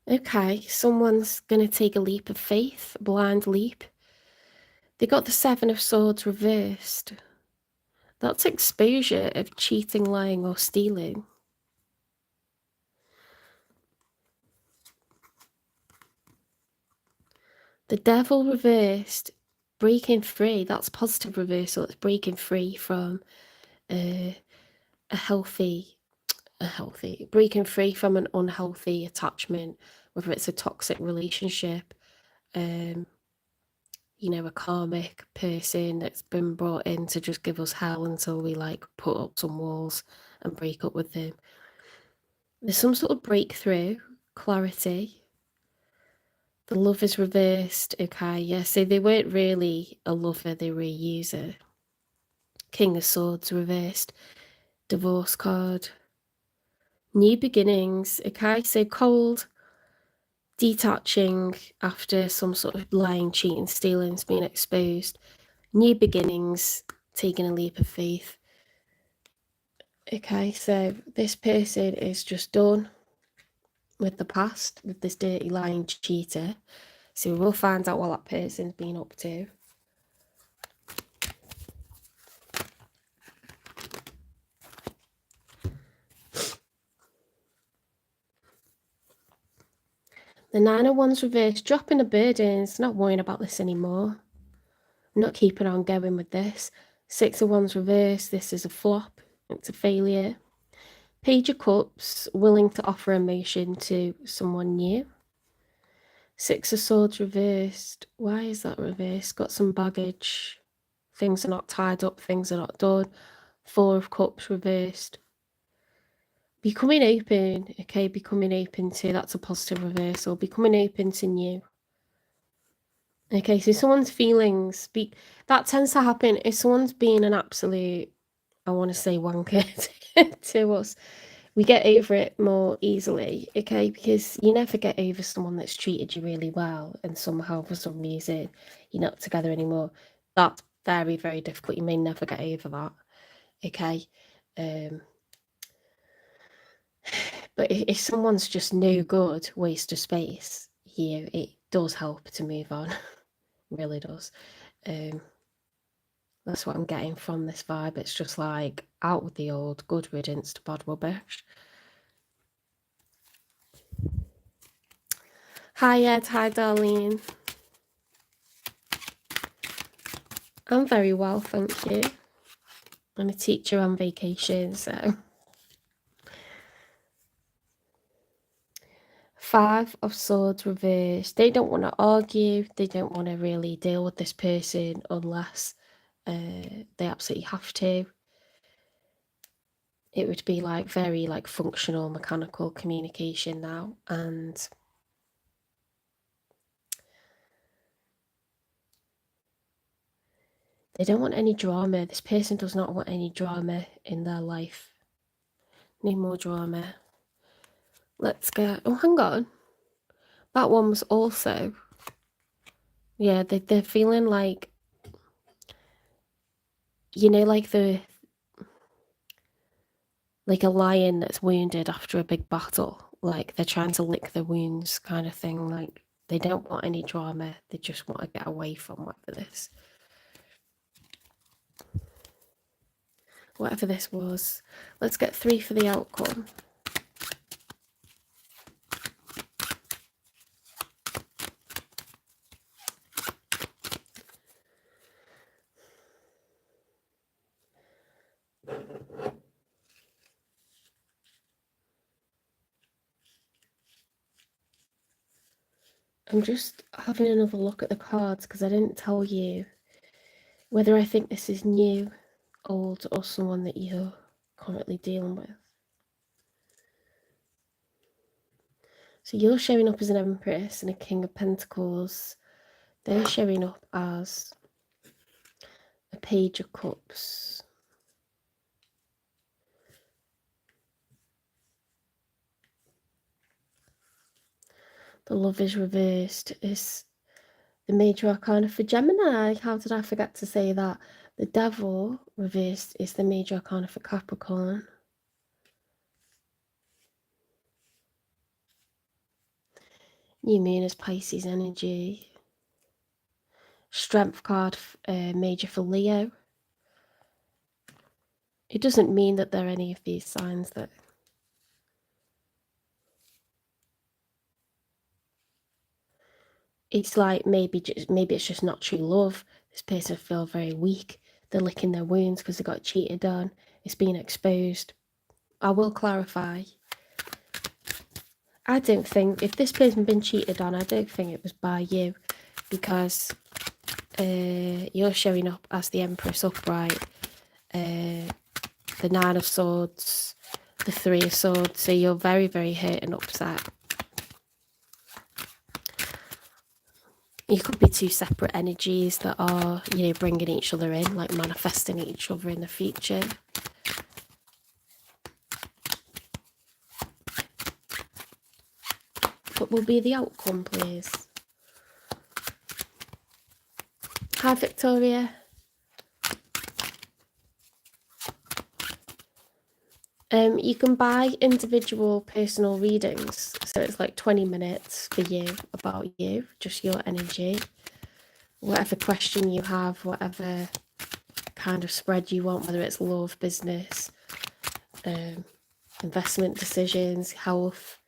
Speaker 1: Okay, someone's going to take a leap of faith, a blind leap. They got the Seven of Swords reversed. That's exposure of cheating, lying, or stealing. The Devil reversed, breaking free. That's positive reversal. It's breaking free from breaking free from an unhealthy attachment, whether it's a toxic relationship, you know, a karmic person that's been brought in to just give us hell until we like put up some walls and break up with them. There's some sort of breakthrough, clarity. The love is reversed. Okay, yeah, so they weren't really a lover, they were a user. King of Swords reversed. Divorce card. New beginnings. Okay, so cold, detaching after some sort of lying, cheating, stealing's being exposed. New beginnings, taking a leap of faith. Okay, so this person is just done with the past, with this dirty, lying cheater. So we'll find out what that person's been up to. The Nine of Wands reversed, dropping the burdens, not worrying about this anymore. I'm not keeping on going with this. Six of Wands reversed, this is a flop, it's a failure. Page of Cups, willing to offer emotion to someone new. Six of Swords reversed. Why is that reversed? Got some baggage. Things are not tied up, things are not done. Four of Cups reversed. Becoming open, okay, becoming open to, that's a positive reversal. Becoming open to new. Okay, so someone's feelings, that tends to happen if someone's being an absolute, I want to say wanker to us. We get over it more easily, okay, because you never get over someone that's treated you really well and somehow for some reason you're not together anymore. That's very, very difficult. You may never get over that, okay. But if someone's just no good, waste of space here, it does help to move on. It really does. That's what I'm getting from this vibe. It's just like out with the old, good riddance to bad rubbish. Hi Ed, hi Darlene. I'm very well, thank you. I'm a teacher on vacation, so. Five of Swords reversed. They don't want to argue. They don't want to really deal with this person unless they absolutely have to. It would be like very like functional, mechanical communication now, and they don't want any drama. This person does not want any drama in their life. No more drama. Let's go. Oh, hang on. That one was also, yeah, they're feeling like, you know, like a lion that's wounded after a big battle. Like they're trying to lick the wounds kind of thing. Like they don't want any drama. They just want to get away from whatever this was. Let's get 3 for the outcome. I'm just having another look at the cards because I didn't tell you whether I think this is new, old, or someone that you're currently dealing with. So you're showing up as an Empress and a King of Pentacles. They're showing up as a Page of Cups. The Lovers reversed is the major arcana for Gemini. How did I forget to say that? The Devil reversed is the major arcana for Capricorn. New Moon is Pisces energy. Strength card, major for Leo. It doesn't mean that there are any of these signs that... It's like maybe it's just not true love. This person feels very weak. They're licking their wounds because they got cheated on. It's being exposed. I will clarify. I don't think, if this person been cheated on, I don't think it was by you, because you're showing up as the Empress upright, the Nine of Swords, the Three of Swords, so you're very, very hurt and upset. You could be two separate energies that are, you know, bringing each other in, like manifesting each other in the future. What will be the outcome, please? Hi, Victoria. You can buy individual personal readings, so it's like 20 minutes for you, about you, just your energy. Whatever question you have, whatever kind of spread you want, whether it's love, business, investment decisions, health,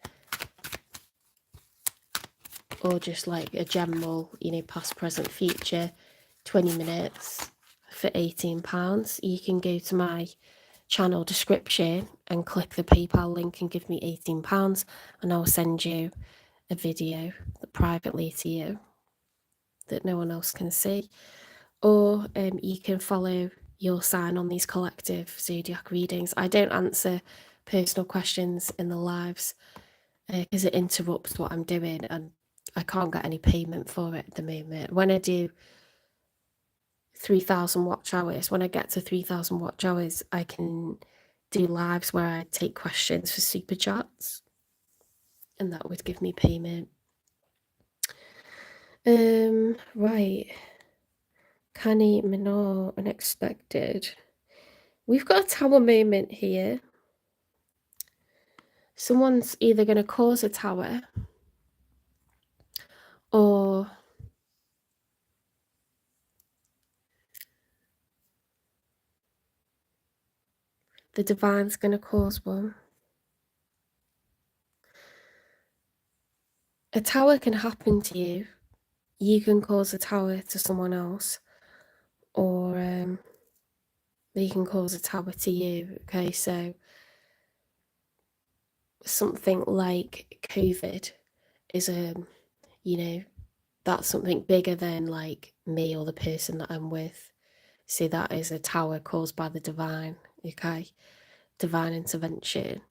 Speaker 1: or just like a general, you know, past, present, future, 20 minutes for £18. You can go to my channel description and click the PayPal link and give me £18, and I'll send you a video privately to you that no one else can see. Or you can follow your sign on these collective zodiac readings. I don't answer personal questions in the lives because it interrupts what I'm doing, and I can't get any payment for it at the moment. When I do 3,000 watch hours, when I get to 3,000 watch hours, I can do lives where I take questions for super chats, and that would give me payment. Right. Canny Minor, unexpected. We've got a tower moment here. Someone's either going to cause a tower, or the divine's going to cause one. A tower can happen to you. You can cause a tower to someone else, or they can cause a tower to you. Okay, so something like COVID is you know, that's something bigger than like me or the person that I'm with. So that is a tower caused by the divine. Okay, divine intervention.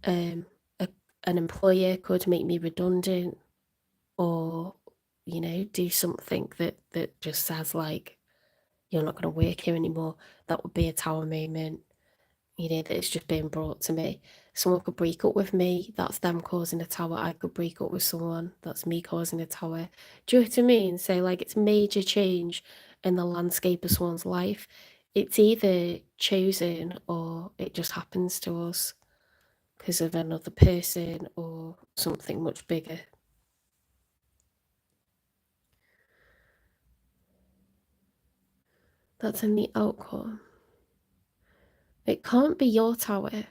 Speaker 1: An employer could make me redundant, or, you know, do something that just says like, you're not going to work here anymore. That would be a tower moment, you know, that it's just being brought to me. Someone could break up with me, that's them causing a tower. I could break up with someone, that's me causing a tower. Do you know what I mean? So like, it's major change in the landscape of someone's life. It's either chosen or it just happens to us because of another person or something much bigger. That's in the outcome. It can't be your tower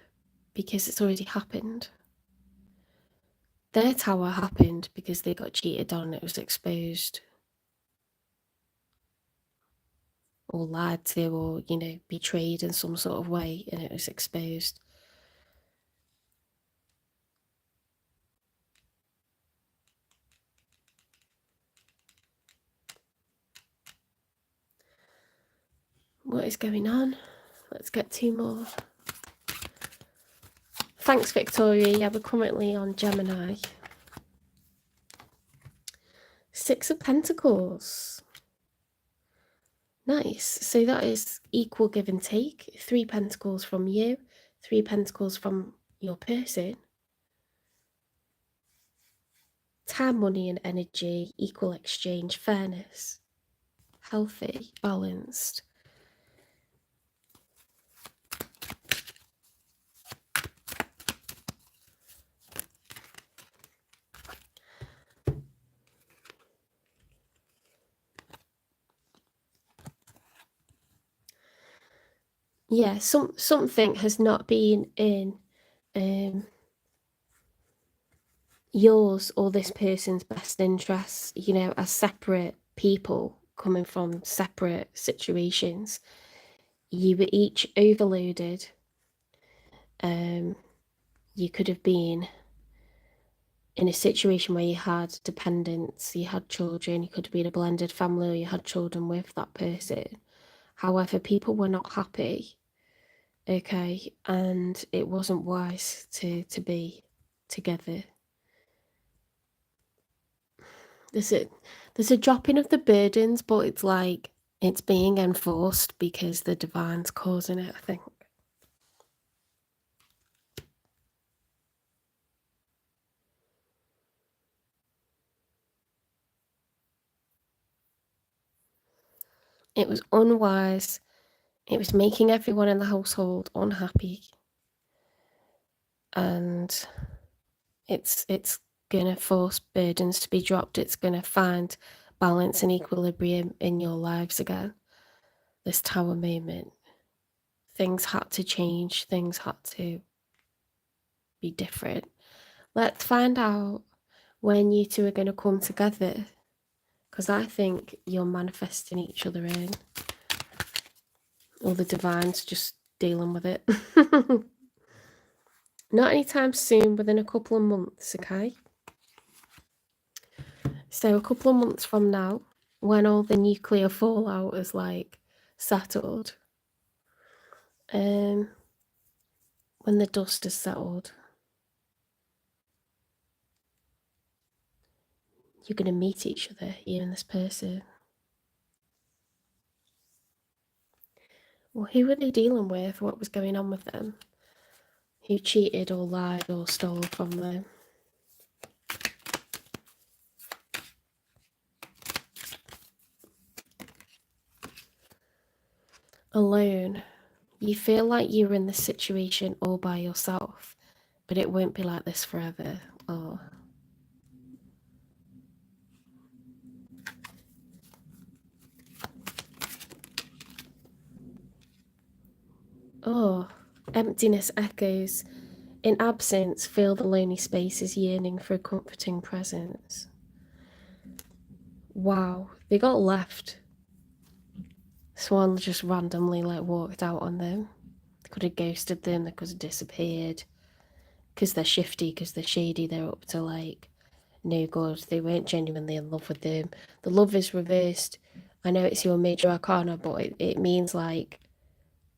Speaker 1: because it's already happened. Their tower happened because they got cheated on, it was exposed, or lied to, or, you know, betrayed in some sort of way, and it was exposed. What is going on? Let's get two more. Thanks, Victoria. Yeah, we're currently on Gemini. Six of Pentacles. Nice. So that is equal give and take. 3 pentacles from you, 3 pentacles from your person. Time, money and energy, equal exchange, fairness, healthy, balanced. Yeah, something has not been in yours or this person's best interests, you know, as separate people coming from separate situations. You were each overloaded. You could have been in a situation where you had dependents, you had children, you could have been a blended family, or you had children with that person. However, people were not happy, okay, and it wasn't wise to be together. There's a dropping of the burdens, but it's like it's being enforced because the divine's causing it, I think. It was unwise. It was making everyone in the household unhappy. And it's gonna force burdens to be dropped. It's gonna find balance and equilibrium in your lives again. This Tower moment. Things had to change. Things had to be different. Let's find out when you two are going to come together, because I think you're manifesting each other in, or the divine's just dealing with it. Not anytime soon, within a couple of months, okay? So a couple of months from now, when all the nuclear fallout is like settled, when the dust is settled, you're going to meet each other, you and this person. Well, who were they dealing with? What was going on with them? Who cheated or lied or stole from them? Alone. You feel like you're in this situation all by yourself, but it won't be like this forever. Oh, emptiness echoes. In absence, feel the lonely spaces yearning for a comforting presence. Wow, they got left. Someone just randomly walked out on them. They could have ghosted them, they could have disappeared. Because they're shifty, because they're shady, they're up to no good. They weren't genuinely in love with them. The love is reversed. I know it's your major arcana, but it means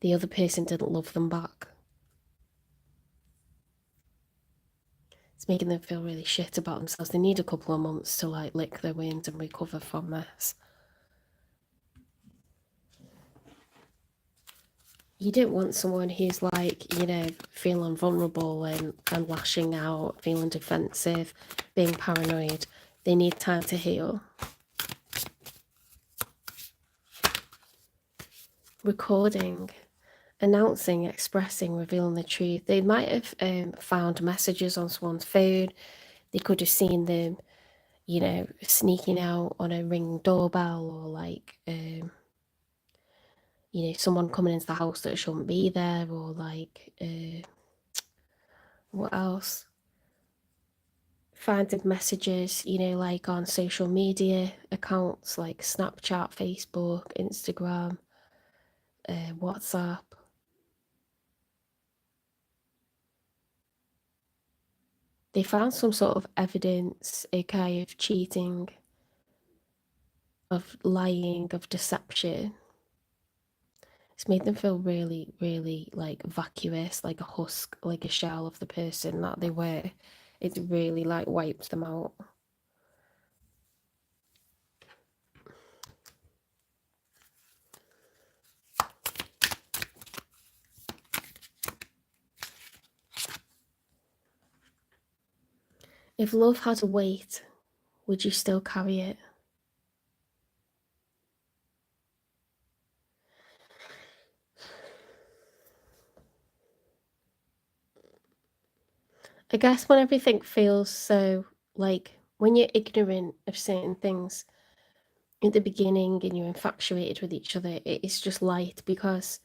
Speaker 1: the other person didn't love them back. It's making them feel really shit about themselves. They need a couple of months to lick their wounds and recover from this. You don't want someone who's feeling vulnerable and lashing out, feeling defensive, being paranoid. They need time to heal. Recording, announcing, expressing, revealing the truth. They might have found messages on someone's phone. They could have seen them, sneaking out on a ring doorbell, or someone coming into the house that shouldn't be there, or what else? Finding messages, on social media accounts like Snapchat, Facebook, Instagram, WhatsApp. They found some sort of evidence, okay, of cheating, of lying, of deception. It's made them feel really, really vacuous, like a husk, like a shell of the person that they were. It's really wiped them out. If love had a weight, would you still carry it? I guess when everything feels so, like, when you're ignorant of certain things at the beginning and you're infatuated with each other, it's just light because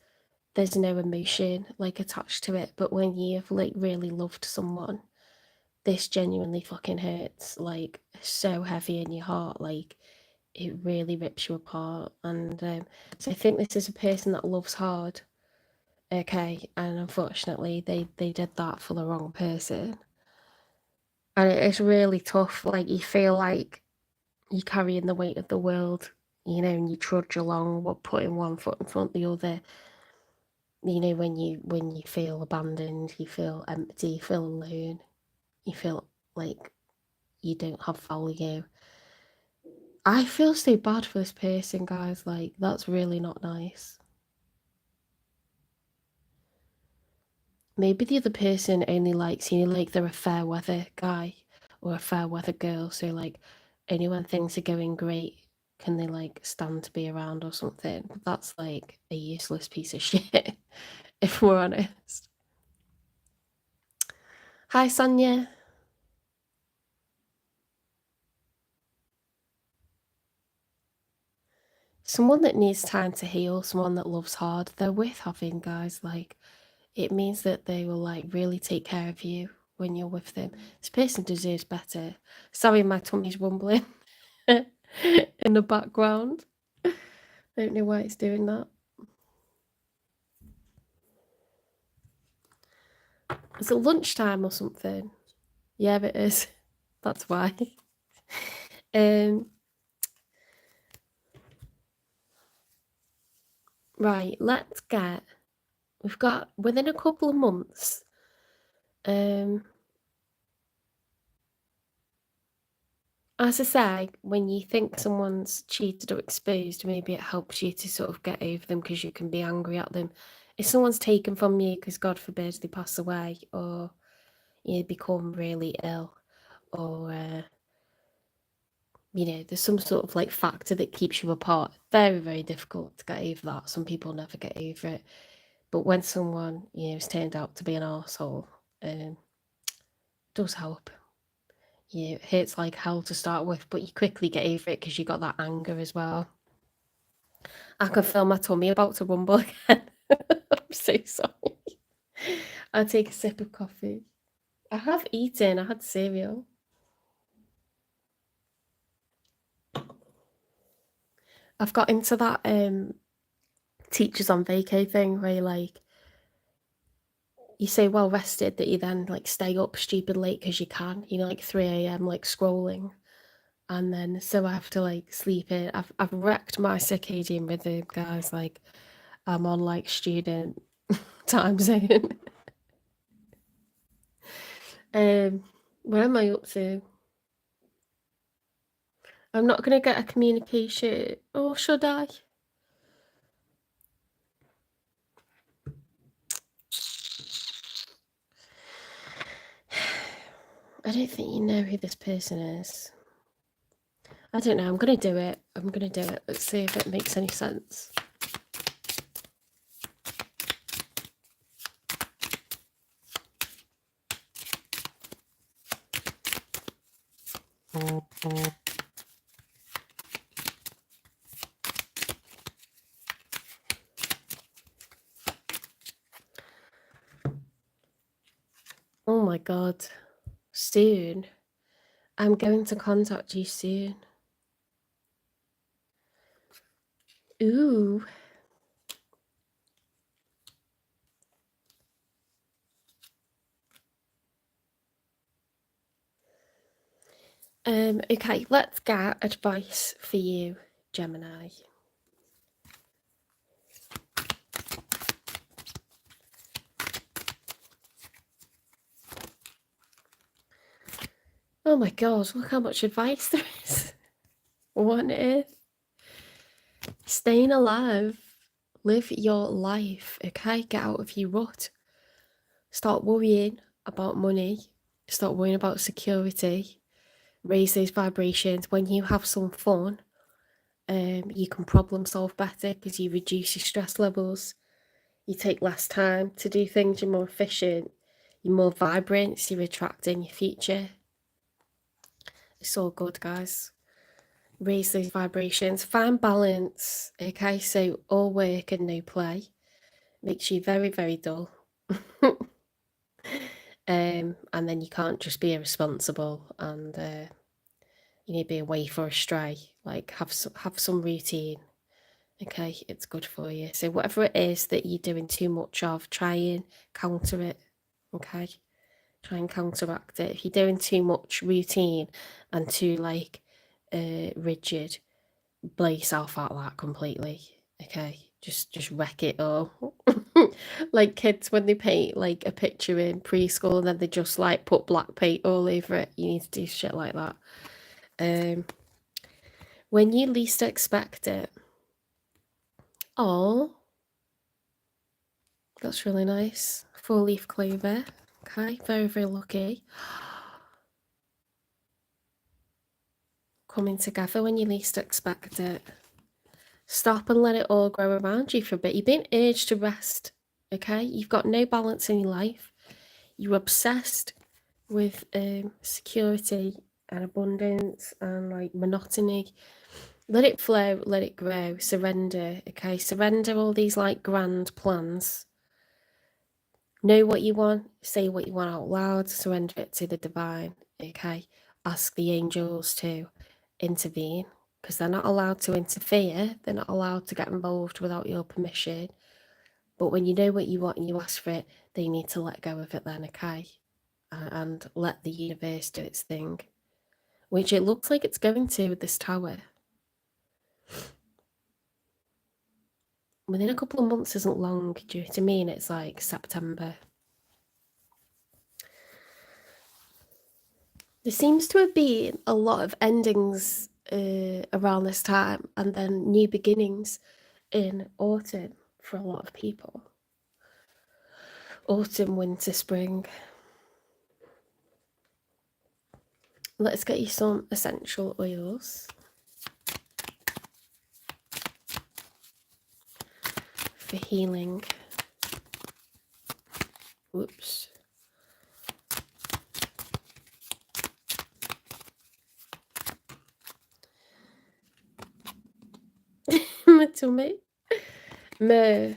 Speaker 1: there's no emotion, like, attached to it. But when you've, like, really loved someone, this genuinely fucking hurts, like, so heavy in your heart, like, it really rips you apart. And so I think this is a person that loves hard, okay, and unfortunately they did that for the wrong person. And it's really tough, like, you feel like you're carrying the weight of the world, you know, and you trudge along, but putting one foot in front of the other. You know, when you feel abandoned, you feel empty, you feel alone, you feel like you don't have value. I feel so bad for this person, guys. Like, that's really not nice. Maybe the other person only likes, you know, like they're a fair weather guy or a fair weather girl. So, like, only when things are going great can they, like, stand to be around or something. But that's, like, a useless piece of shit, if we're honest. Hi, Sonia. Someone that needs time to heal, someone that loves hard, they're worth having, guys. Like, it means that they will, like, really take care of you when you're with them. This person deserves better. Sorry, my tummy's rumbling in the background. I don't know why it's doing that. Is it lunchtime or something? Yeah, it is. That's why. Right, let's get. We've got within a couple of months. As I say, when you think someone's cheated or exposed, maybe it helps you to sort of get over them because you can be angry at them. If someone's taken from you because, God forbid, they pass away or you become really ill or, you know, there's some sort of, like, factor that keeps you apart, very, very difficult to get over that. Some people never get over it. But when someone, you know, has turned out to be an arsehole, it does help. You know, it hurts like hell to start with, but you quickly get over it because you got that anger as well. I can feel my tummy about to rumble again. I'm so sorry. I'll take a sip of coffee. I have eaten, I had cereal. I've got into that teachers on vacay thing where you say well rested that you then, like, stay up stupid late because you can, you know, like 3 a.m. like scrolling. And then so I have to, like, sleep in. I've wrecked my circadian rhythm, guys. Like, I'm on, like, student time zone. Where am I up to? I'm not gonna get a communication, or should I? I don't think you know who this person is. I don't know. I'm gonna do it. I'm gonna do it. Let's see if it makes any sense. Oh my God. Soon. I'm going to contact you soon. Ooh. Okay, let's get advice for you, Gemini. Oh my God, look how much advice there is. What on earth? Staying alive. Live your life, okay? Get out of your rut. Start worrying about money. Stop worrying about security. Raise those vibrations. When you have some fun, you can problem solve better because you reduce your stress levels. You take less time to do things. You're more efficient. You're more vibrant. So you're attracting your future. It's all good, guys. Raise those vibrations. Find balance. Okay, so all work and no play makes you very, very dull. And then you can't just be irresponsible and you need to be away for a stray. Like have some routine. Okay, it's good for you. So whatever it is that you're doing too much of, try and counter it. Okay, try and counteract it. If you're doing too much routine and too like rigid, blow yourself out of that completely. Okay, just wreck it all. Like kids when they paint like a picture in preschool and then they just like put black paint all over it. You need to do shit like that. When you least expect it. Oh, that's really nice. 4-leaf clover. Okay, very, very lucky. Coming together when you least expect it. Stop and let it all grow around you for a bit. You've been urged to rest, okay? You've got no balance in your life. You're obsessed with security and abundance and like monotony. Let it flow, let it grow, surrender, okay? Surrender all these like grand plans. Know what you want, say what you want out loud, surrender it to the divine, okay? Ask the angels to intervene because they're not allowed to interfere. They're not allowed to get involved without your permission. But when you know what you want and you ask for it, they need to let go of it then, okay? And let the universe do its thing, which it looks like it's going to with this tower. Within a couple of months isn't long, do you know what I mean? It's like September. There seems to have been a lot of endings around this time and then new beginnings in autumn for a lot of people. Autumn, winter, spring. Let's get you some essential oils for healing. Whoops. My tummy. Myrrh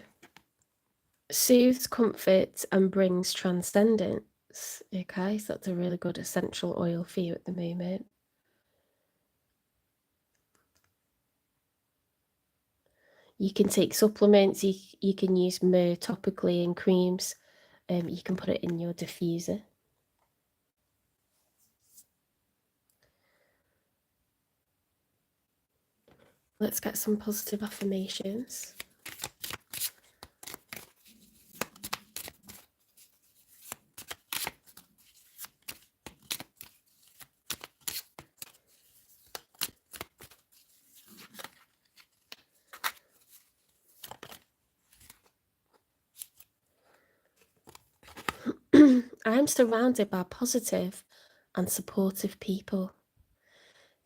Speaker 1: soothes, comforts, and brings transcendence. Okay, so that's a really good essential oil for you at the moment. You can take supplements, you can use myrrh topically in creams, you can put it in your diffuser. Let's get some positive affirmations. I'm surrounded by positive and supportive people.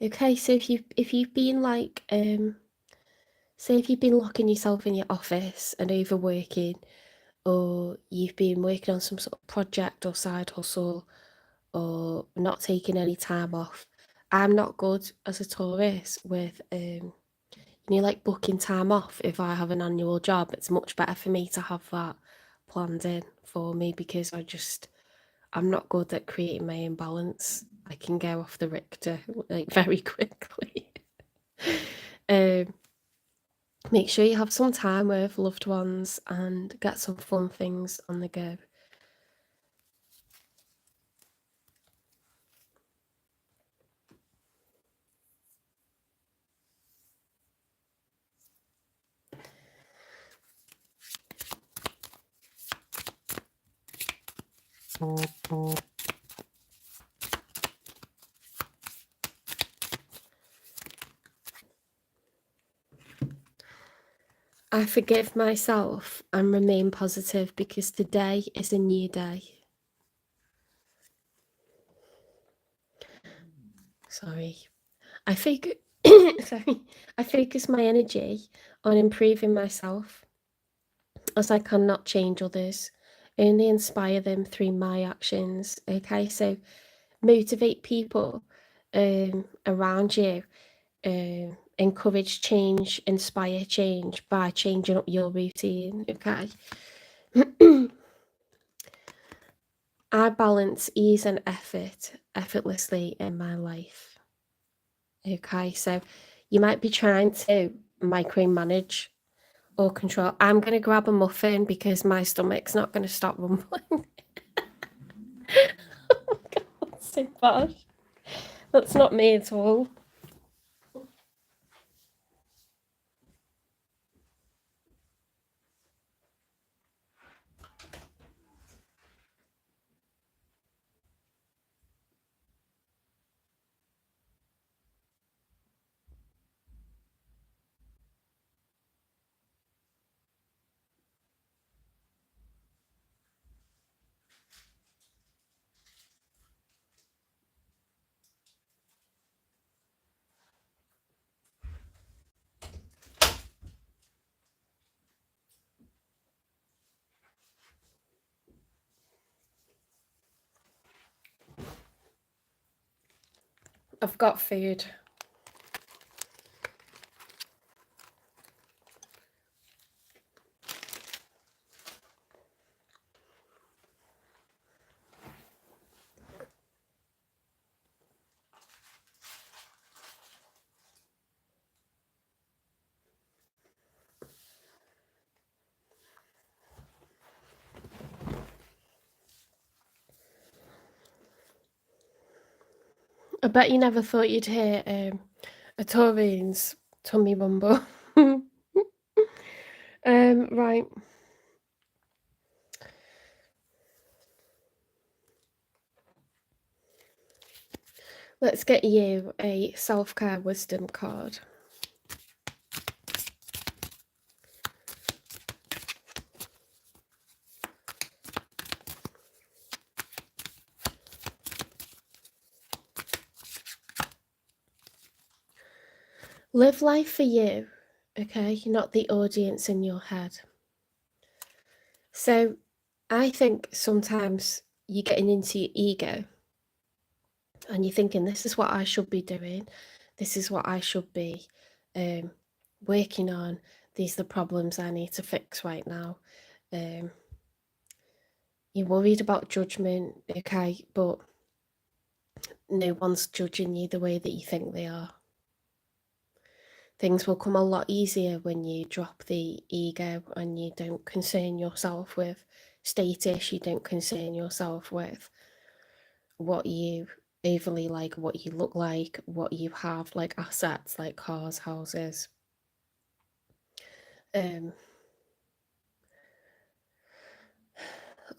Speaker 1: Okay, so if you've been like say if you've been locking yourself in your office and overworking, or you've been working on some sort of project or side hustle, or not taking any time off, I'm not good as a Taurus with like booking time off. If I have an annual job, it's much better for me to have that planned in for me because I'm not good at creating my own balance. I can go off the Richter like very quickly. Make sure you have some time with loved ones and get some fun things on the go. I forgive myself and remain positive because today is a new day. sorry. I focus my energy on improving myself, as I cannot change others, only inspire them through my actions. Okay, so motivate people around you, encourage change, inspire change by changing up your routine. Okay. I balance ease and effort effortlessly in my life. Okay, so you might be trying to micromanage or control. I'm going to grab a muffin because my stomach's not going to stop rumbling. Oh my God, that's so bad. That's not me at all. I've got food. I bet you never thought you'd hear a Taurian's tummy rumble. Right. Let's get you a self-care wisdom card. Live life for you, okay? Not the audience in your head. So I think sometimes you're getting into your ego and you're thinking, this is what I should be doing. This is what I should be working on. These are the problems I need to fix right now. You're worried about judgment, okay, but no one's judging you the way that you think they are. Things will come a lot easier when you drop the ego and you don't concern yourself with status, you don't concern yourself with what you overly like, what you look like, what you have, like assets, like cars, houses.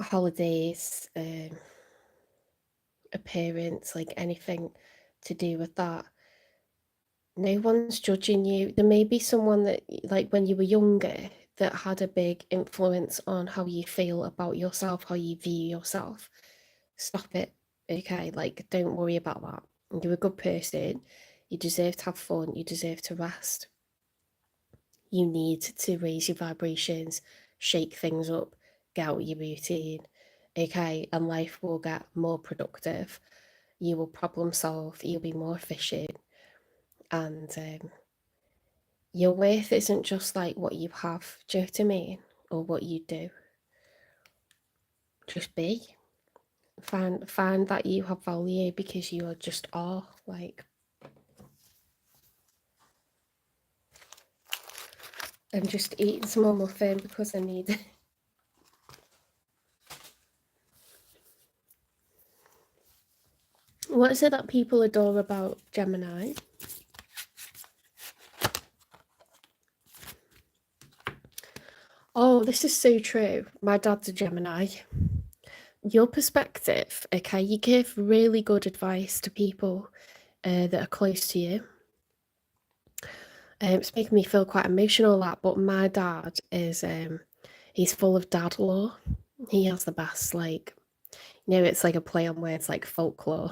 Speaker 1: Holidays, appearance, like anything to do with that. No one's judging you. There may be someone that, like when you were younger, that had a big influence on how you feel about yourself, how you view yourself. Stop it, okay? Like, don't worry about that. You're a good person. You deserve to have fun. You deserve to rest. You need to raise your vibrations, shake things up, get out your routine, okay? And life will get more productive. You will problem solve. You'll be more efficient. And your worth isn't just like what you have, do you know what I mean? Or what you do. Just be. Find that you have value because you are just are. Like, I'm just eating some more muffin because I need it. What is it that people adore about Gemini? Oh, this is so true. My dad's a Gemini. Your perspective, okay, you give really good advice to people that are close to you. It's making me feel quite emotional, that, but my dad is, he's full of dad lore. He has the best, like, it's like a play on words, like folklore.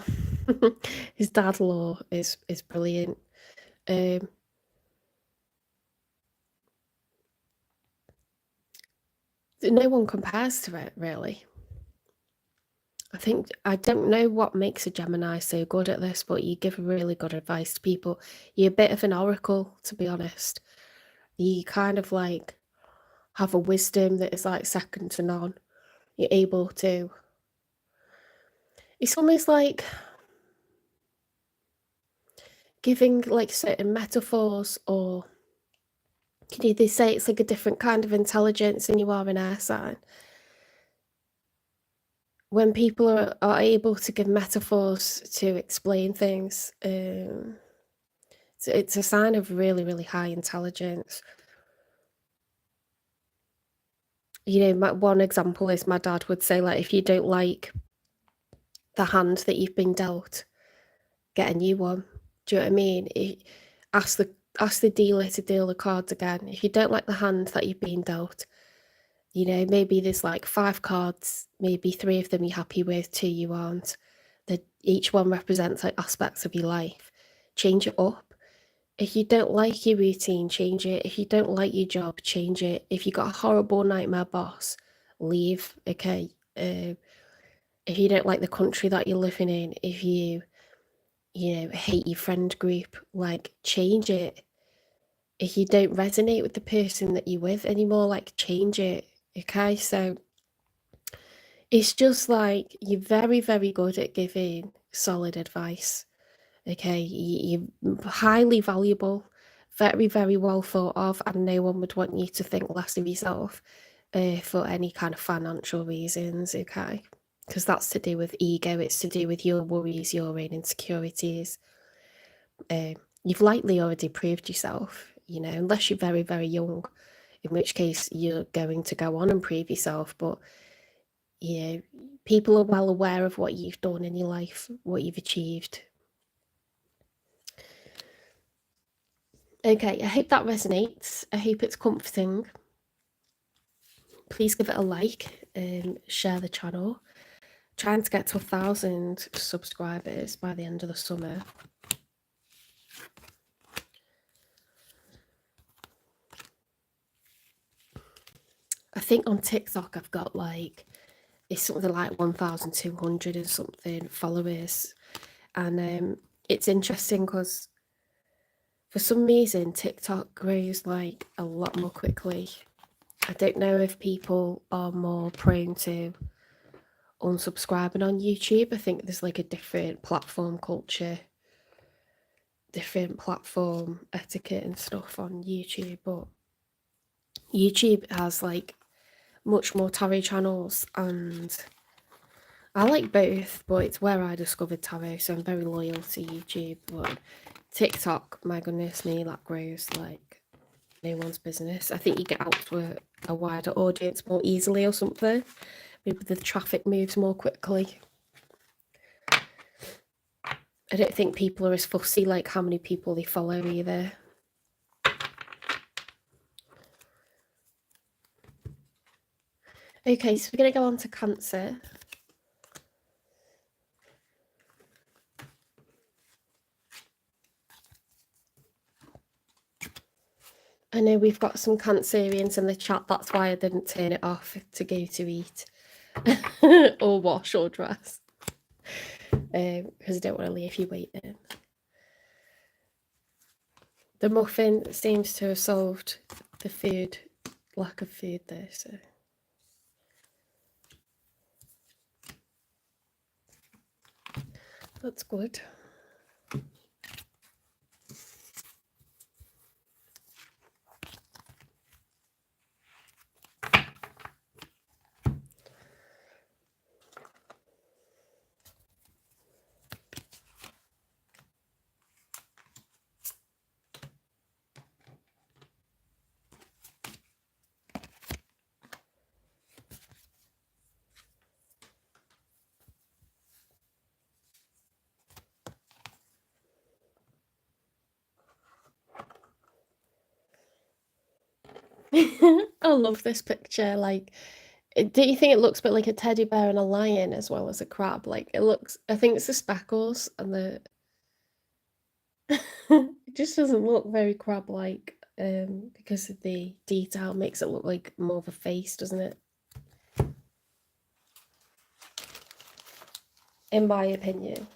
Speaker 1: His dad-in-law is brilliant. No one compares to it, really. I don't know what makes a Gemini so good at this, but you give really good advice to people. You're a bit of an oracle, to be honest. You kind of like have a wisdom that is like second to none. You're able to. It's almost like giving like certain metaphors, or they say it's like a different kind of intelligence, and you are an air sign. When people are able to give metaphors to explain things, it's a sign of really, really high intelligence. One example is my dad would say, like, if you don't like the hand that you've been dealt, get a new one. Do you know what I mean? Ask the dealer to deal the cards again. If you don't like the hand that you've been dealt, maybe there's like 5 cards, maybe 3 of them you're happy with, 2 you aren't. Each one represents like aspects of your life. Change it up. If you don't like your routine, change it. If you don't like your job, change it. If you got a horrible nightmare boss, leave. Okay. If you don't like the country that you're living in, if you hate your friend group, like, change it. If you don't resonate with the person that you're with anymore, like, change it. Okay. So it's just like you're very, very good at giving solid advice. Okay, you're highly valuable, very, very well thought of, and no one would want you to think less of yourself for any kind of financial reasons, okay? Because that's to do with ego, it's to do with your worries, your own insecurities. You've likely already proved yourself, unless you're very, very young, in which case you're going to go on and prove yourself, but people are well aware of what you've done in your life, what you've achieved. Okay, I hope that resonates. I hope it's comforting. Please give it a like and share the channel. Trying to get to 1,000 subscribers by the end of the summer. I think on TikTok I've got it's something like 1,200 and something followers. And it's interesting because for some reason TikTok grows like a lot more quickly. I don't know if people are more prone to unsubscribing on YouTube. I think there's like a different platform culture, different platform etiquette and stuff on YouTube, but YouTube has like much more tarot channels, and I like both, but it's where I discovered tarot, so I'm very loyal to YouTube. But TikTok, my goodness me, that grows like no one's business. I think you get out to a wider audience more easily or something. Maybe the traffic moves more quickly. I don't think people are as fussy like how many people they follow either. Okay, so we're going to go on to Cancer. I know we've got some Cancerians in the chat, that's why I didn't turn it off to go to eat or wash or dress, because I don't want to leave you waiting. The muffin seems to have solved the lack of food there, so. That's good. I love this picture. Like, Do you think it looks a bit like a teddy bear and a lion as well as a crab? Like it looks, I think it's the speckles and the it just doesn't look very crab-like, because of the detail makes it look like more of a face, doesn't it? In my opinion.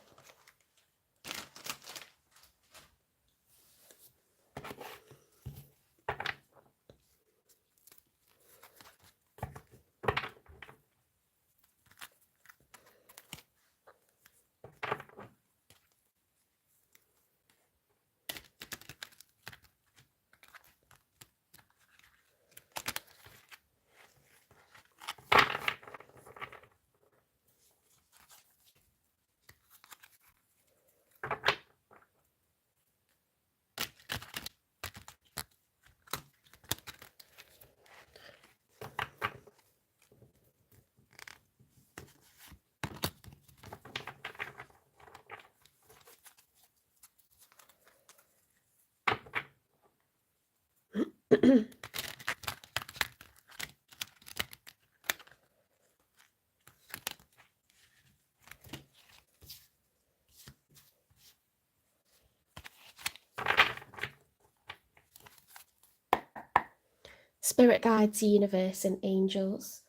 Speaker 1: Spirit guides, universe, and angels,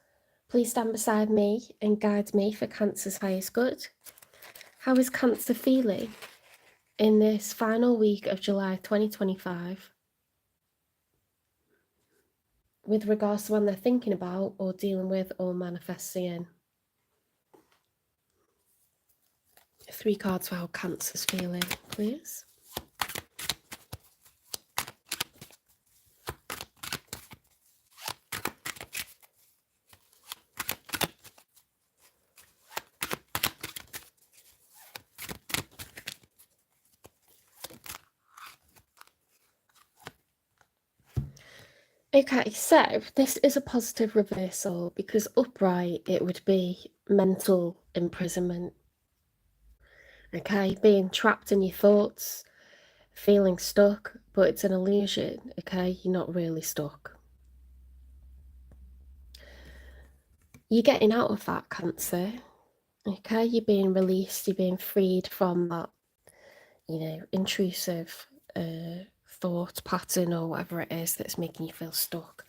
Speaker 1: please stand beside me and guide me for Cancer's highest good. How is Cancer feeling in this final week of July 2025 with regards to when they're thinking about or dealing with or manifesting? 3 cards for how Cancer's feeling, please. Okay, so this is a positive reversal because upright it would be mental imprisonment. Okay, being trapped in your thoughts, feeling stuck, but it's an illusion. Okay, you're not really stuck. You're getting out of that, Cancer. Okay, you're being released, you're being freed from that, intrusive thought pattern or whatever it is that's making you feel stuck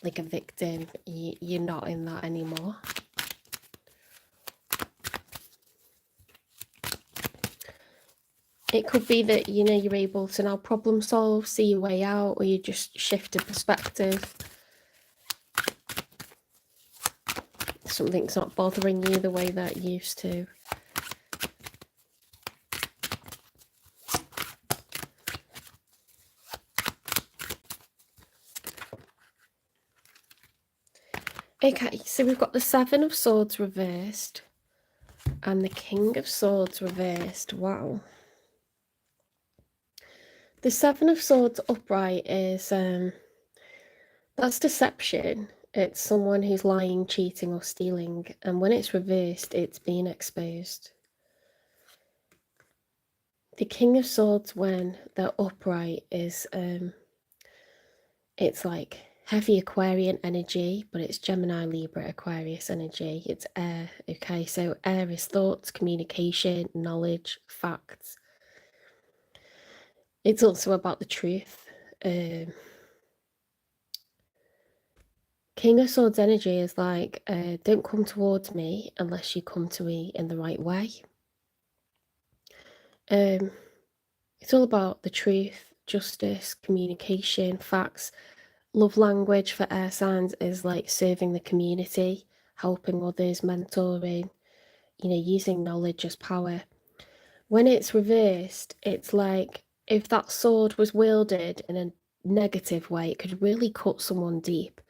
Speaker 1: like a victim. You're not in that anymore. It could be that, you're able to now problem solve, see your way out, or you just shift a perspective. Something's not bothering you the way that it used to. Okay, so we've got the 7 of Swords reversed and the King of Swords reversed. Wow. The 7 of Swords upright is, that's deception. It's someone who's lying, cheating, or stealing. And when it's reversed, it's being exposed. The King of Swords, when they're upright, is, it's like heavy Aquarian energy, but it's Gemini, Libra, Aquarius energy. It's air, okay? So air is thoughts, communication, knowledge, facts. It's also about the truth. King of Swords energy is like, don't come towards me unless you come to me in the right way. It's all about the truth, justice, communication, facts. Love language for air signs is like serving the community, helping others, mentoring, using knowledge as power. When it's reversed, it's like if that sword was wielded in a negative way, it could really cut someone deep.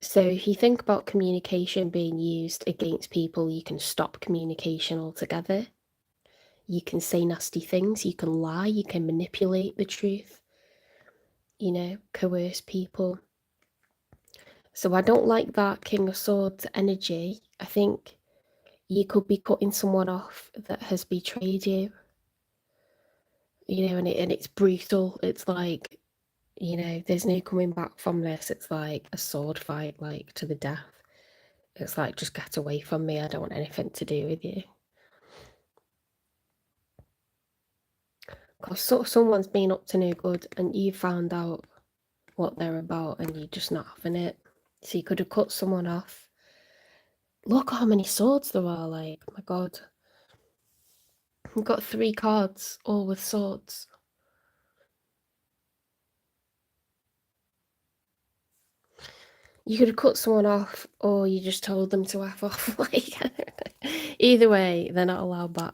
Speaker 1: So if you think about communication being used against people, you can stop communication altogether. You can say nasty things, you can lie, you can manipulate the truth, coerce people. So I don't like that King of Swords energy. I think you could be cutting someone off that has betrayed you, and it's brutal. It's like, there's no coming back from this. It's like a sword fight, like to the death. It's like, just get away from me. I don't want anything to do with you. Because someone's been up to no good and you found out what they're about and you're just not having it. So you could have cut someone off. Look how many swords there are, like, oh my god. We've got 3 cards, all with swords. You could have cut someone off, or you just told them to F off. Like, either way, they're not allowed back.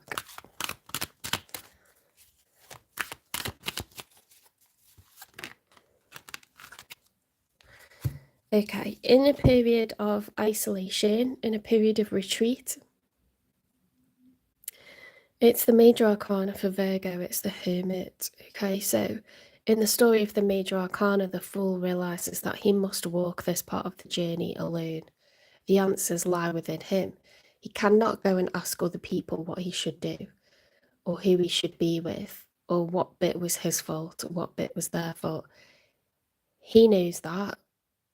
Speaker 1: Okay, in a period of isolation, in a period of retreat, it's the major arcana for Virgo, it's the Hermit. Okay, so in the story of the major arcana, the Fool realizes that he must walk this part of the journey alone. The answers lie within him. He cannot go and ask other people what he should do, or who he should be with, or what bit was his fault, or what bit was their fault. He knows that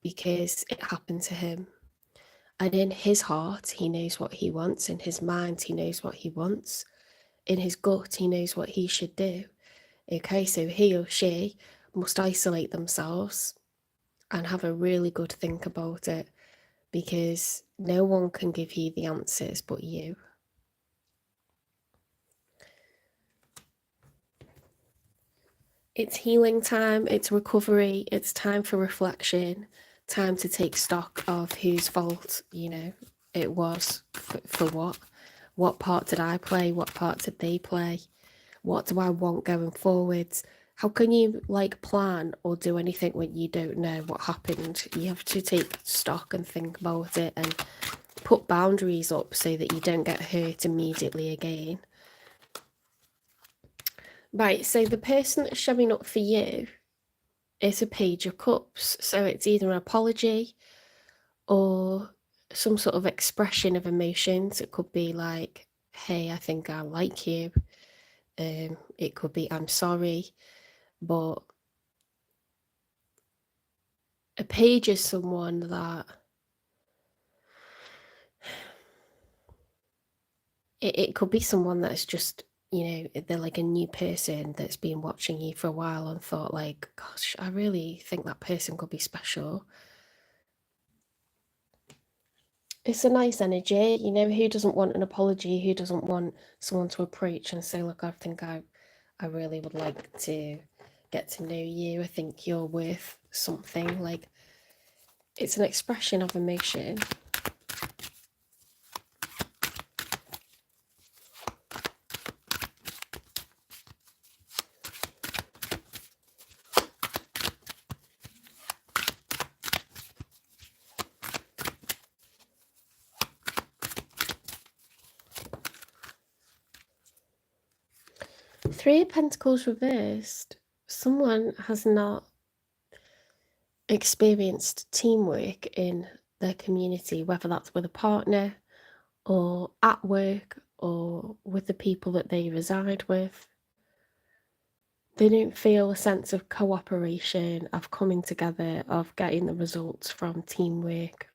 Speaker 1: because it happened to him. And in his heart, he knows what he wants. In his mind, he knows what he wants. In his gut, he knows what he should do. Okay, so he or she must isolate themselves and have a really good think about it, because no one can give you the answers but you. It's healing time, it's recovery, it's time for reflection, time to take stock of whose fault, it was, for what. What part did I play? What part did they play? What do I want going forwards? How can you plan or do anything when you don't know what happened? You have to take stock and think about it and put boundaries up so that you don't get hurt immediately again. Right, so the person that's showing up for you is a Page of Cups. So it's either an apology or some sort of expression of emotions. It could be like, hey, I think I like you. It could be, I'm sorry. But a page is someone that it could be someone that's just, they're like a new person that's been watching you for a while and thought like, gosh, I really think that person could be special. It's a nice energy, who doesn't want an apology? Who doesn't want someone to approach and say, look, I think I really would like to get to know you. I think you're worth something. Like, it's an expression of emotion. Three of Pentacles reversed. Someone has not experienced teamwork in their community, whether that's with a partner or at work or with the people that they reside with. They don't feel a sense of cooperation, of coming together, of getting the results from teamwork.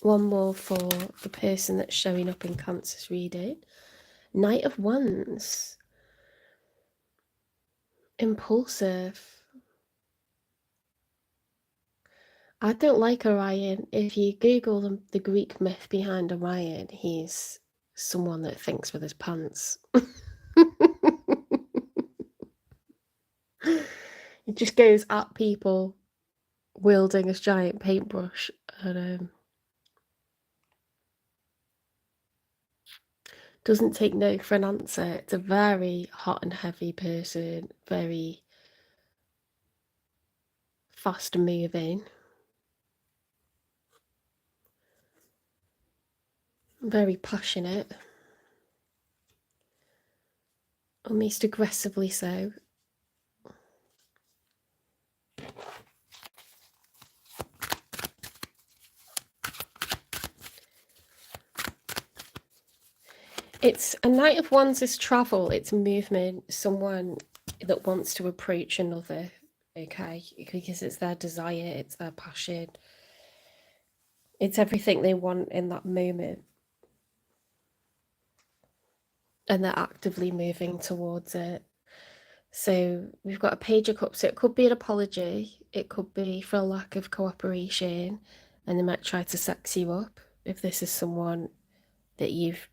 Speaker 1: One more for the person that's showing up in Cancer's reading. Knight of Wands. Impulsive. I don't like Orion. If you Google the Greek myth behind Orion, he's someone that thinks with his pants. He just goes at people wielding his giant paintbrush and doesn't take no for an answer. It's a very hot and heavy person, very fast moving, very passionate, almost aggressively so. It's a Knight of Wands is travel, it's movement, someone that wants to approach another, okay? Because it's their desire, it's their passion. It's everything they want in that moment. And they're actively moving towards it. So we've got a Page of Cups. So it could be an apology. It could be for a lack of cooperation. And they might try to sex you up. If this is someone that you've,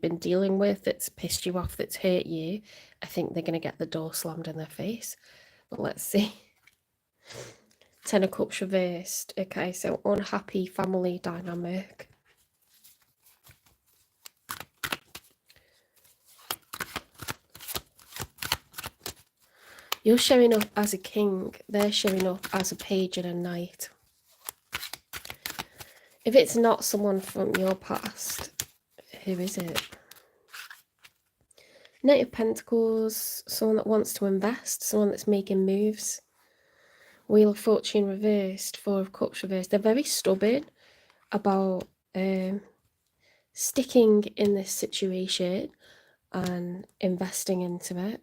Speaker 1: been dealing with, that's pissed you off, that's hurt you, I think they're going to get the door slammed in their face. But let's see. 10 of Cups reversed. Okay, so unhappy family dynamic. You're showing up as a king. They're showing up as a page and a knight. If it's not someone from your past, who is it? Knight of Pentacles, someone that wants to invest, someone that's making moves. Wheel of Fortune reversed, Four of Cups reversed. They're very stubborn about sticking in this situation and investing into it.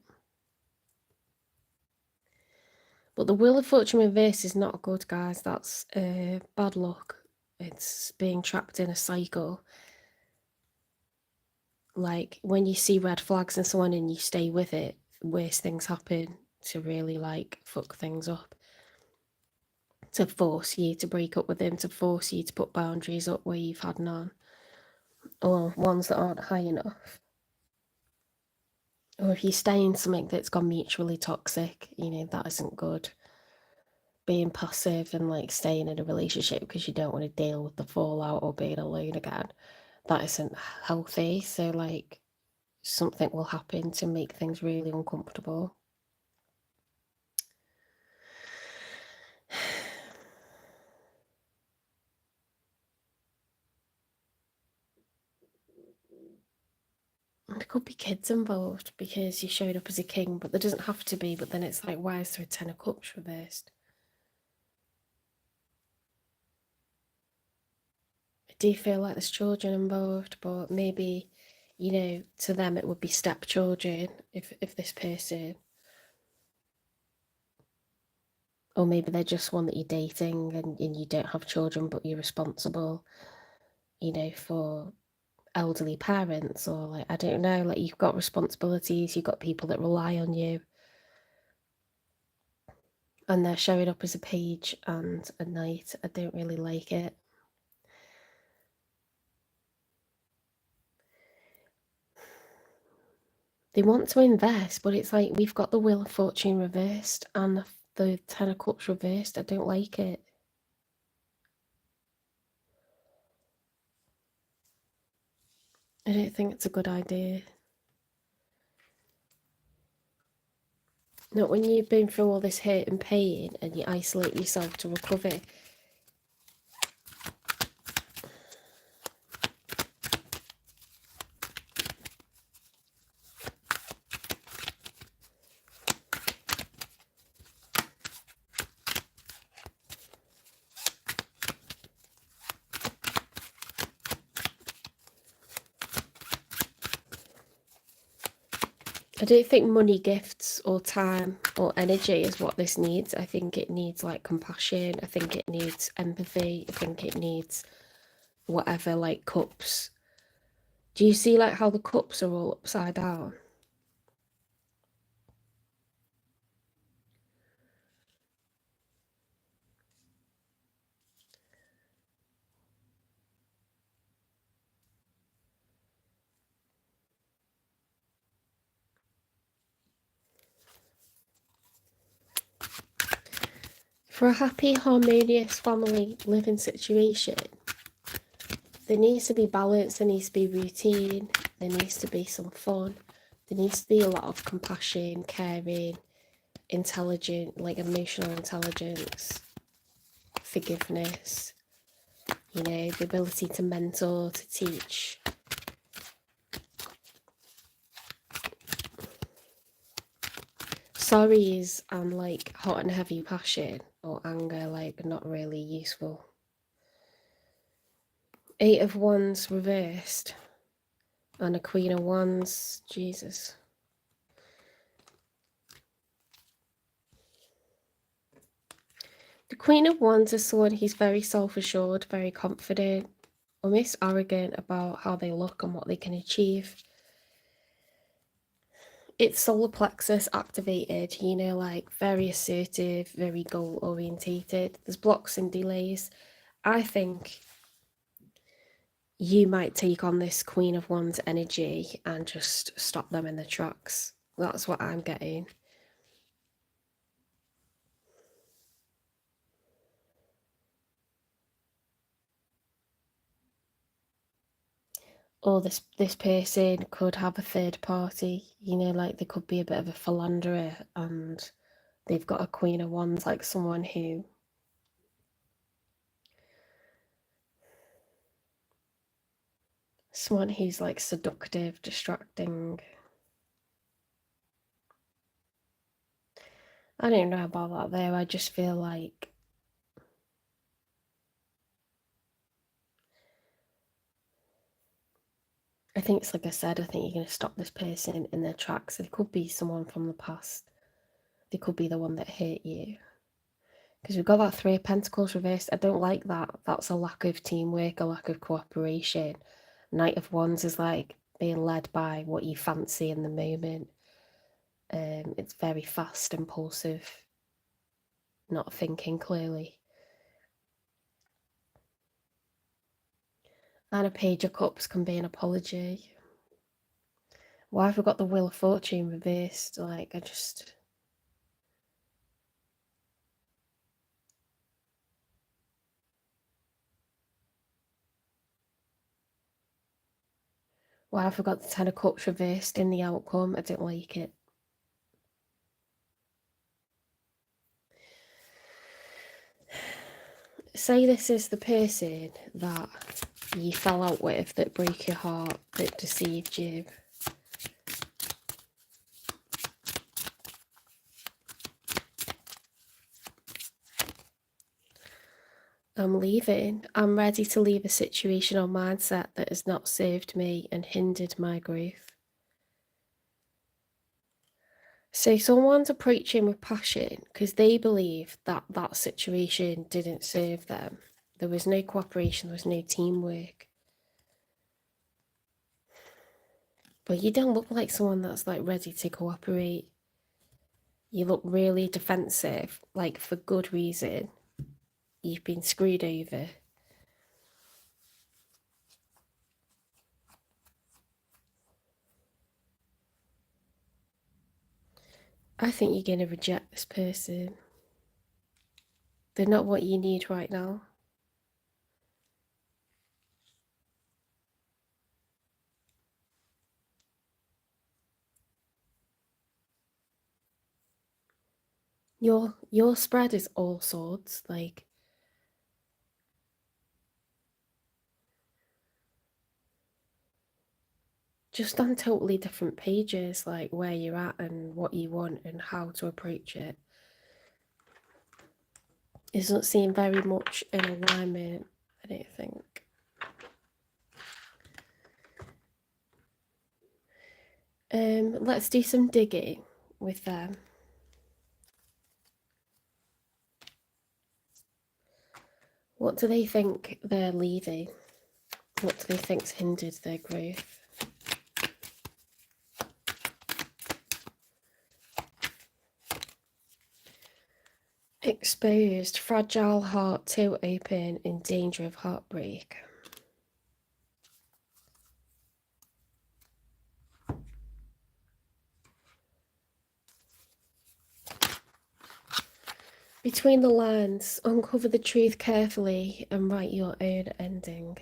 Speaker 1: But the Wheel of Fortune reversed is not good, guys. That's bad luck. It's being trapped in a cycle. Like, when you see red flags in someone and you stay with it, worse things happen to really, like, fuck things up. To force you to break up with them, to force you to put boundaries up where you've had none. Or ones that aren't high enough. Or if you stay in something that's gone mutually toxic, that isn't good. Being passive and, like, staying in a relationship because you don't want to deal with the fallout or being alone again, that isn't healthy. So, like, something will happen to make things really uncomfortable. There could be kids involved because you showed up as a king, but there doesn't have to be. But then it's like, why is there a 10 of Cups reversed? I do feel like there's children involved, but maybe, to them it would be stepchildren if this person. Or maybe they're just one that you're dating and you don't have children, but you're responsible, for elderly parents, or, like, I don't know, like, you've got responsibilities, you've got people that rely on you. And they're showing up as a page and a knight. I don't really like it. They want to invest, but it's like we've got the Wheel of Fortune reversed and the 10 of Cups reversed. I don't like it. I don't think it's a good idea. Not when you've been through all this hurt and pain and you isolate yourself to recover. I don't think money, gifts, or time or energy is what this needs. I think it needs, like, compassion. I think it needs empathy. I think it needs whatever, like, cups. Do you see, like, how the cups are all upside down? For a happy, harmonious family living situation, there needs to be balance, there needs to be routine, there needs to be some fun, there needs to be a lot of compassion, caring, intelligent, like, emotional intelligence, forgiveness, the ability to mentor, to teach. Sorries and, like, hot and heavy passion or anger, like, not really useful. 8 of Wands reversed. And a Queen of Wands. Jesus. The Queen of Wands is someone who's very self-assured, very confident, almost arrogant about how they look and what they can achieve. It's solar plexus activated, you know, like very assertive, very goal orientated. There's blocks and delays. I think you might take on this Queen of Wands energy and just stop them in their tracks. That's what I'm getting. Or this person could have a third party, you know, like they could be a bit of a philanderer and they've got a Queen of Wands, like someone who's like seductive, distracting. I don't know about that though. I just feel like I think it's like I said, I think you're going to stop this person in their tracks. It could be someone from the past. They could be the one that hurt you. Because we've got that Three of Pentacles reversed. I don't like that. That's a lack of teamwork, a lack of cooperation. Knight of Wands is like being led by what you fancy in the moment. It's very fast, impulsive, not thinking clearly. And a Page of Cups can be an apology. Why have we got the Wheel of Fortune reversed? Like, I just... Why have we got the Ten of Cups reversed in the outcome? I don't like it. Say this is the person that you fell out with, that broke your heart, that deceived you. I'm leaving. I'm ready to leave a situation or mindset that has not served me and hindered my growth. So someone's approaching with passion because they believe that that situation didn't serve them. There was no cooperation, there was no teamwork. But you don't look like someone that's like ready to cooperate. You look really defensive, like for good reason. You've been screwed over. I think you're going to reject this person. They're not what you need right now. Your spread is all swords, like just on totally different pages, like where you're at and what you want and how to approach it. It doesn't seem very much in alignment, I don't think. Let's do some digging with them. What do they think they're leaving? What do they think's hindered their growth? Exposed, fragile heart, too open, in danger of heartbreak. Between the lines, uncover the truth carefully and write your own ending.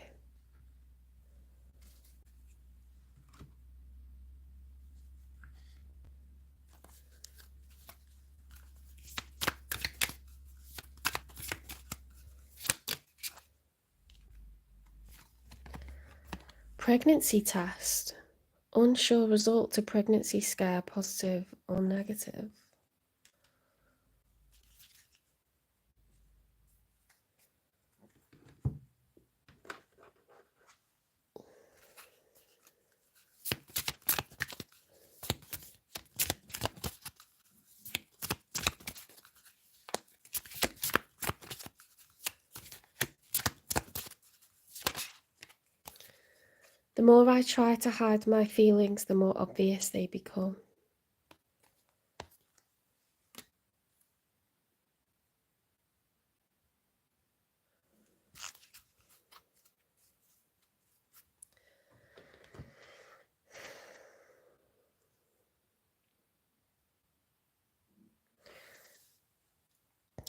Speaker 1: Pregnancy test. Unsure result to pregnancy scare, positive or negative. The more I try to hide my feelings, the more obvious they become.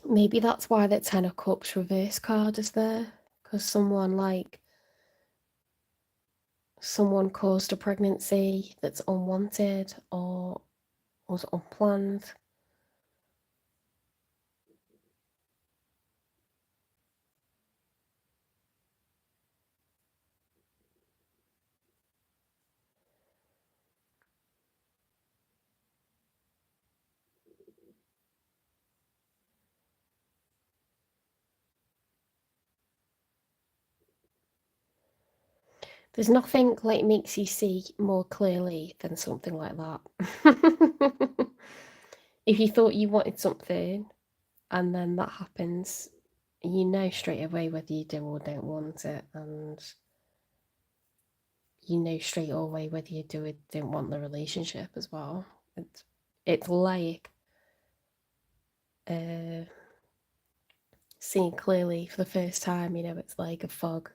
Speaker 1: Maybe that's why that Ten of Cups reverse card is there, because someone caused a pregnancy that's unwanted or was unplanned. There's nothing like makes you see more clearly than something like that. If you thought you wanted something and then that happens, you know straight away whether you do or don't want it, and you know straight away whether you do or don't want the relationship as well. It's like seeing clearly for the first time, you know, it's like a fog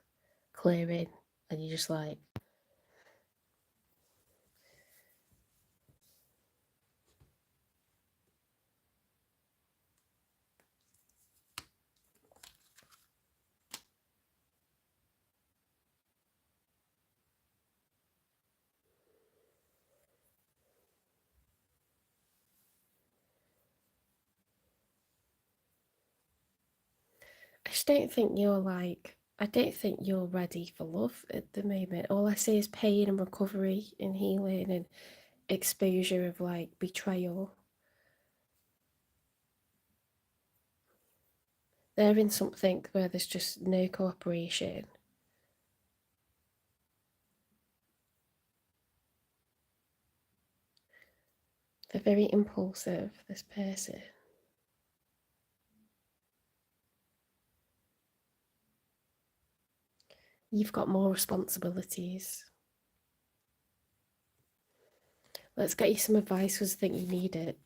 Speaker 1: clearing and you're just like, I don't think you're ready for love at the moment. All I see is pain and recovery and healing and exposure of like betrayal. They're in something where there's just no cooperation. They're very impulsive, this person. You've got more responsibilities. Let's get you some advice because I think you need it.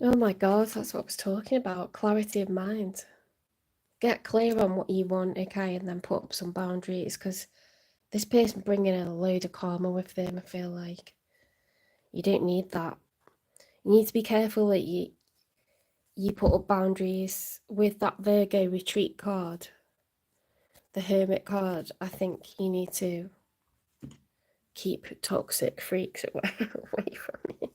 Speaker 1: Oh my god, that's what I was talking about. Clarity of mind. Get clear on what you want, okay, and then put up some boundaries, because this person bringing in a load of karma with them, I feel like you don't need that. You need to be careful that you put up boundaries with that Virgo retreat card, the Hermit card. I think you need to keep toxic freaks away from you,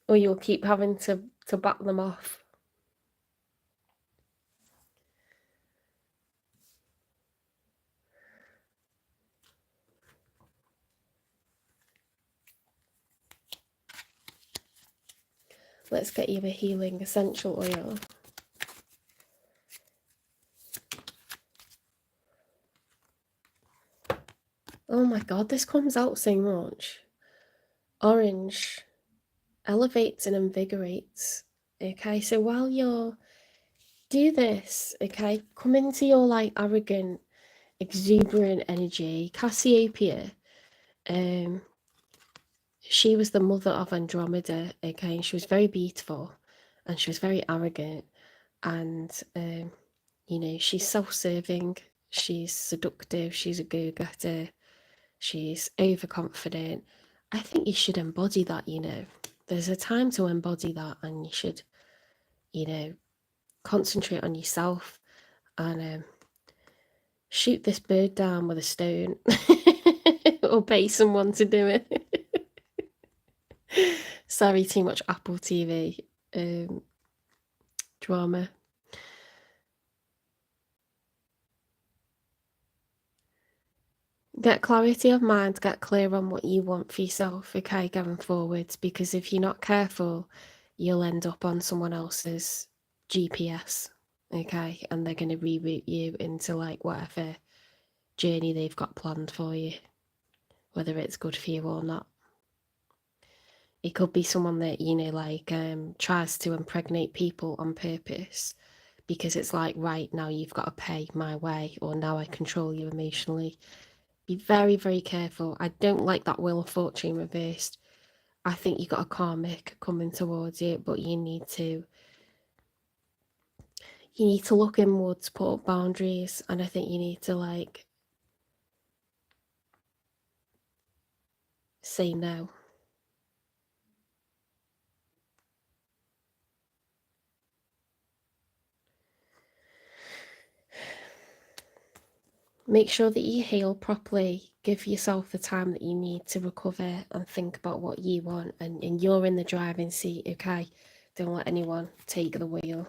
Speaker 1: or you'll keep having to back them off. Let's get you a healing essential oil. Oh my god, this comes out so much. Orange elevates and invigorates. Okay, so while you're do this, okay, come into your like arrogant, exuberant energy. Cassiopeia, she was the mother of Andromeda, okay, and she was very beautiful and she was very arrogant, and you know, she's self-serving, she's seductive, she's a go-getter, she's overconfident. I think you should embody that, you know. There's a time to embody that, and you should, you know, concentrate on yourself and shoot this bird down with a stone or pay someone to do it. Sorry, too much Apple TV drama. Get clarity of mind, get clear on what you want for yourself, okay, going forwards, because if you're not careful, you'll end up on someone else's GPS, okay, and they're going to reroute you into like whatever journey they've got planned for you, whether it's good for you or not. It could be someone that, you know, like tries to impregnate people on purpose, because it's like, right, now you've got to pay my way, or now I control you emotionally. Be very, very careful. I don't like that Wheel of Fortune reversed. I think you got a karmic coming towards you, but you need to look inwards, put up boundaries, and I think you need to like say no. Make sure that you heal properly. Give yourself the time that you need to recover and think about what you want, and you're in the driving seat, okay? Don't let anyone take the wheel.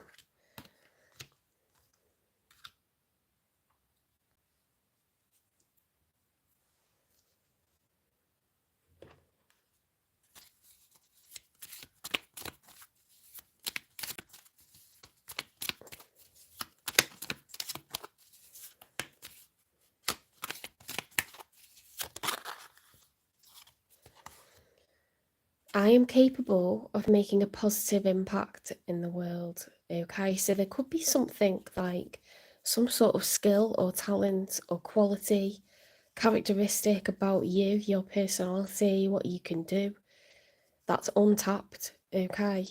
Speaker 1: I am capable of making a positive impact in the world, okay? So there could be something like some sort of skill or talent or quality, characteristic about you, your personality, what you can do, that's untapped, okay?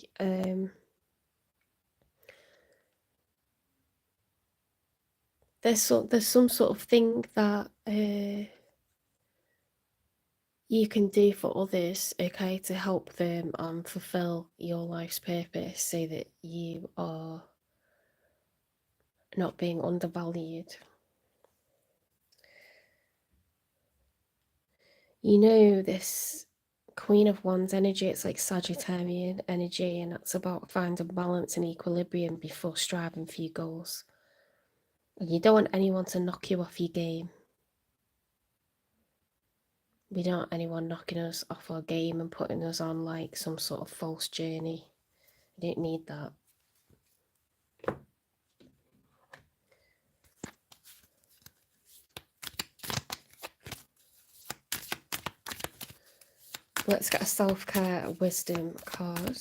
Speaker 1: There's some sort of thing that you can do for others, okay, to help them fulfill your life's purpose, so that you are not being undervalued. You know, this Queen of Wands energy, it's like Sagittarian energy, and that's about finding balance and equilibrium before striving for your goals. You don't want anyone to knock you off your game. We don't want anyone knocking us off our game and putting us on like some sort of false journey. We don't need that. Let's get a self-care wisdom card.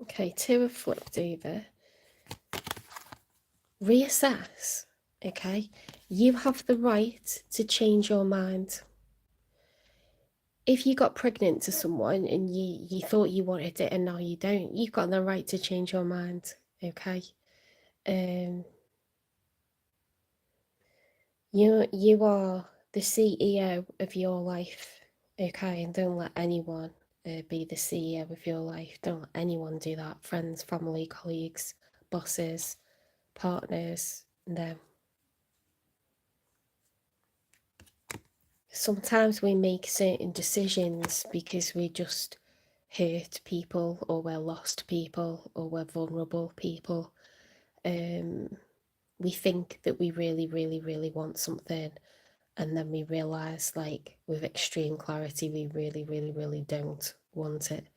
Speaker 1: Okay, 2 have flipped over. Reassess, okay? You have the right to change your mind. If you got pregnant to someone and you thought you wanted it and now you don't, you've got the right to change your mind, okay? You are the CEO of your life, okay? And don't let anyone be the CEO of your life. Don't let anyone do that. Friends, family, colleagues, bosses, partners, no. Sometimes we make certain decisions because we just hurt people, or we're lost people, or we're vulnerable people. We think that we really, really, really want something, and then we realise, like, with extreme clarity, we really, really, really don't want it.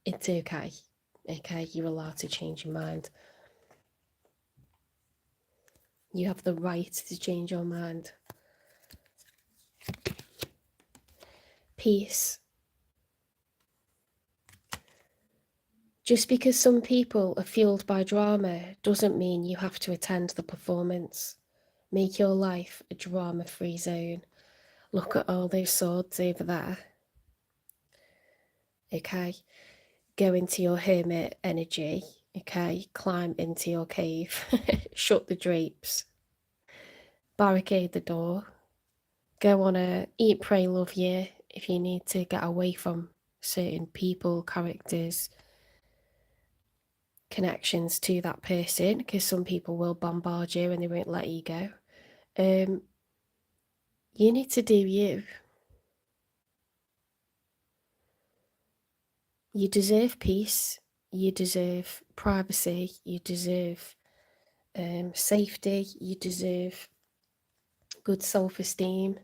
Speaker 1: It's okay. Okay, you're allowed to change your mind. You have the right to change your mind. Peace. Just because some people are fueled by drama doesn't mean you have to attend the performance. Make your life a drama-free zone. Look at all those swords over there. Okay? Go into your hermit energy. Okay? Climb into your cave. Shut the drapes. Barricade the door. Go on a eat, pray, love year if you need to get away from certain people, characters, connections to that person, because some people will bombard you and they won't let you go. You need to do you. You deserve peace. You deserve privacy. You deserve safety. You deserve good self-esteem.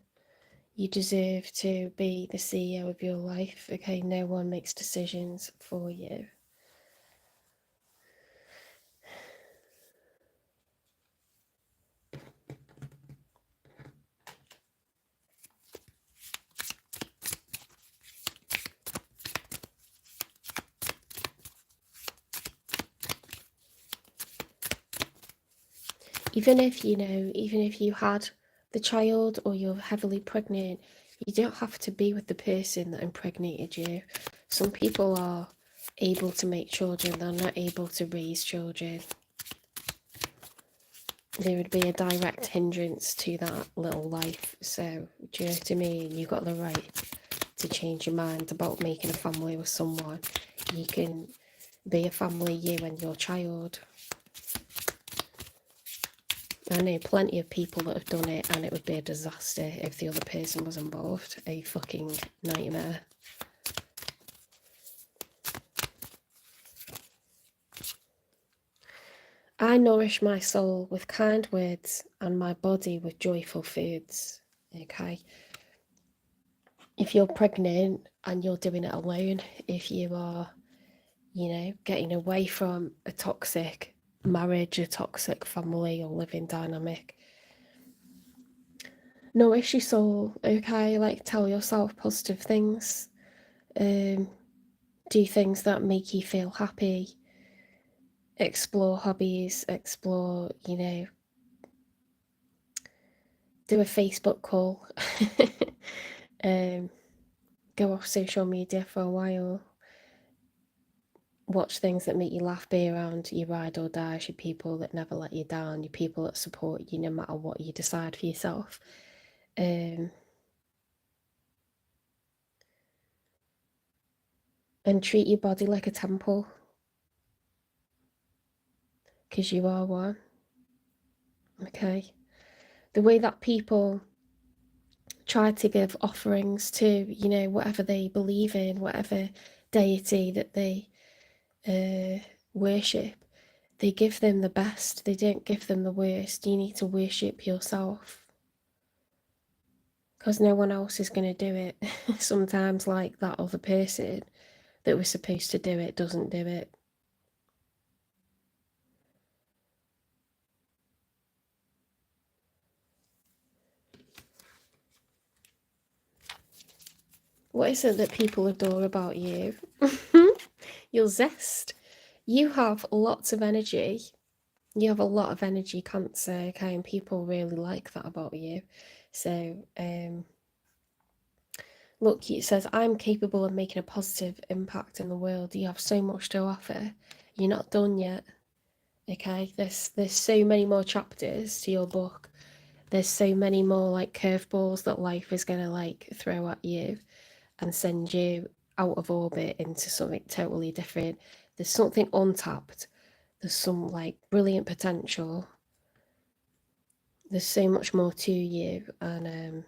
Speaker 1: You deserve to be the CEO of your life. Okay, no one makes decisions for you. Even if, you know, even if you had the child or you're heavily pregnant, you don't have to be with the person that impregnated you. Some people are able to make children, they're not able to raise children. There would be a direct hindrance to that little life. So, do you know what I mean? You've got the right to change your mind about making a family with someone. You can be a family, you and your child. I know plenty of people that have done it, and it would be a disaster if the other person was involved. A fucking nightmare. I nourish my soul with kind words and my body with joyful foods. Okay. If you're pregnant and you're doing it alone, if you are, you know, getting away from a toxic marriage, a toxic family or living dynamic, nourish your soul, okay? Like, tell yourself positive things. Do things that make you feel happy. Explore hobbies, explore, you know, do a Facebook call. Go off social media for a while. Watch things that make you laugh, be around your ride or dies, your people that never let you down, your people that support you no matter what you decide for yourself. And treat your body like a temple, because you are one. Okay. The way that people try to give offerings to, you know, whatever they believe in, whatever deity that they worship, they give them the best, they don't give them the worst. You need to worship yourself, because no one else is going to do it. Sometimes, like, that other person that was supposed to do it doesn't do it. What is it that people adore about you? Your zest. You have lots of energy. You have a lot of energy, Cancer, okay, and people really like that about you. So, look, it says, I'm capable of making a positive impact in the world. You have so much to offer. You're not done yet, okay? There's so many more chapters to your book. There's so many more, like, curveballs that life is going to, like, throw at you and send you out of orbit into something totally different. There's something untapped. There's some, like, brilliant potential. There's so much more to you, and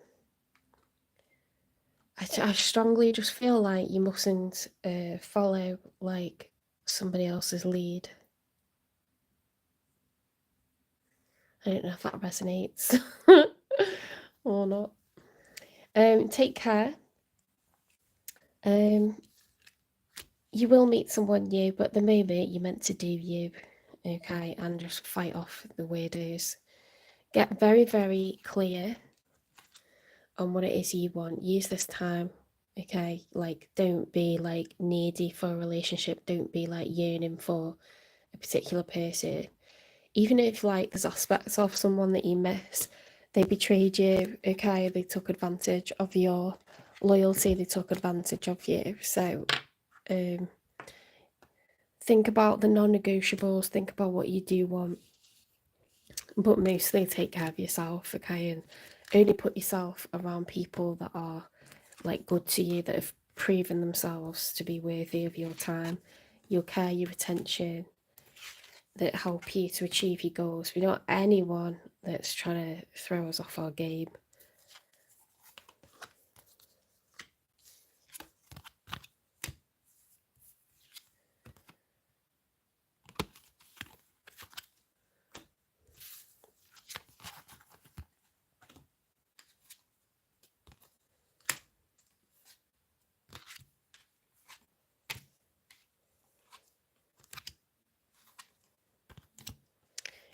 Speaker 1: I strongly just feel like you mustn't follow, like, somebody else's lead. I don't know if that resonates or not. Take care. You will meet someone new, but the moment you're meant to do you, okay, and just fight off the weirdos. Get very, very clear on what it is you want. Use this time, okay? Like, don't be, like, needy for a relationship. Don't be, like, yearning for a particular person. Even if, like, there's aspects of someone that you miss, they betrayed you, okay? They took advantage of your loyalty. They took advantage of you. So, think about the non-negotiables. Think about what you do want. But mostly take care of yourself, okay? And only put yourself around people that are, like, good to you, that have proven themselves to be worthy of your time, your care, your attention, that help you to achieve your goals. We don't want anyone that's trying to throw us off our game.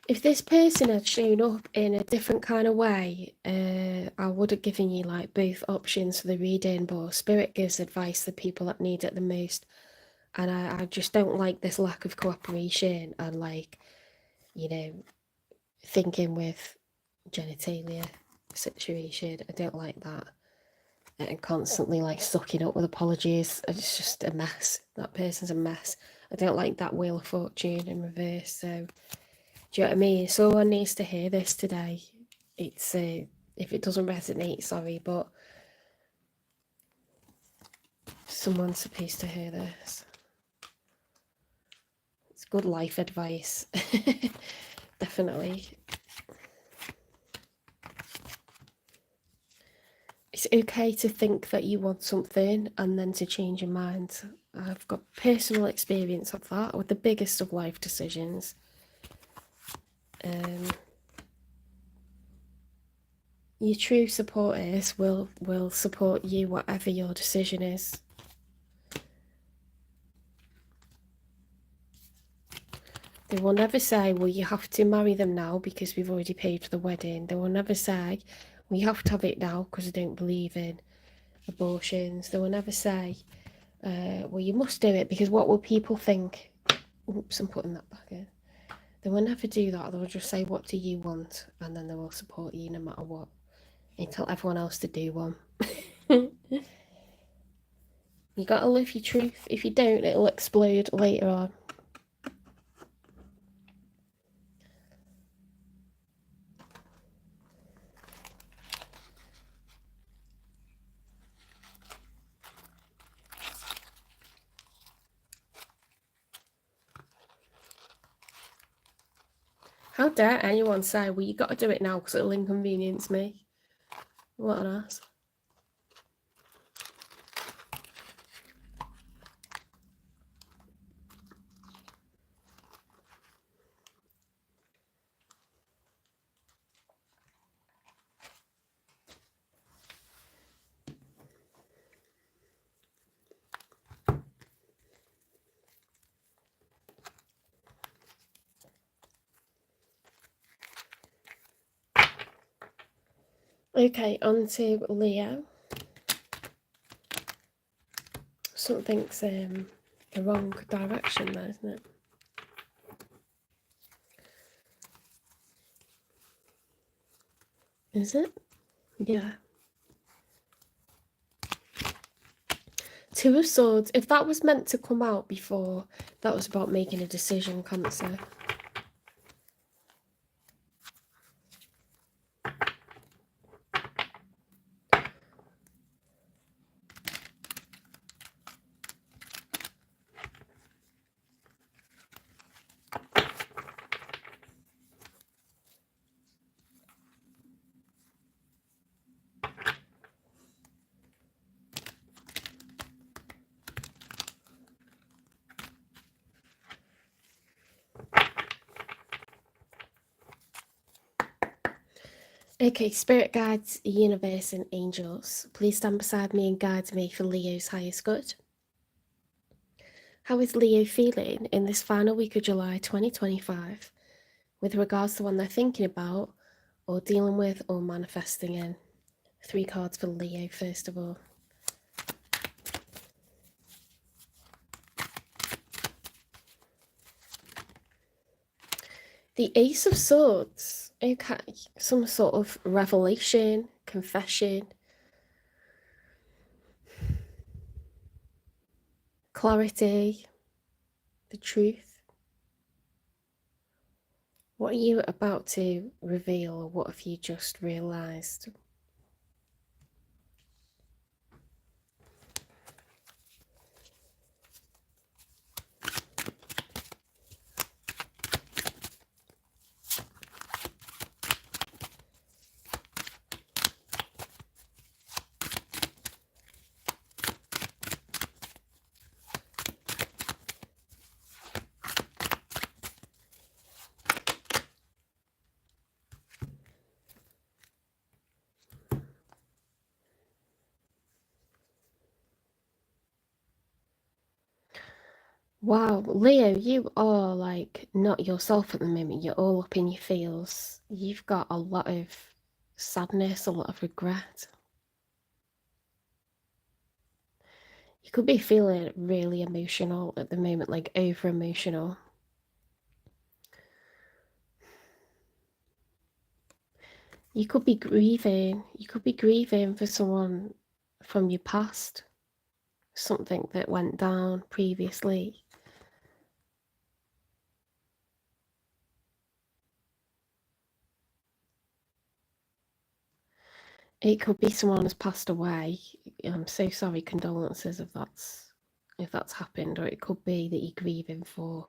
Speaker 1: If this person had shown up in a different kind of way, I would have given you, like, both options for the reading, but Spirit gives advice to people that need it the most. And I just don't like this lack of cooperation and, like, you know, thinking with genitalia situation. I don't like that. And constantly like sucking up with apologies. It's just a mess. That person's a mess. I don't like that Wheel of Fortune in reverse. So, do you know what I mean? Someone needs to hear this today. It's if it doesn't resonate, sorry, but someone's supposed to hear this. It's good life advice. Definitely. It's okay to think that you want something and then to change your mind. I've got personal experience of that with the biggest of life decisions. Your true supporters will support you whatever your decision is. They will never say, well, you have to marry them now because we've already paid for the wedding. They will never say, well, you have to have it now because I don't believe in abortions. They will never say, well, you must do it because what will people think? Oops, I'm putting that back in. They will never do that. They will just say, what do you want? And then they will support you no matter what. And tell everyone else to do one. You gotta live your truth. If you don't, it'll explode later on. How dare anyone say, well, you got to do it now because it'll inconvenience me. What an ass. Okay, on to Leo. Something's the wrong direction there, isn't it? Is it? Yeah. Two of Swords. If that was meant to come out before, that was about making a decision, Cancer. Okay, spirit guides, universe, and angels, please stand beside me and guide me for Leo's highest good. How is Leo feeling in this final week of July 2025 with regards to one they're thinking about or dealing with or manifesting in? 3 cards for Leo, first of all. The Ace of Swords. Okay, some sort of revelation, confession, clarity, the truth. What are you about to reveal, or what have you just realised? Wow, Leo, you are like not yourself at the moment. You're all up in your feels. You've got a lot of sadness, a lot of regret. You could be feeling really emotional at the moment, like over emotional. You could be grieving. You could be grieving for someone from your past, something that went down previously. It could be someone has passed away. I'm so sorry, condolences if that's happened, or it could be that you're grieving for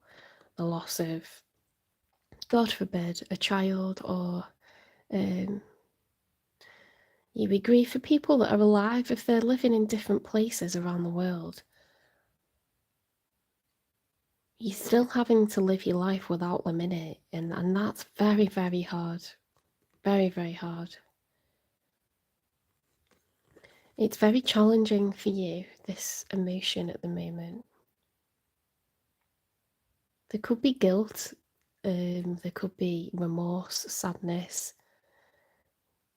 Speaker 1: the loss of, God forbid, a child, or you would grieve for people that are alive if they're living in different places around the world. You're still having to live your life without them in it, and that's very, very hard. Very, very hard. It's very challenging for you, this emotion at the moment. There could be guilt, there could be remorse, sadness.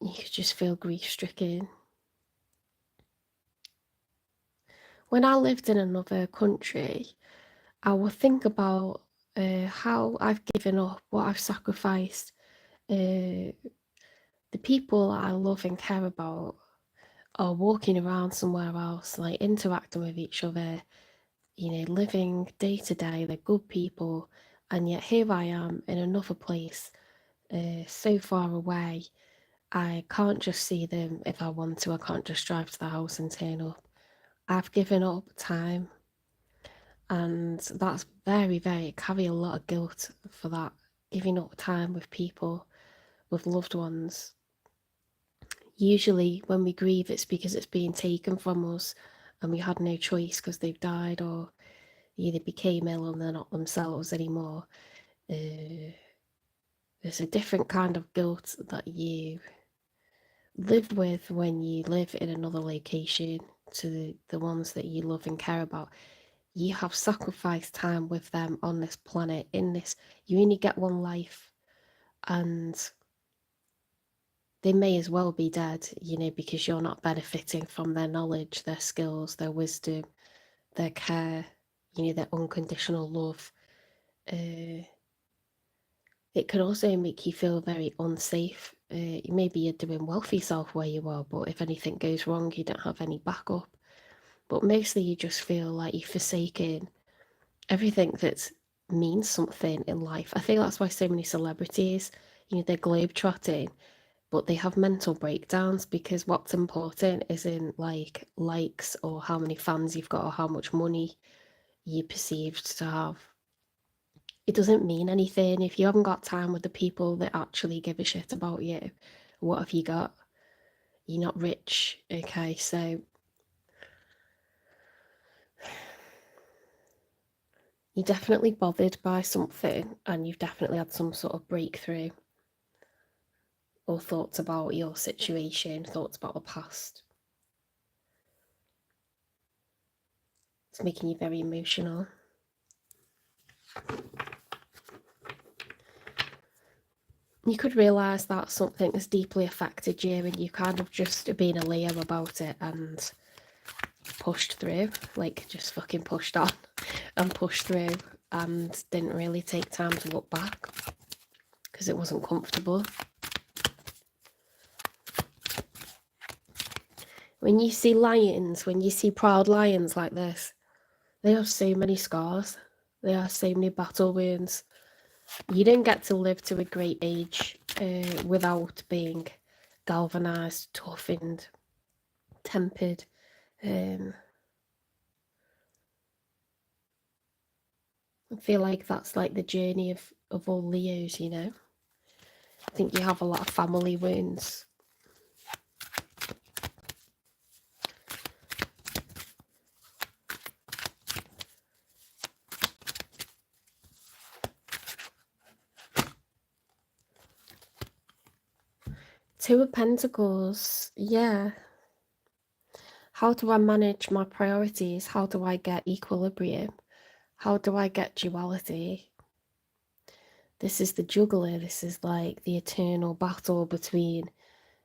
Speaker 1: You could just feel grief-stricken. When I lived in another country, I would think about how I've given up, what I've sacrificed, the people I love and care about are walking around somewhere else, like interacting with each other, living day to day. They're good people, and yet here I am in another place, so far away. I can't just see them if I want to. I can't just drive to the house and turn up. I've given up time, and that's very, very, carry a lot of guilt for that, giving up time with people, with loved ones. Usually when we grieve, it's because it's being taken from us and we had no choice because they've died, or either became ill and they're not themselves anymore. There's a different kind of guilt that you live with when you live in another location to the ones that you love and care about. You have sacrificed time with them on this planet, in this, you only get one life, and they may as well be dead, because you're not benefiting from their knowledge, their skills, their wisdom, their care, their unconditional love. It can also make you feel very unsafe. Maybe you're doing well for yourself where you are, but if anything goes wrong, you don't have any backup. But mostly you just feel like you've forsaken everything that means something in life. I think that's why so many celebrities, they're globetrotting, but they have mental breakdowns because what's important isn't like likes or how many fans you've got or how much money you're perceived to have. It doesn't mean anything if you haven't got time with the people that actually give a shit about you. What have you got? You're not rich, okay? So you're definitely bothered by something, and you've definitely had some sort of breakthrough or thoughts about your situation, thoughts about the past. It's making you very emotional. You could realise that something has deeply affected you and you kind of just been a Leo about it and pushed through, like just fucking pushed on and pushed through, and didn't really take time to look back because it wasn't comfortable. When you see lions, when you see proud lions like this, they have so many scars, they have so many battle wounds. You didn't get to live to a great age without being galvanised, toughened, tempered. I feel like that's like the journey of all Leos, I think you have a lot of family wounds. Two of Pentacles, yeah. How do I manage my priorities? How do I get equilibrium? How do I get duality? This is the juggler. This is like the eternal battle between,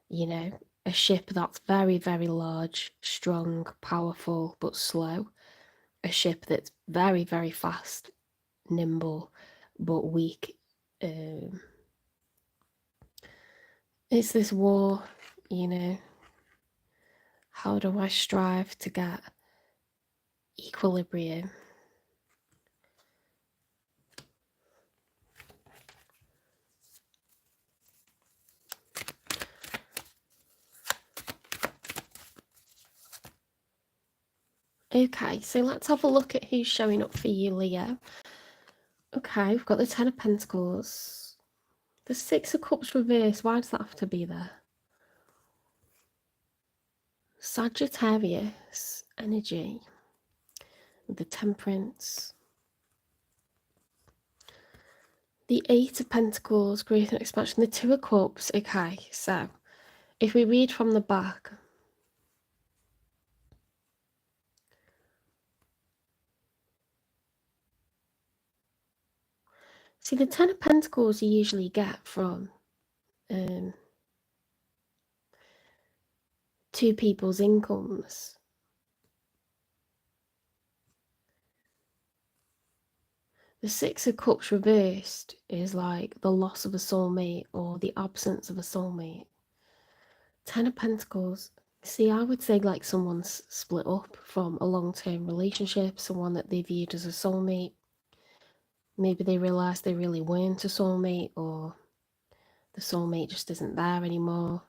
Speaker 1: a ship that's very, very large, strong, powerful, but slow. A ship that's very, very fast, nimble, but weak. It's this war, you know. How do I strive to get equilibrium? Okay, so let's have a look at who's showing up for you, Leo. Okay, we've got the Ten of Pentacles. The Six of Cups reversed. Why does that have to be there? Sagittarius energy. The Temperance. The Eight of Pentacles, growth and expansion. The Two of Cups. Okay, so if we read from the back, see, the Ten of Pentacles you usually get from two people's incomes. The Six of Cups reversed is like the loss of a soulmate or the absence of a soulmate. Ten of Pentacles. See, I would say like someone's split up from a long-term relationship, someone that they viewed as a soulmate. Maybe they realised they really weren't a soulmate, or the soulmate just isn't there anymore.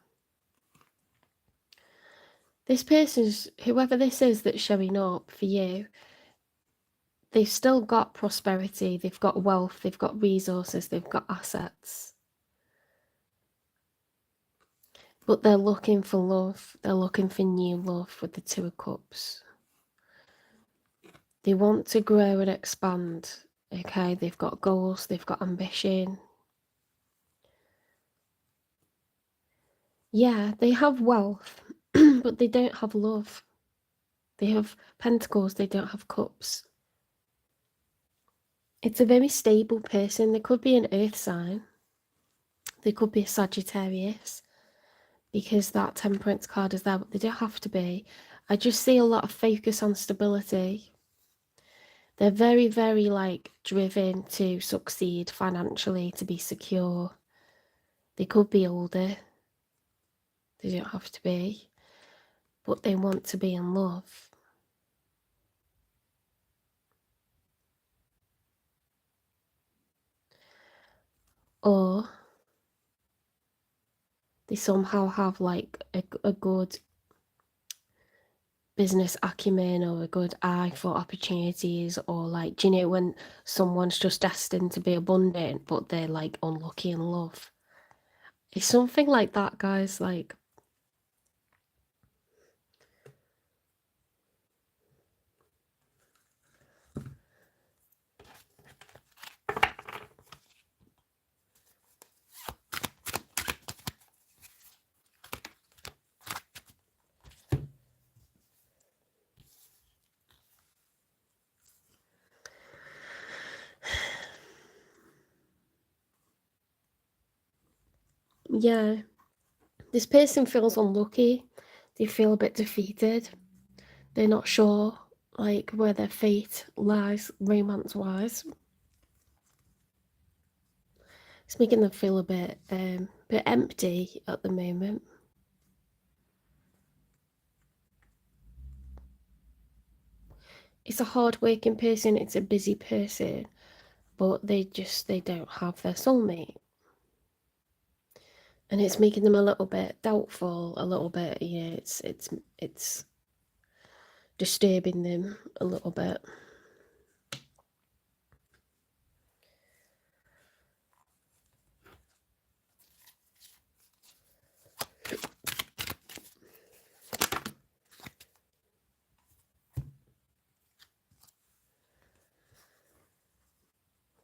Speaker 1: This person's, whoever this is that's showing up for you, they've still got prosperity, they've got wealth, they've got resources, they've got assets. But they're looking for love. They're looking for new love with the Two of Cups. They want to grow and expand. Okay, they've got goals, they've got ambition. Yeah, they have wealth, but they don't have love. They have pentacles, they don't have cups. It's a very stable person. They could be an earth sign. They could be a Sagittarius, because that temperance card is there, but they don't have to be. I just see a lot of focus on stability. They're very, very like driven to succeed financially, to be secure. They could be older. They don't have to be. But they want to be in love. Or they somehow have like a good business acumen or a good eye for opportunities, or like, do you know when someone's just destined to be abundant but they're like unlucky in love? It's something like that, guys. Like, yeah, this person feels unlucky. They feel a bit defeated. They're not sure like where their fate lies romance wise. It's making them feel a bit empty at the moment. It's a hard-working person, it's a busy person, but they don't have their soulmate. And it's making them a little bit doubtful, a little bit, yeah, it's disturbing them a little bit.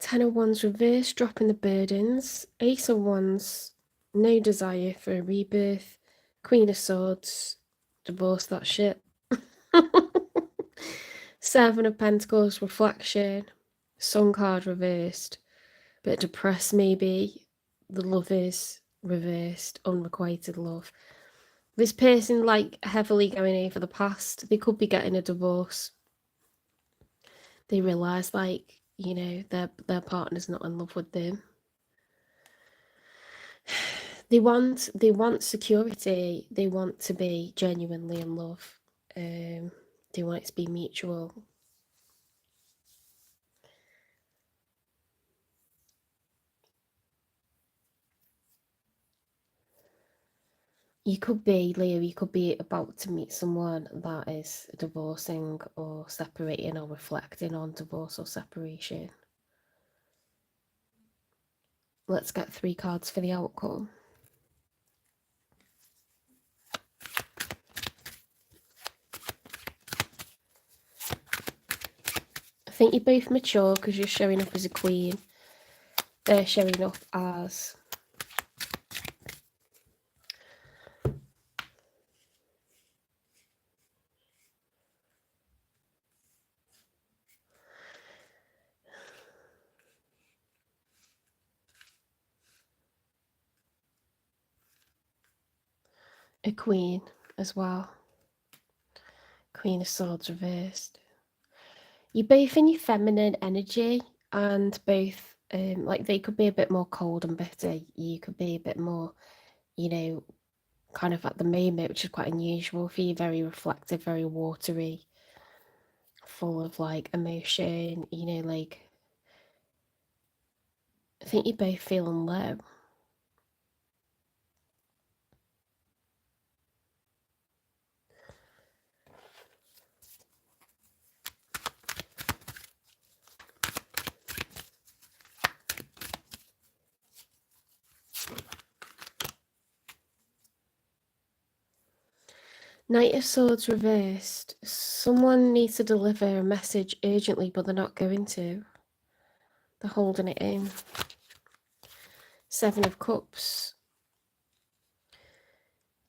Speaker 1: Ten of Wands reverse, dropping the burdens. Ace of Wands, no desire for a rebirth. Queen of Swords, divorce that shit. Seven of Pentacles, reflection. Sun card reversed. Bit depressed maybe. The love is reversed, unrequited love. This person like heavily going over the past. They could be getting a divorce. They realise like, you know, their partner's not in love with them. They want security. They want to be genuinely in love. They want it to be mutual. You could be, Leo, you could be about to meet someone that is divorcing or separating or reflecting on divorce or separation. Let's get 3 cards for the outcome. I think you're both mature because you're showing up as a queen. They're showing up as a queen as well. Queen of Swords reversed. You're both in your feminine energy, and both, like, they could be a bit more cold and bitter. You could be a bit more, you know, kind of at the moment, which is quite unusual for you, very reflective, very watery, full of like emotion, you know, like I think you're both feeling low. Knight of Swords reversed. Someone needs to deliver a message urgently, but they're not going to. They're holding it in. 7 of Cups.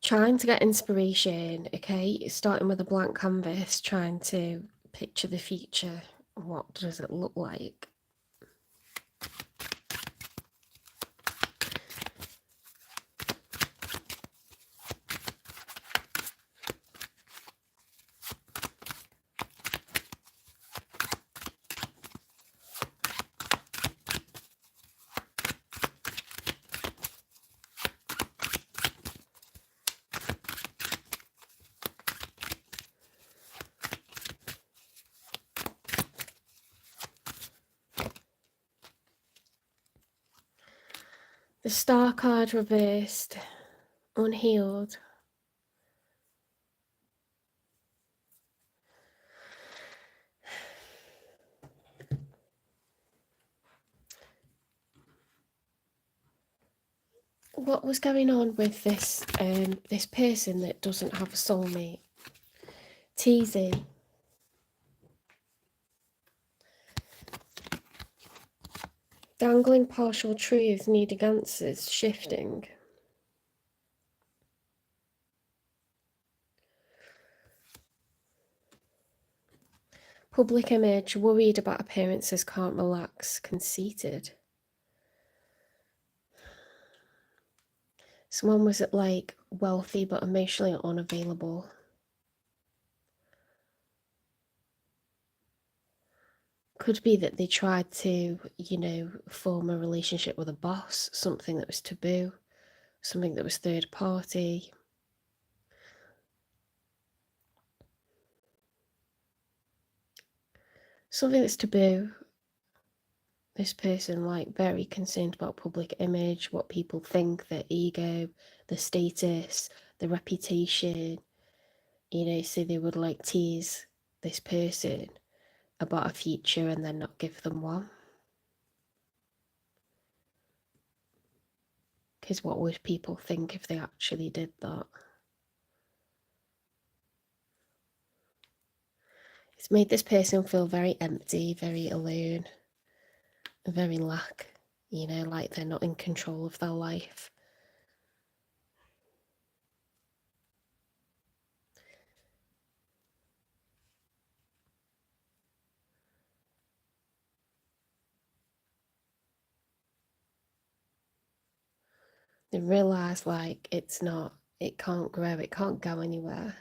Speaker 1: Trying to get inspiration, okay? Starting with a blank canvas, trying to picture the future. What does it look like? The Star card reversed, unhealed. What was going on with this this person that doesn't have a soulmate? Teasing. Dangling partial truths, needing answers, shifting. Public image, worried about appearances, can't relax, conceited. Someone was like wealthy but emotionally unavailable. Could be that they tried to, you know, form a relationship with a boss, something that was taboo, something that was third party. Something that's taboo. This person, like, very concerned about public image, what people think, their ego, the status, the reputation, you know, so they would like tease this person about a future and then not give them one. Because what would people think if they actually did that? It's made this person feel very empty, very alone, very lack, you know, like they're not in control of their life. They realise, like, it can't grow, it can't go anywhere.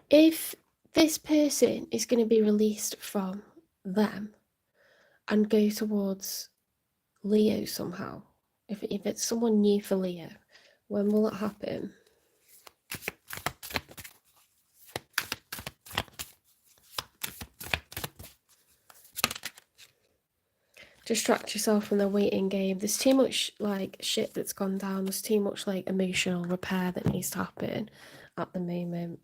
Speaker 1: If This person is going to be released from them and go towards Leo somehow. If it's someone new for Leo, when will it happen? Distract yourself from the waiting game. There's too much like shit that's gone down. There's too much like emotional repair that needs to happen at the moment.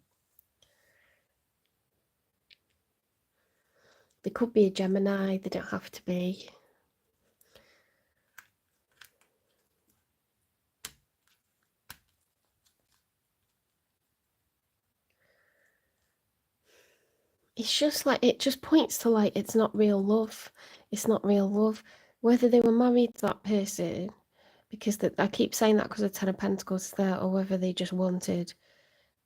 Speaker 1: They could be a Gemini, they don't have to be. It's just like, it just points to like, it's not real love. It's not real love. Whether they were married to that person, because I keep saying that because the Ten of Pentacles is there, or whether they just wanted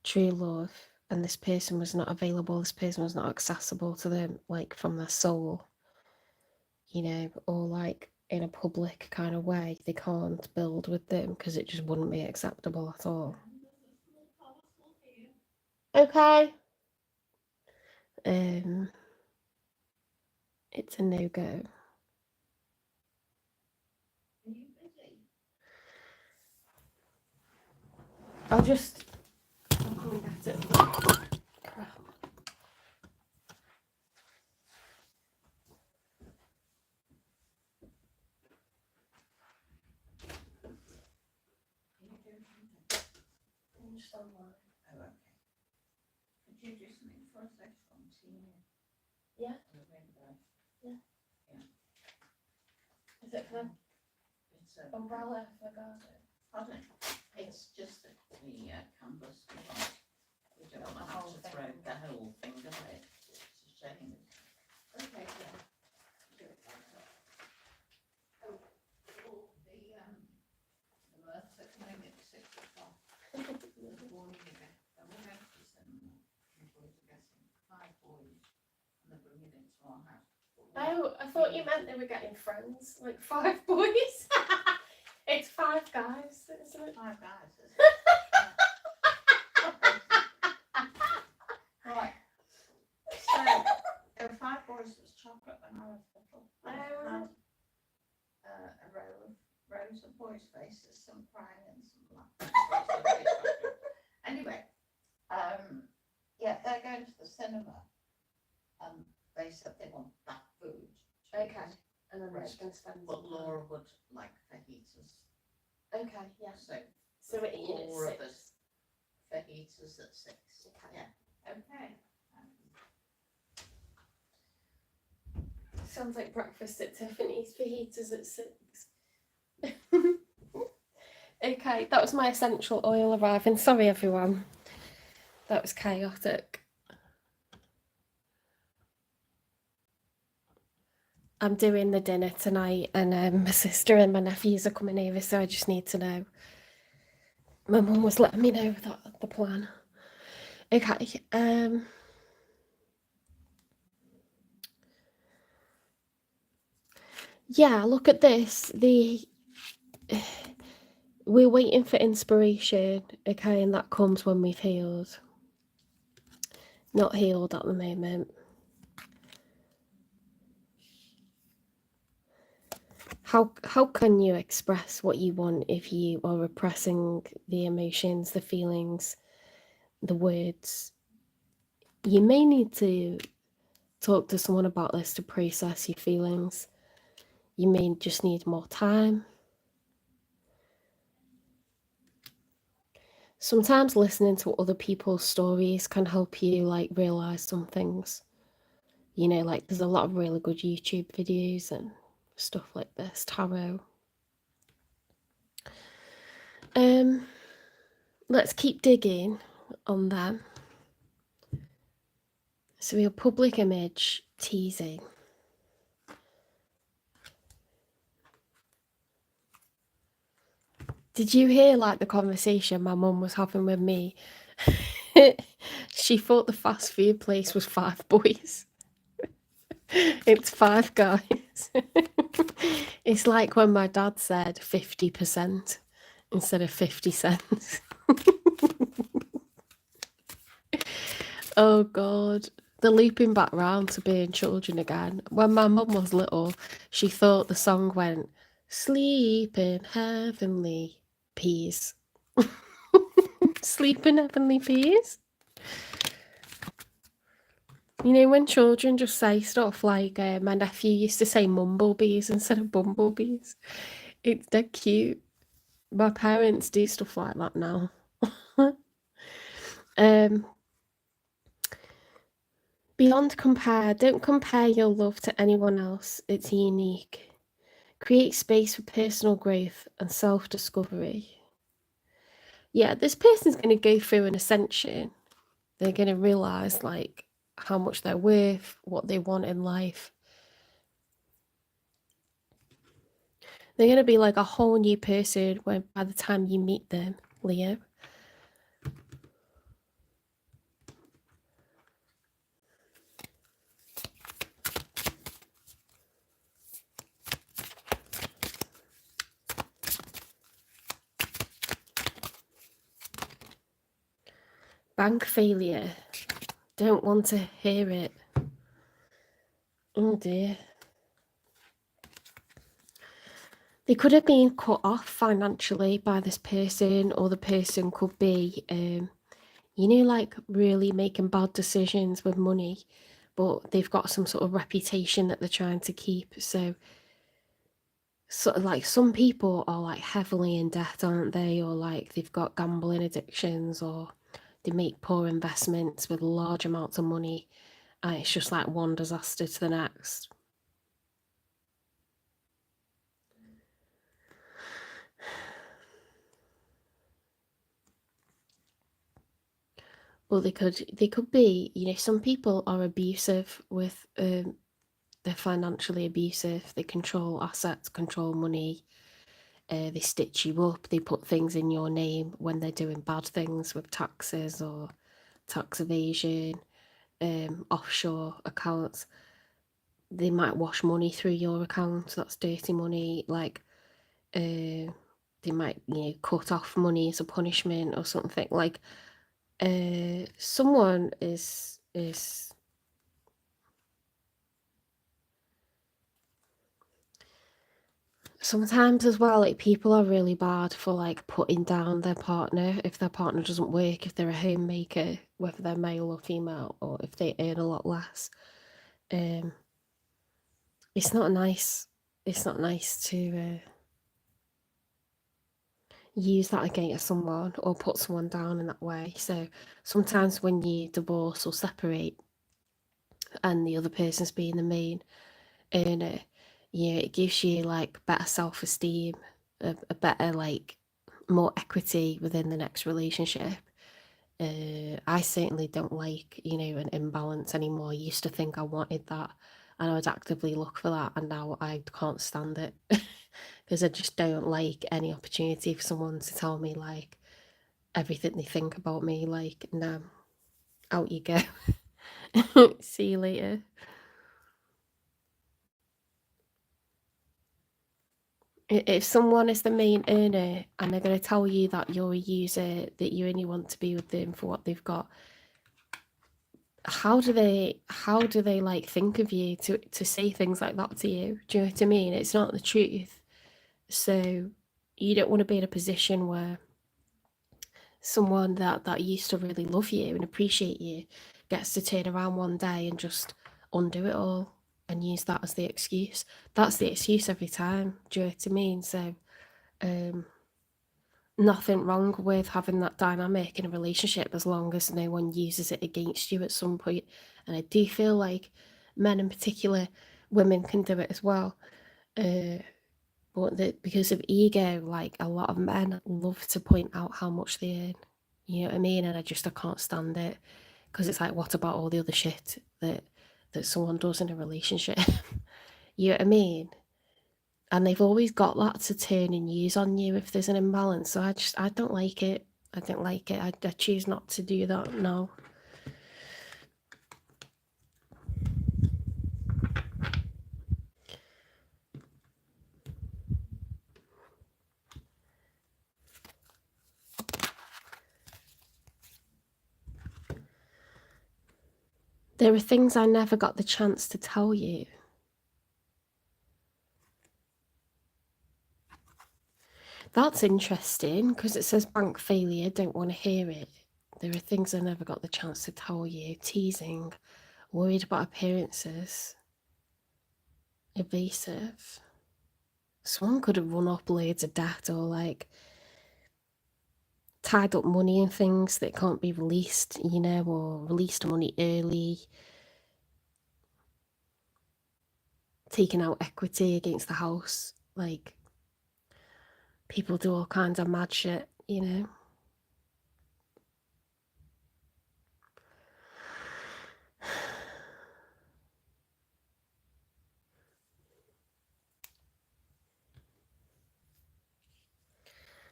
Speaker 1: true love and this person was not available, this person was not accessible to them, like from their soul, you know, or like in a public kind of way, they can't build with them because it just wouldn't be acceptable at all. Okay. It's a no-go. I'll come and get it. Crap.
Speaker 2: Oh, okay. Could you do something for us later on, Tina?
Speaker 1: Yeah.
Speaker 2: Yeah.
Speaker 1: Is it for
Speaker 2: It's a
Speaker 1: umbrella for garden?
Speaker 2: pardon. It's just the canvas. We don't want to have to throw the whole thing away. It's a shame. Okay, yeah. Do it like that. Oh, the mirths are coming at 6 o'clock. The morning event. And we're going to send them. The boys are getting 5 boys, and they're bringing it to our house.
Speaker 1: Oh, I thought you meant they were getting friends, like 5 boys. It's 5 guys, isn't it?
Speaker 2: 5 guys, isn't it? Right. So, there were 5 boys that was chocolate when I was little. I had a rows of boys' faces, some crying and some laughing. Anyway, yeah, they're going to the cinema. They said they want that food.
Speaker 1: Okay. And then they're just going to spend
Speaker 2: But Laura would like fajitas.
Speaker 1: Okay, yeah.
Speaker 2: So
Speaker 1: we're eating at 6.
Speaker 2: Of us fajitas at 6. Okay. Yeah. Okay.
Speaker 1: Sounds like breakfast at Tiffany's, fajitas at 6. Okay, that was my essential oil arriving. Sorry everyone. That was chaotic. I'm doing the dinner tonight and my sister and my nephews are coming over, so I just need to know. My mum was letting me know the plan. Okay, yeah, look at this. We're waiting for inspiration, okay, and that comes when we've healed. Not healed at the moment. How can you express what you want if you are repressing the emotions, the feelings, the words? You may need to talk to someone about this to process your feelings. You may just need more time. Sometimes listening to other people's stories can help you like realize some things. You know, like there's a lot of really good YouTube videos and stuff like this, tarot. Let's keep digging on them. So your public image teasing. Did you hear like the conversation my mum was having with me? She thought the fast food place was 5 boys. It's 5 guys. It's like when my dad said 50% instead of 50 cents. Oh God. They're looping back round to being children again. When my mum was little, she thought the song went, "Sleep in heavenly peace." Sleep in heavenly peace. You know, when children just say stuff like, my nephew used to say mumblebees instead of bumblebees. It's dead cute. My parents do stuff like that now. Beyond compare, don't compare your love to anyone else. It's unique. Create space for personal growth and self-discovery. Yeah, this person's going to go through an ascension. They're going to realize like how much they're worth, what they want in life. They're going to be like a whole new person when by the time you meet them, Leo. Bank failure. Don't want to hear it. Oh dear. They could have been cut off financially by this person, or the person could be, like really making bad decisions with money, but they've got some sort of reputation that they're trying to keep. So like some people are like heavily in debt, aren't they? Or like they've got gambling addictions, or they make poor investments with large amounts of money, and it's just like one disaster to the next. Well, they could be, some people are abusive with, they're financially abusive. They control assets, control money. They stitch you up. They put things in your name when they're doing bad things with taxes or tax evasion, offshore accounts. They might wash money through your account. That's dirty money. Like, they might, cut off money as a punishment or something. Like, someone is sometimes as well, like people are really bad for like putting down their partner if their partner doesn't work, if they're a homemaker, whether they're male or female, or if they earn a lot less. It's not nice. It's not nice to use that against someone or put someone down in that way. So sometimes when you divorce or separate and the other person's being the main earner, it gives you like better self-esteem, a better like more equity within the next relationship. I certainly don't like, an imbalance anymore. I used to think I wanted that and I would actively look for that, and now I can't stand it because I just don't like any opportunity for someone to tell me like everything they think about me. Like, no, out you go. See you later. If someone is the main earner and they're going to tell you that you're a user, that you only want to be with them for what they've got, how do they like think of you to say things like that to you? Do you know what I mean? It's not the truth. So you don't want to be in a position where someone that used to really love you and appreciate you gets to turn around one day and just undo it all and use that as the excuse. That's the excuse every time. Do you know what I mean? So nothing wrong with having that dynamic in a relationship as long as no one uses it against you at some point. And I do feel like men in particular, women can do it as well. But because of ego, like a lot of men love to point out how much they earn. You know what I mean? And I can't stand it because it's like, what about all the other shit that someone does in a relationship? You know what I mean? And they've always got that to turn and use on you if there's an imbalance. So I don't like it. I don't like it. I choose not to do that now. There are things I never got the chance to tell you. That's interesting because it says bank failure, don't want to hear it. There are things I never got the chance to tell you. Teasing, worried about appearances, evasive. Someone could have run up loads of debt or like tied up money and things that can't be released, you know, or released money early. Taking out equity against the house. Like, people do all kinds of mad shit, you know.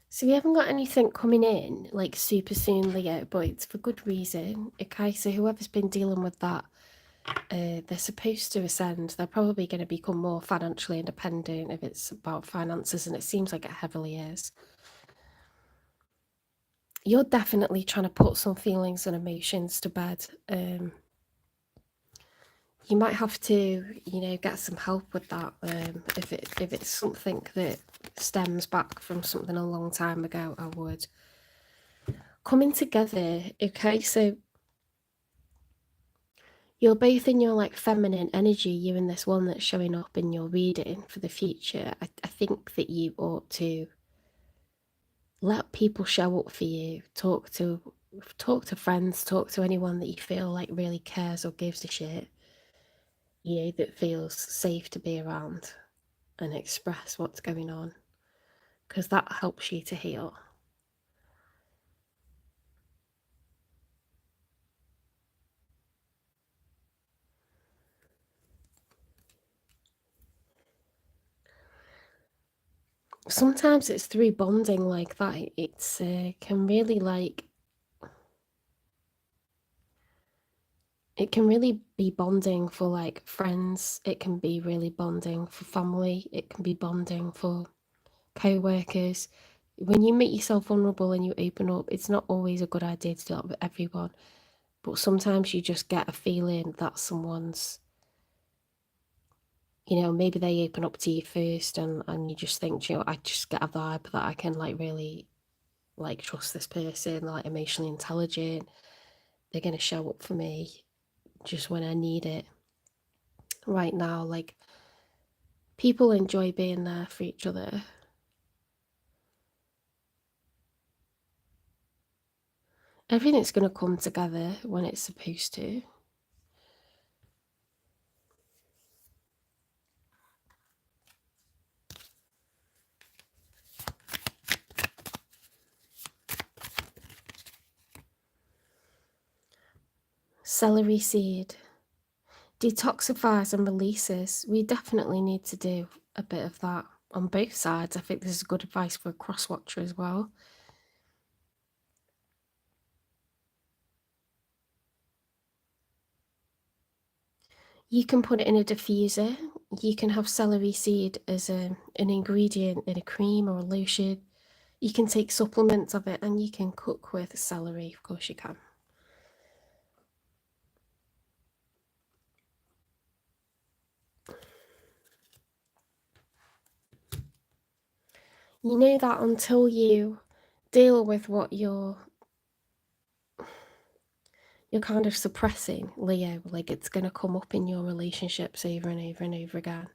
Speaker 1: So we haven't got anything coming in like super soon, Leo, but it's for good reason. Okay, so whoever's been dealing with that, they're supposed to ascend. They're probably going to become more financially independent if it's about finances, and it seems like it heavily is. You're definitely trying to put some feelings and emotions to bed. You might have to, you know, get some help with that if it's something that stems back from something a long time ago. I would. Coming together, okay, so you're both in your like feminine energy, you and this one that's showing up in your reading for the future. I think that you ought to let people show up for you. Talk to friends, talk to anyone that you feel like really cares or gives a shit, you know, that feels safe to be around, and express what's going on, because that helps you to heal. Sometimes it's through bonding like that. It's can really like, it can really be bonding for like friends. It can be really bonding for family. It can be bonding for co-workers. When you make yourself vulnerable and you open up, it's not always a good idea to do that with everyone, but sometimes you just get a feeling that someone's, you know, maybe they open up to you first, and you just think, you know, I just get a vibe that I can like really like trust this person, like emotionally intelligent. They're going to show up for me just when I need it. Right now, like, people enjoy being there for each other. Everything's going to come together when it's supposed to. Celery seed detoxifies and releases. We definitely need to do a bit of that on both sides. I think this is good advice for a cross watcher as well. You can put it in a diffuser. You can have celery seed as an ingredient in a cream or a lotion. You can take supplements of it, and you can cook with celery. Of course you can. You know that until you deal with what you're kind of suppressing, Leo, like, it's going to come up in your relationships over and over and over again.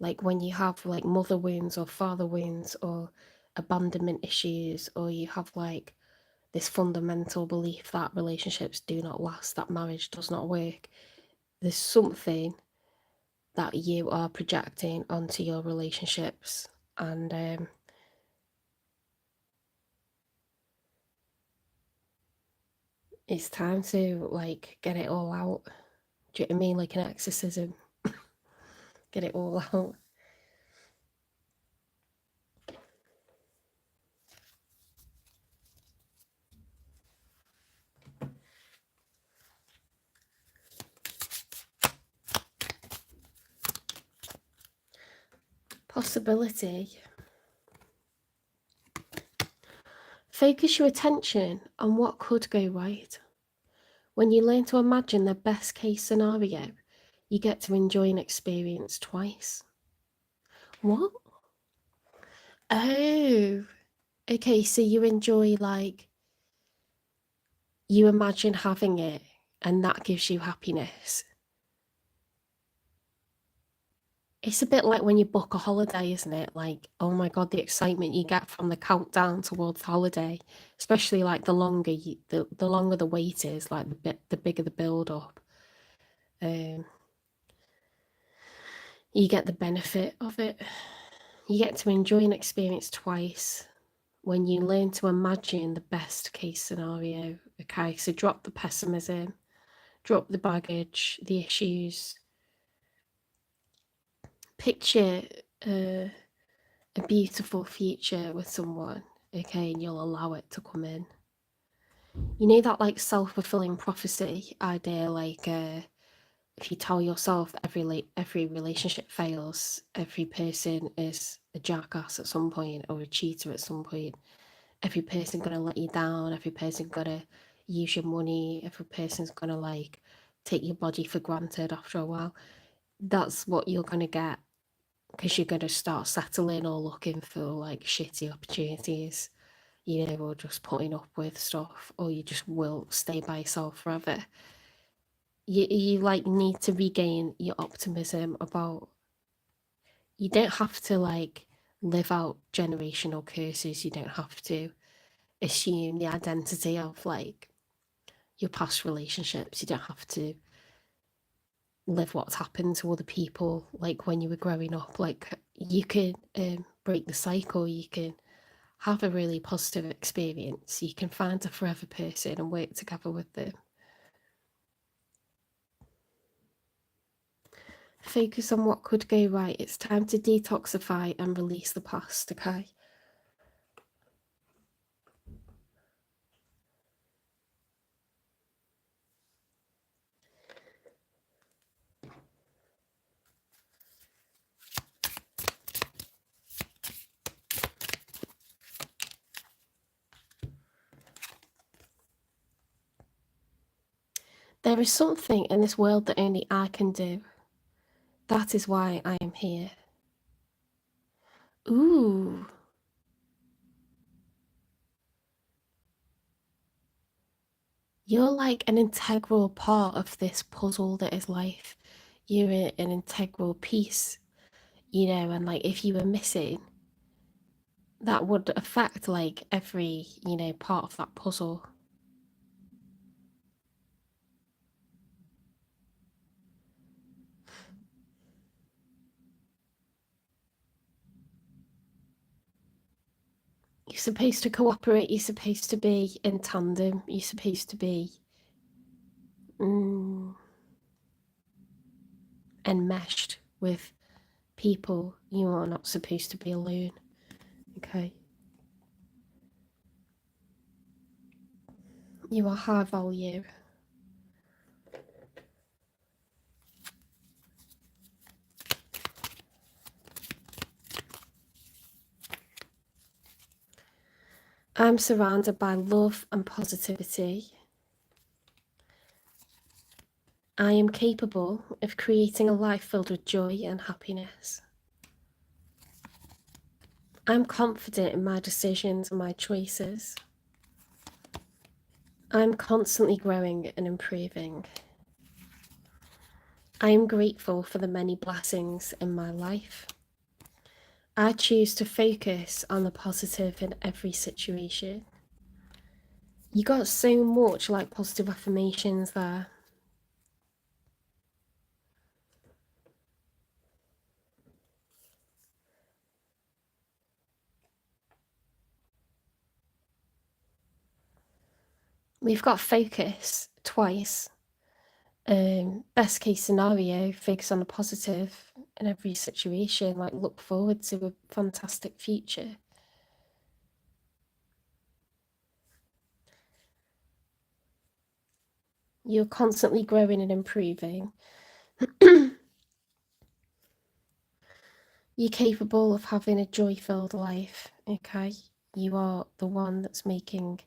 Speaker 1: Like when you have like mother wounds or father wounds or abandonment issues, or you have like this fundamental belief that relationships do not last, that marriage does not work, there's something that you are projecting onto your relationships, and it's time to like get it all out. Do you know what I mean? Like an exorcism. Get it all out. Possibility. Focus your attention on what could go right. When you learn to imagine the best case scenario, you get to enjoy an experience twice. What? Oh, okay, so you enjoy, like, you imagine having it and that gives you happiness. It's a bit like when you book a holiday, isn't it? Like, oh my God, the excitement you get from the countdown towards the holiday, especially like the longer the longer the wait is, like the bigger the build up. You get the benefit of it. You get to enjoy an experience twice when you learn to imagine the best case scenario. Okay, so drop the pessimism, drop the baggage, the issues. Picture a beautiful future with someone, okay, and you'll allow it to come in. You know that like self-fulfilling prophecy idea, like if you tell yourself every relationship fails, every person is a jackass at some point or a cheater at some point, every person gonna let you down, every person gonna use your money, every person's gonna like take your body for granted after a while, that's what you're gonna get, because you're gonna start settling or looking for like shitty opportunities, you know, or just putting up with stuff, or you just will stay by yourself forever. You like need to regain your optimism about, you don't have to like live out generational curses, you don't have to assume the identity of like your past relationships, you don't have to live what's happened to other people like when you were growing up. Like you can break the cycle, you can have a really positive experience, you can find a forever person and work together with them. Focus on what could go right. It's time to detoxify and release the past, okay? There is something in this world that only I can do. That is why I am here. Ooh. You're like an integral part of this puzzle that is life. You're an integral piece, you know, and like if you were missing, that would affect like every, you know, part of that puzzle. You're supposed to cooperate, you're supposed to be in tandem, you're supposed to be enmeshed with people. You are not supposed to be alone, okay? You are high value. I'm surrounded by love and positivity. I am capable of creating a life filled with joy and happiness. I'm confident in my decisions and my choices. I'm constantly growing and improving. I am grateful for the many blessings in my life. I choose to focus on the positive in every situation. You got so much like positive affirmations there. We've got focus twice. Best case scenario, focus on the positive in every situation, like look forward to a fantastic future. You're constantly growing and improving. You're capable of having a joy-filled life, okay? You are the one that's making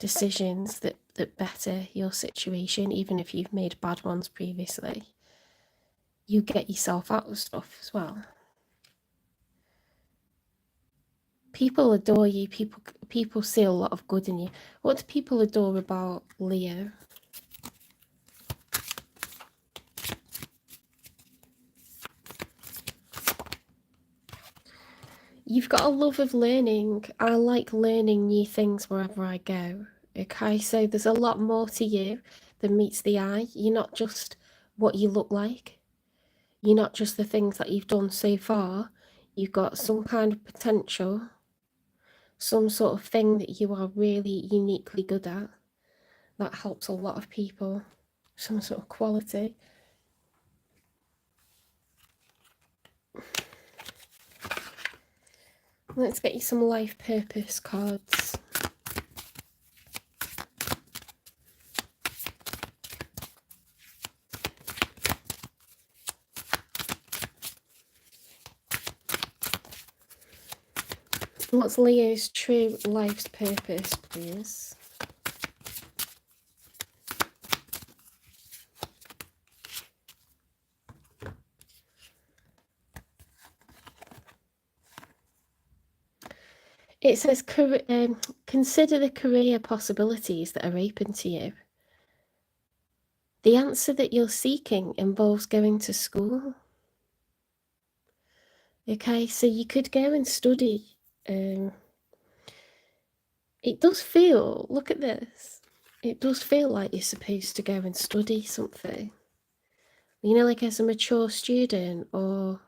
Speaker 1: decisions that better your situation, even if you've made bad ones previously. You get yourself out of stuff as well. People adore you. People see a lot of good in you. What do people adore about Leo? You've got a love of learning. I like learning new things wherever I go. Okay, so there's a lot more to you than meets the eye. You're not just what you look like. You're not just the things that you've done so far. You've got some kind of potential, some sort of thing that you are really uniquely good at. That helps a lot of people. Some sort of quality. Let's get you some life purpose cards. What's Leo's true life's purpose, please? It says, consider the career possibilities that are open to you. The answer that you're seeking involves going to school. Okay, so you could go and study. It does feel, look at this, it does feel like you're supposed to go and study something. You know, like as a mature student or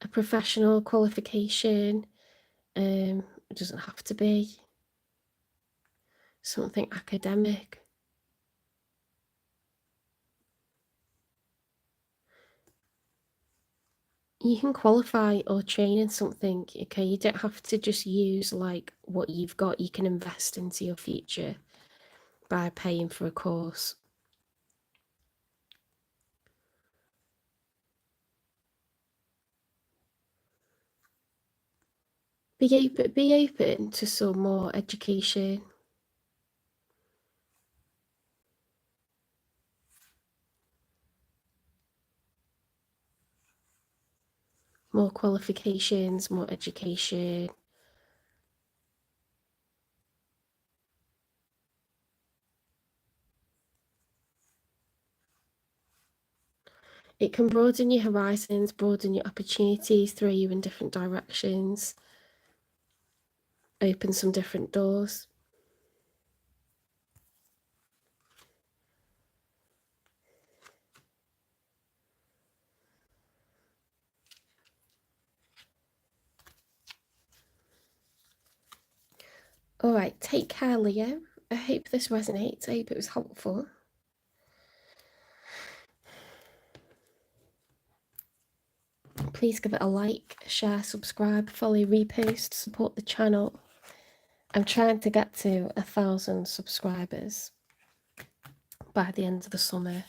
Speaker 1: a professional qualification. It doesn't have to be something academic. You can qualify or train in something, okay? You don't have to just use like what you've got. You can invest into your future by paying for a course. Be open to some more education. More qualifications, more education. It can broaden your horizons, broaden your opportunities, throw you in different directions, open some different doors. All right, take care, Leo. I hope this resonates. I hope it was helpful. Please give it a like, share, subscribe, follow, repost, support the channel. I'm trying to get to 1,000 subscribers by the end of the summer.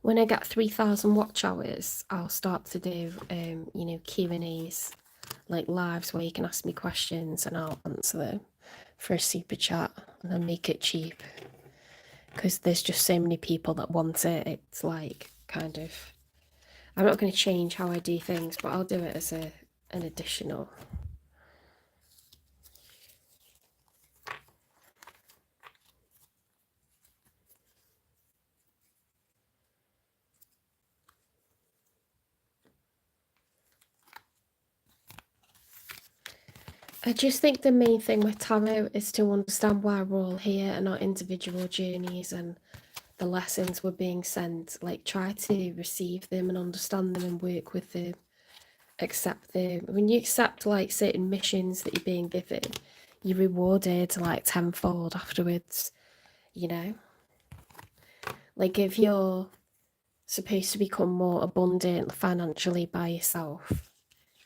Speaker 1: When I get 3,000 watch hours, I'll start to do, you know, Q&As, like lives where you can ask me questions and I'll answer them for a super chat, and I'll make it cheap because there's just so many people that want it. It's like kind of, I'm not going to change how I do things, but I'll do it as an additional. I just think the main thing with tarot is to understand why we're all here and our individual journeys and the lessons we're being sent. Like, try to receive them and understand them and work with them, accept them. When you accept like certain missions that you're being given, you're rewarded like tenfold afterwards, you know? Like if you're supposed to become more abundant financially by yourself,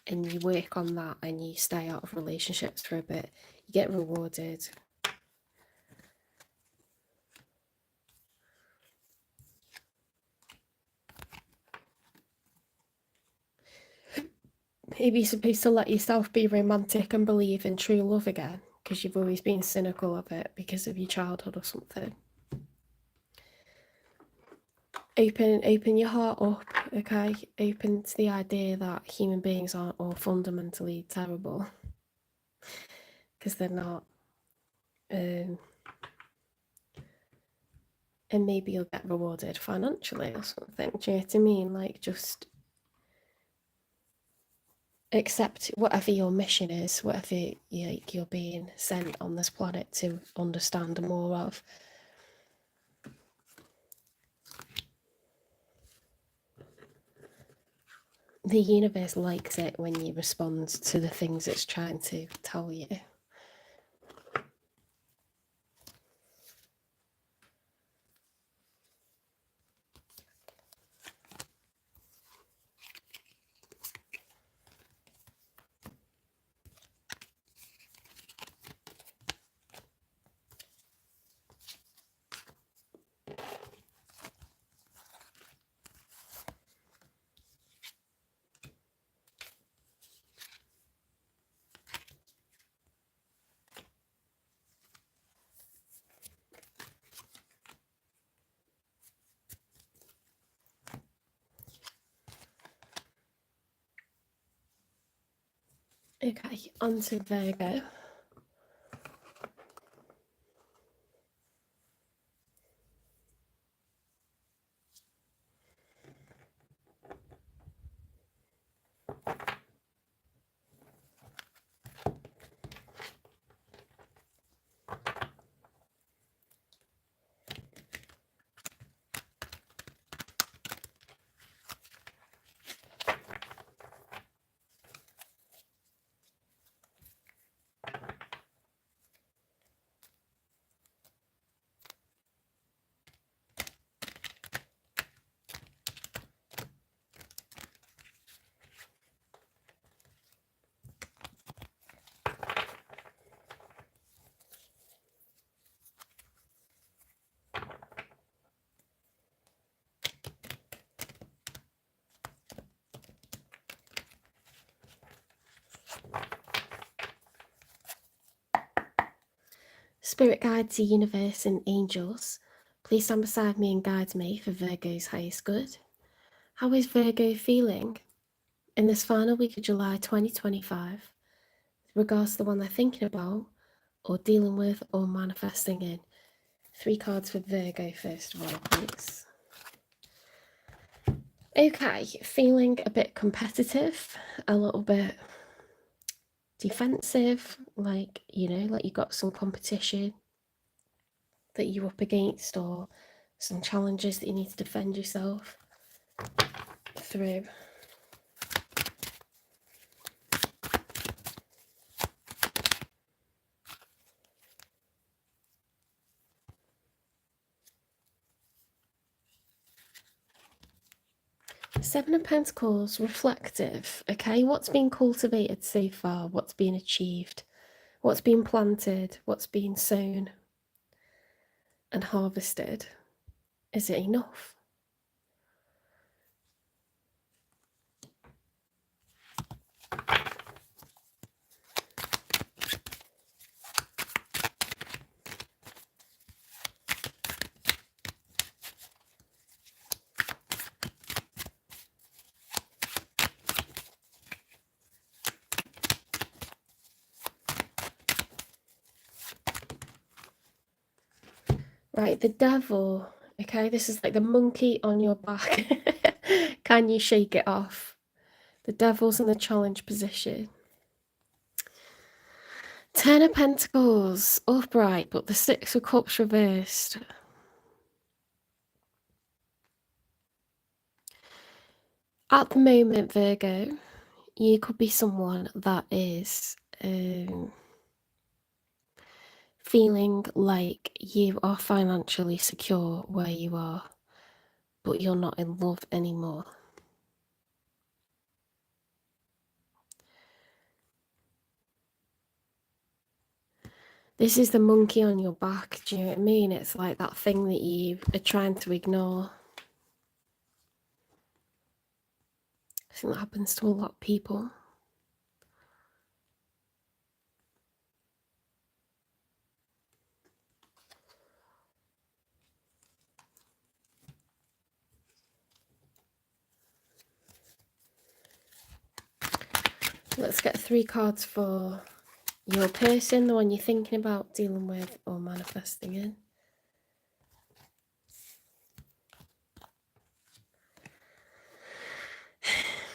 Speaker 1: and you work on that and you stay out of relationships for a bit, you get rewarded. Maybe you're supposed to let yourself be romantic and believe in true love again, because you've always been cynical of it because of your childhood or something. Open your heart up, okay? Open to the idea that human beings aren't all fundamentally terrible, because they're not. And maybe you'll get rewarded financially or something. Do you know what I mean? Like, just accept whatever your mission is, whatever you're being sent on this planet to understand more of. The universe likes it when you respond to the things it's trying to tell you. Okay, on to Virgo. Spirit guides, the universe, and angels, please stand beside me and guide me for Virgo's highest good. How is Virgo feeling in this final week of July 2025, with regards to the one they're thinking about, or dealing with, or manifesting in? 3 cards for Virgo, first of all, please. Okay, feeling a bit competitive, a little bit defensive, like, like you got some competition that you're up against, or some challenges that you need to defend yourself through. Seven of Pentacles, reflective. Okay, what's been cultivated so far? What's been achieved? What's been planted? What's been sown and harvested? Is it enough? Right, the devil. Okay, this is like the monkey on your back. Can you shake it off? The devil's in the challenge position. 10 of Pentacles, upright, but the 6 of Cups reversed. At the moment, Virgo, you could be someone that is feeling like you are financially secure where you are, but you're not in love anymore. This is the monkey on your back, do you know what I mean? It's like that thing that you are trying to ignore. I think that happens to a lot of people. Let's get 3 cards for your person, the one you're thinking about dealing with or manifesting in.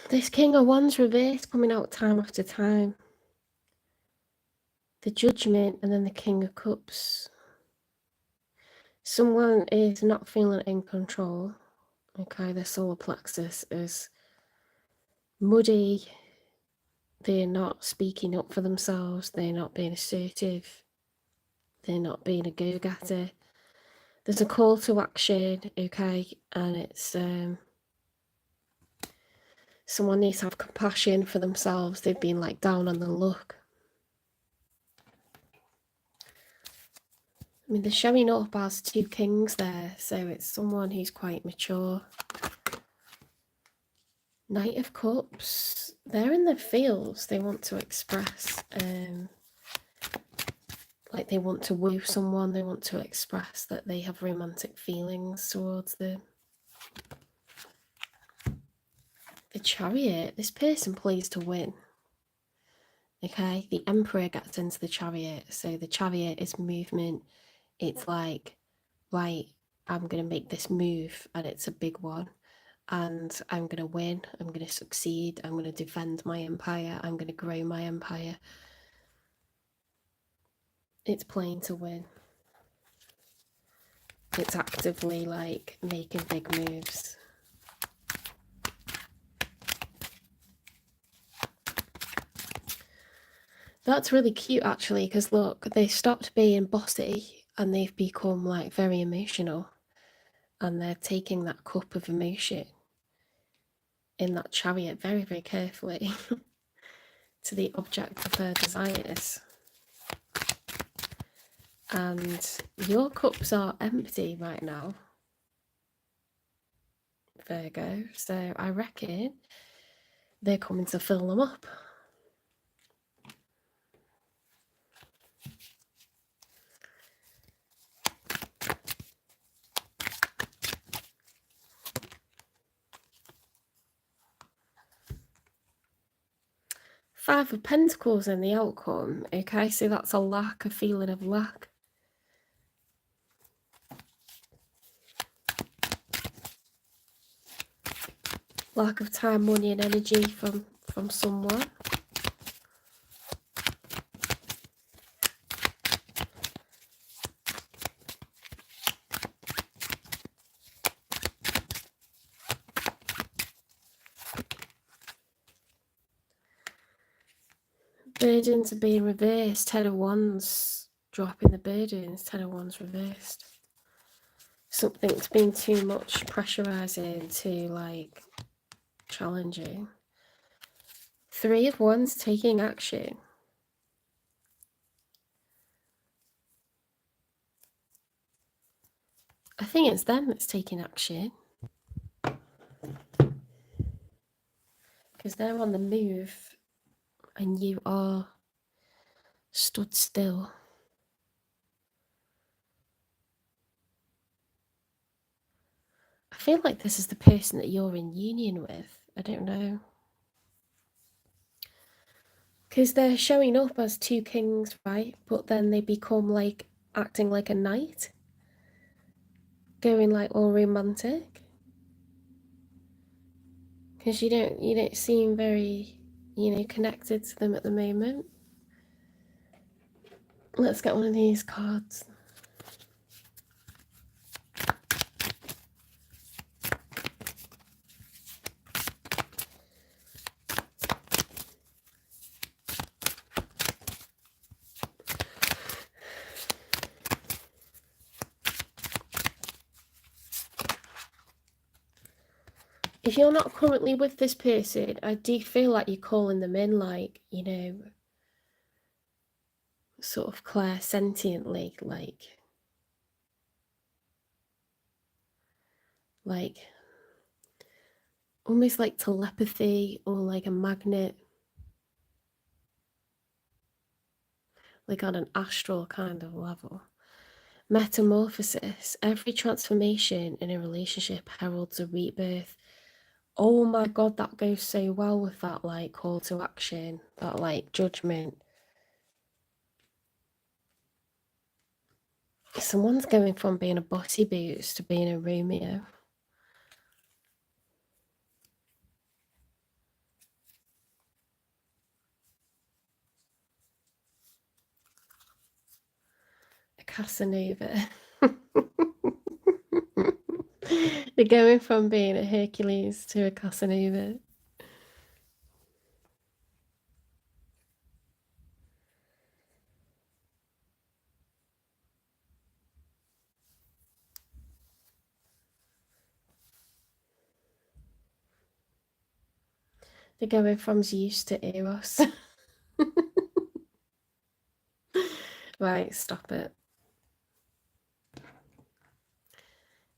Speaker 1: This King of Wands reversed coming out time after time. The Judgment and then the King of Cups. Someone is not feeling in control. Okay, their solar plexus is muddy. They're not speaking up for themselves. They're not being assertive. They're not being a go-getter. There's a call to action, okay, and it's someone needs to have compassion for themselves. They've been like down on the luck. I mean, they're showing up as 2 kings there, so it's someone who's quite mature. Knight of Cups, they're in their feels. They want to express, like they want to woo someone. They want to express that they have romantic feelings towards them. The Chariot, this person plays to win. Okay, the Emperor gets into the Chariot, so the Chariot is movement. It's like, right, I'm going to make this move, and it's a big one, and I'm going to win, I'm going to succeed, I'm going to defend my empire, I'm going to grow my empire. It's playing to win. It's actively like making big moves. That's really cute actually, because look, they stopped being bossy and they've become like very emotional, and they're taking that cup of emotion in that Chariot very, very carefully to the object of their desires. And your cups are empty right now, Virgo, so I reckon they're coming to fill them up. Five of Pentacles in the outcome, okay, so that's a lack, a feeling of lack. Lack of time, money and energy from someone. Burdens are being reversed. 10 of Wands, dropping the burdens. 10 of Wands reversed. Something's been too much, pressurizing, too like challenging. 3 of Wands, taking action. I think it's them that's taking action, because they're on the move and you are stood still. I feel like this is the person that you're in union with. I don't know. Because they're showing up as 2 kings, right? But then they become like acting like a knight. Going like all romantic. Because you don't seem very, connected to them at the moment. Let's get one of these cards. If you're not currently with this person, I do feel like you're calling them in, like, sort of clairsentiently, like almost like telepathy or like a magnet, like on an astral kind of level. Metamorphosis. Every transformation in a relationship heralds a rebirth Oh my god, that goes so well with that like call to action, that like judgment. Someone's going from being a bossy boots to being a Romeo. A Casanova. They're going from being a Hercules to a Casanova. They're going from Zeus to Eros. Right, stop it.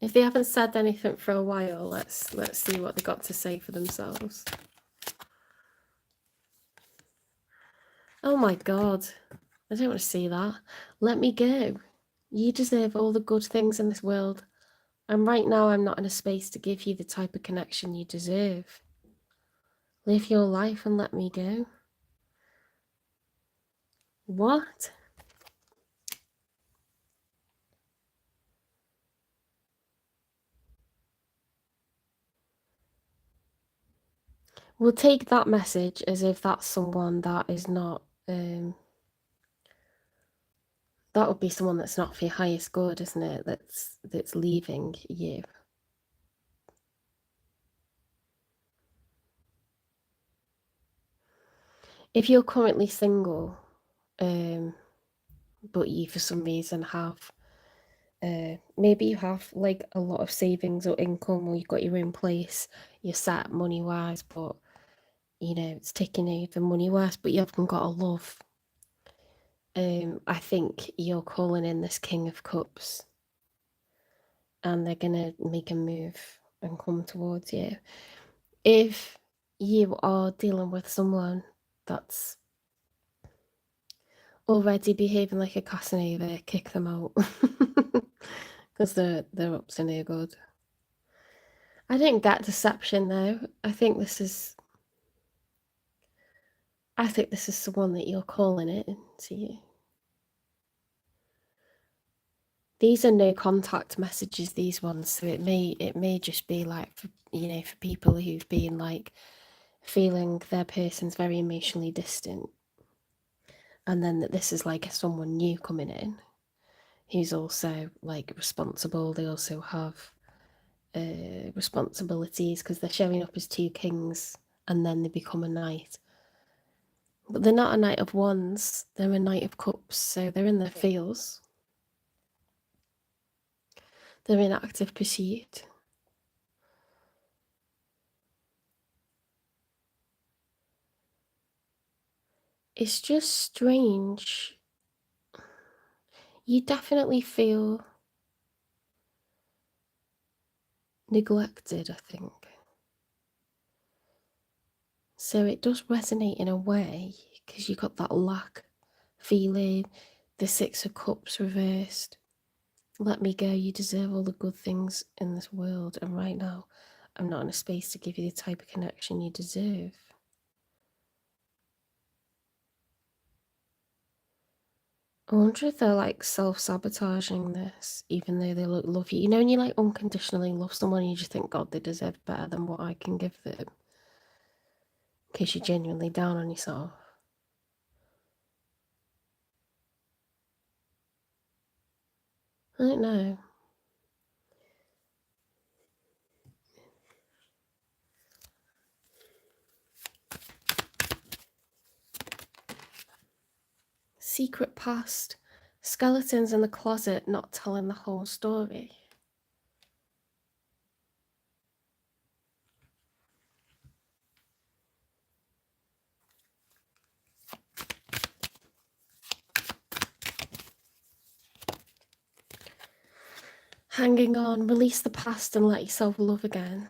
Speaker 1: If they haven't said anything for a while, let's see what they got to say for themselves. Oh my god. I don't want to see that. Let me go. You deserve all the good things in this world. And right now I'm not in a space to give you the type of connection you deserve. Live your life and let me go. What? We'll take that message as if that's someone that is not, that would be someone that's not for your highest good, isn't it? That's leaving you. If you're currently single, but you for some reason have, maybe you have like a lot of savings or income, or you've got your own place, you're set money wise, but you know it's taking over money wise, but you haven't got a love. I think you're calling in this King of Cups, and they're gonna make a move and come towards you. If you are dealing with someone that's already behaving like a Casanova, kick them out. Because they're up to no good. I didn't get deception though. I think this is someone that you're calling it to you. These are no contact messages, these ones, so it may just be like for, you know, for people who've been like feeling their person's very emotionally distant, and then that this is like someone new coming in who's also like responsible. They also have responsibilities because they're showing up as two kings and then they become a knight. But they're not a knight of wands, they're a knight of cups, so they're in their fields. They're in active pursuit. It's just strange. You definitely feel neglected, I think. So it does resonate in a way because you got that lack feeling, the Six of Cups reversed. Let me go, you deserve all the good things in this world, and right now I'm not in a space to give you the type of connection you deserve. I wonder if they're like self-sabotaging this, even though they love you. You know, when you like unconditionally love someone, you just think, God, they deserve better than what I can give them. In case you're genuinely down on yourself. I don't know. Secret past. Skeletons in the closet not telling the whole story. Hanging on, release the past and let yourself love again.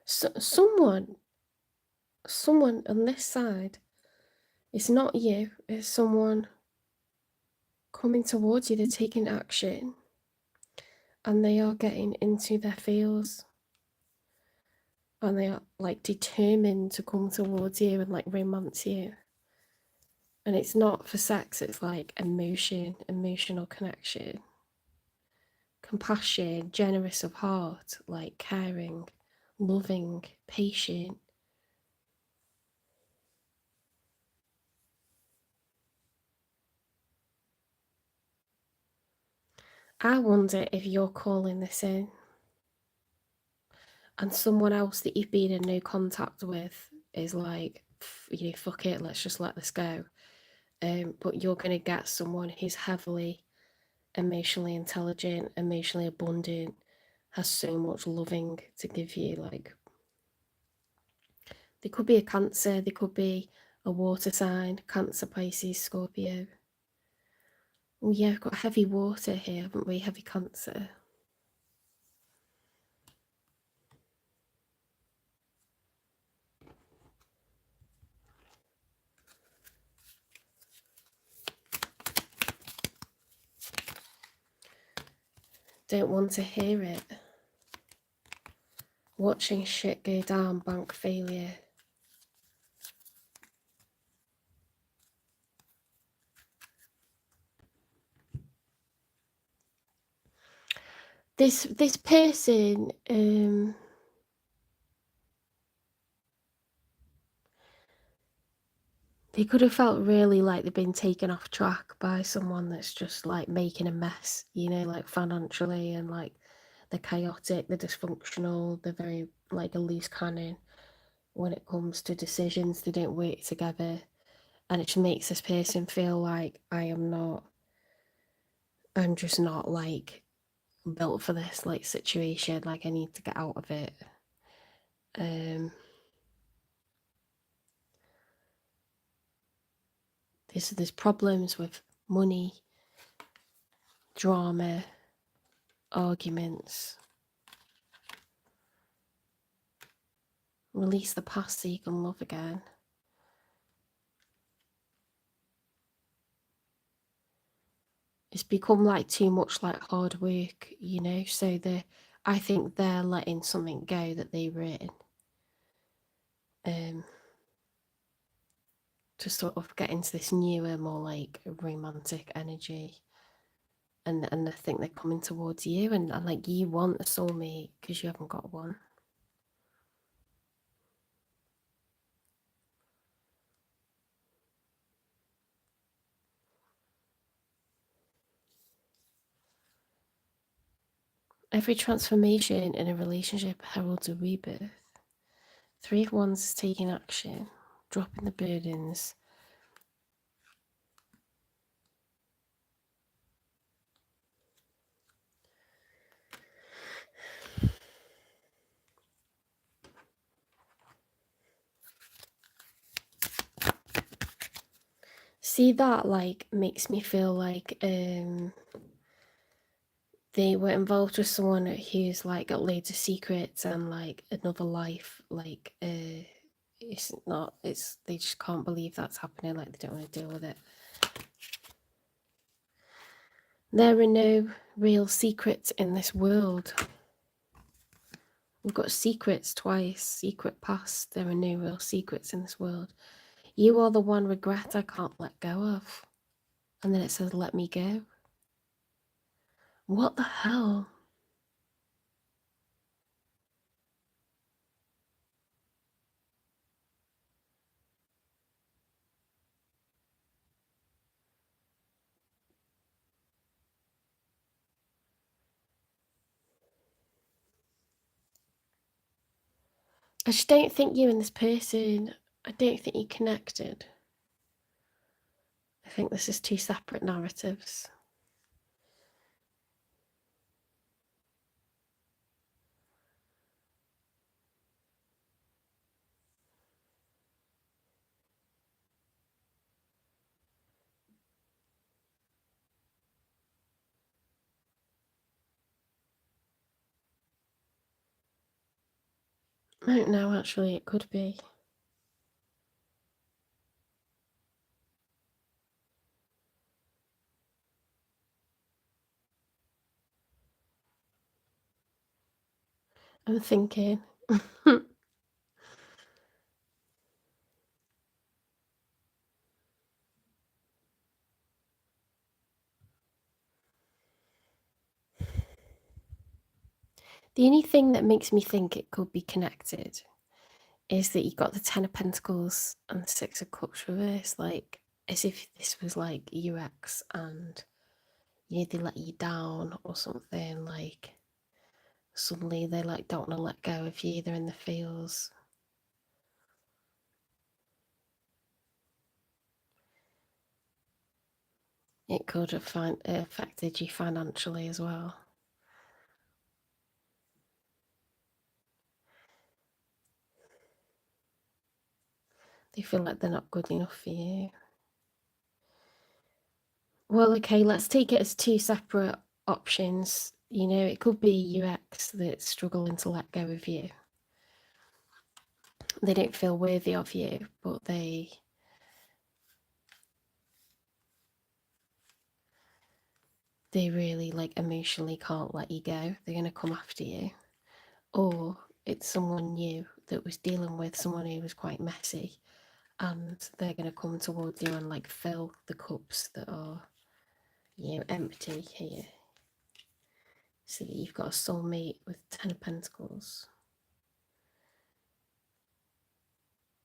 Speaker 1: So, someone on this side, it's not you, it's someone coming towards you, they're taking action, and they are getting into their feels, and they are like determined to come towards you and like romance you. And it's not for sex, it's like emotional connection, compassion, generous of heart, like caring, loving, patient. I wonder if you're calling this in, and someone else that you've been in no contact with is like, you know, fuck it, let's just let this go. But you're going to get someone who's heavily emotionally intelligent, emotionally abundant, has so much loving to give you. Like, they could be a Cancer, they could be a water sign, Cancer, Pisces, Scorpio. Oh yeah, we've got heavy water here, haven't we? Heavy Cancer. Don't want to hear it. Watching shit go down, bank failure. This person, they could have felt really like they've been taken off track by someone that's just like making a mess, you know, like financially, and like they're chaotic, they're dysfunctional, they're very like a loose cannon when it comes to decisions. They don't work together, and it just makes this person feel like I'm just not like built for this like situation, like I need to get out of it. There's problems with money, drama, arguments. Release the past so you can love again. It's become like too much like hard work, you know, so I think they're letting something go that they were in, to sort of get into this newer, more like romantic energy. And I think they're coming towards you, and like you want a soulmate because you haven't got one. Every transformation in a relationship heralds a rebirth. 3 of Wands is taking action, dropping the burdens. See, that like makes me feel like they were involved with someone who's like got loads of secrets and like another life, like they just can't believe that's happening, like they don't want to deal with it. There are no real secrets in this world. We've got secrets twice, secret past. There are no real secrets in this world. You are the one regret I can't let go of. And then it says, let me go. What the hell? I just don't think you and this person, I don't think you connected. I think this is 2 separate narratives. I don't know, actually, it could be. I'm thinking. The only thing that makes me think it could be connected is that you got the Ten of Pentacles and the Six of Cups reversed, like as if this was like your ex and they let you down or something, like suddenly they like don't want to let go of you, they're in the feels. It could have affected you financially as well. They feel like they're not good enough for you. Well, okay, let's take it as two separate options. You know, it could be your ex that's struggling to let go of you. They don't feel worthy of you, but they really like emotionally can't let you go. They're going to come after you. Or it's someone new that was dealing with someone who was quite messy, and they're going to come towards you and like fill the cups that are, you know, empty here. So you've got a soulmate with Ten of Pentacles.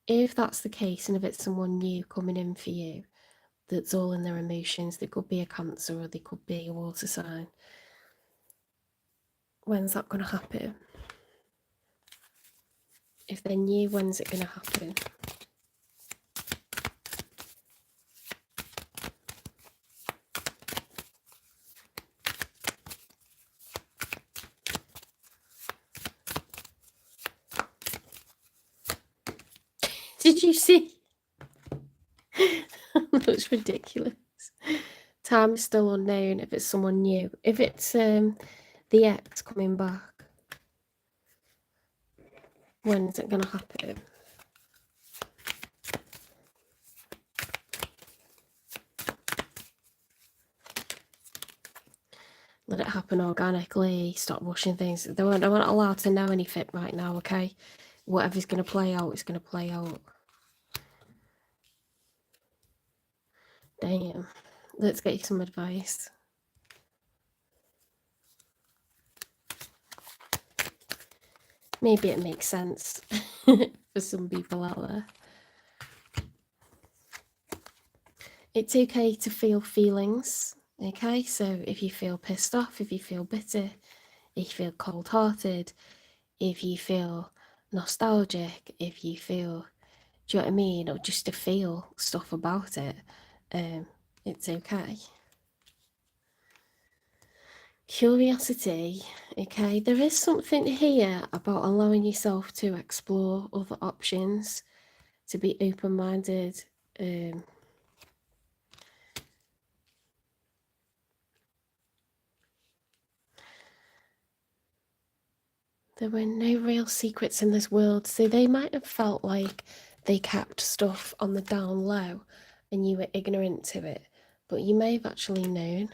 Speaker 1: If that's the case, and if it's someone new coming in for you that's all in their emotions, they could be a Cancer or they could be a water sign. When's that going to happen? If they're new, when's it going to happen? Did you see? That's ridiculous. Time is still unknown if it's someone new. If it's the ex coming back, when is it going to happen? Let it happen organically. Stop rushing things. They weren't allowed to know anything right now, okay? Whatever's going to play out is going to play out. Damn. Let's get you some advice. Maybe it makes sense for some people out there. It's okay to feel feelings, okay? So if you feel pissed off, if you feel bitter, if you feel cold-hearted, if you feel nostalgic, if you feel, do you know what I mean? Or just to feel stuff about it, it's okay. Curiosity, okay? There is something here about allowing yourself to explore other options, to be open-minded. There were no real secrets in this world, so they might have felt like they kept stuff on the down low and you were ignorant to it, but you may have actually known.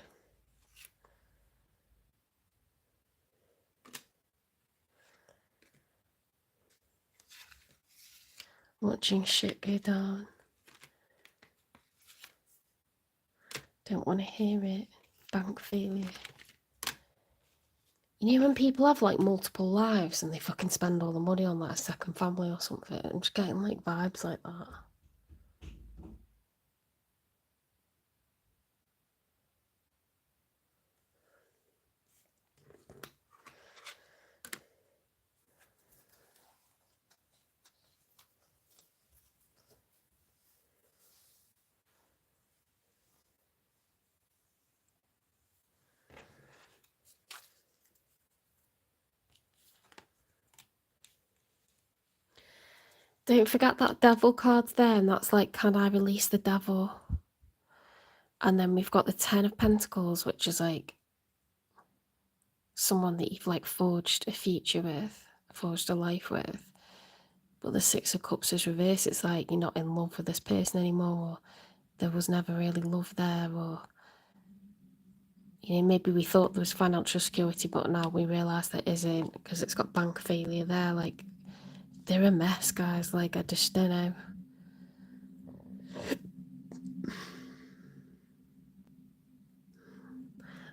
Speaker 1: Watching shit go down. Don't want to hear it. Bank failure. You know when people have like multiple lives and they fucking spend all the money on like a second family or something? I'm just getting like vibes like that. Don't forget that devil card there, and that's like, can I release the devil? And then we've got the Ten of Pentacles, which is like someone that you've like forged a future with, forged a life with. But the Six of Cups is reversed. It's like you're not in love with this person anymore. There was never really love there, or You know, maybe we thought there was financial security, but now we realise there isn't because it's got bank failure there. Like, they're a mess, guys. Like, I just don't know.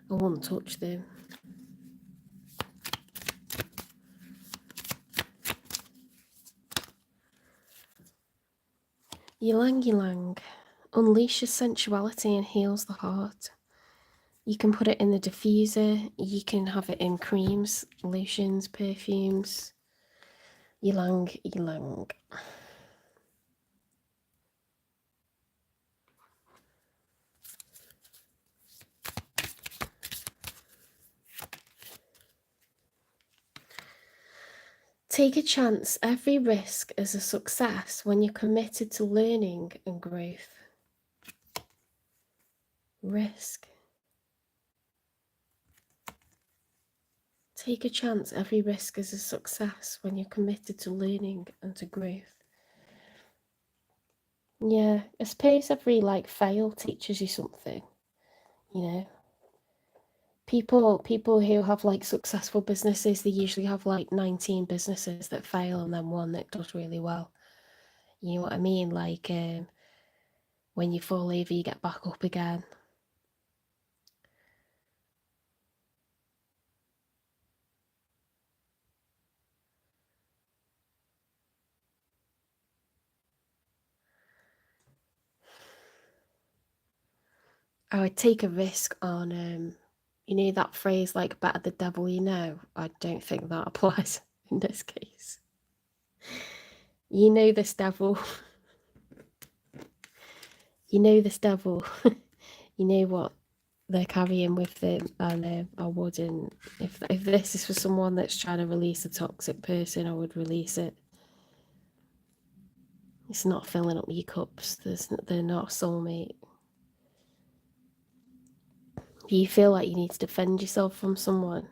Speaker 1: I won't touch them. Ylang ylang unleashes sensuality and heals the heart. You can put it in the diffuser, you can have it in creams, lotions, perfumes. Ylang ylang. Take a chance. Every risk is a success when you're committed to learning and growth. Risk. Take a chance. Every risk is a success when you're committed to learning and to growth. Yeah, I suppose every fail teaches you something, you know. People who have successful businesses, they usually have 19 businesses that fail and then one that does really well. You know what I mean? When you fall over, you get back up again. I would take a risk on, you know, that phrase better the devil you know. I don't think that applies in this case. You know this devil. You know this devil. You know what they're carrying with them, and I wouldn't. If this is for someone that's trying to release a toxic person, I would release it. It's not filling up your cups. They're not a soulmate. If you feel like you need to defend yourself from someone,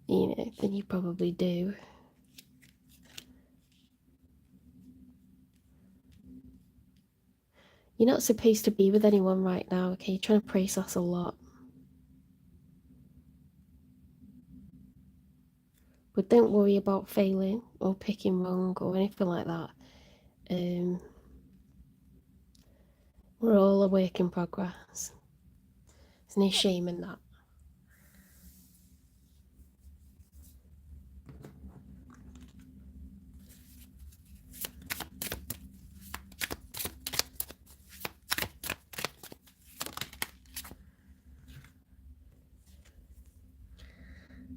Speaker 1: you know, then you probably do. You're not supposed to be with anyone right now, okay? You're trying to process a lot. But don't worry about failing or picking wrong or anything like that. We're all a work in progress. There's no shame in that.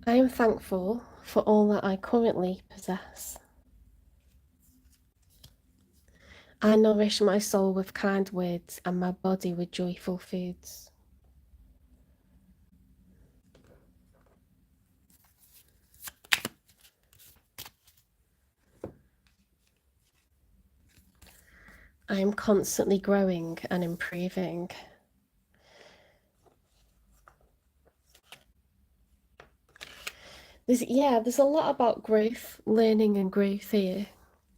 Speaker 1: I am thankful for all that I currently possess. I nourish my soul with kind words and my body with joyful foods. I am constantly growing and improving. There's a lot about growth, learning and growth here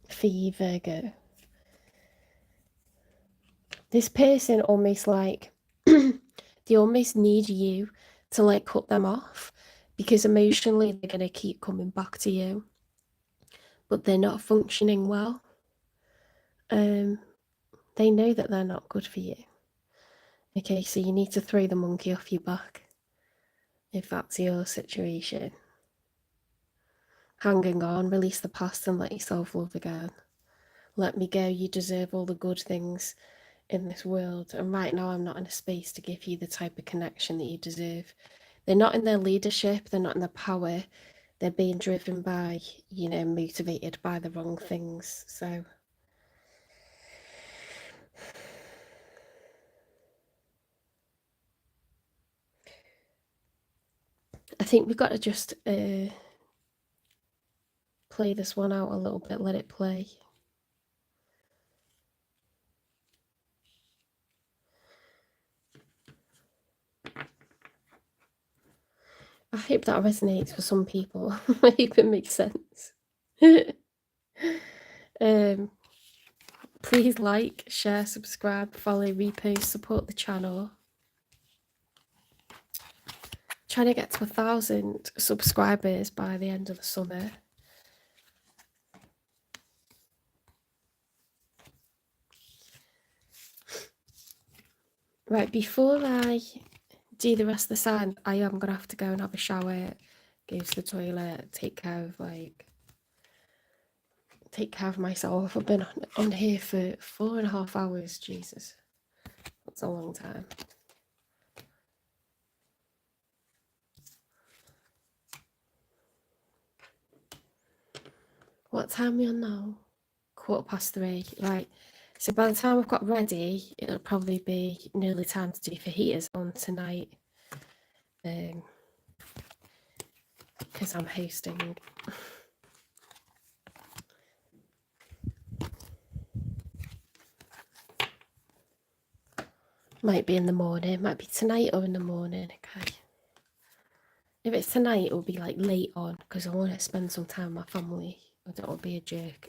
Speaker 1: for you, Virgo. This person almost they almost need you to cut them off, because emotionally they're going to keep coming back to you, but they're not functioning well. They know that they're not good for you. Okay, so you need to throw the monkey off your back if that's your situation. Hanging on, release the past and let yourself love again. Let me go. You deserve all the good things in this world, and right now I'm not in a space to give you the type of connection that you deserve. They're not in their leadership, they're not in their power, they're being driven by, you know, motivated by the wrong things. So I think we've got to just play this one out a little bit, let it play. I hope that resonates for some people. I hope it makes sense. Please like, share, subscribe, follow, repost, support the channel. trying to get to 1,000 subscribers by the end of the summer. Right, before I do the rest of the signs, I am going to have to go and have a shower, go to the toilet, take care of myself. I've been on here for 4.5 hours. Jesus, that's a long time. What time are we on now? 3:15. Right. So by the time I've got ready, it'll probably be nearly time to do fajitas on tonight. Because I'm hosting. Might be in the morning, might be tonight or in the morning, okay. If it's tonight, it'll be like late on because I want to spend some time with my family. I don't want to be a jerk.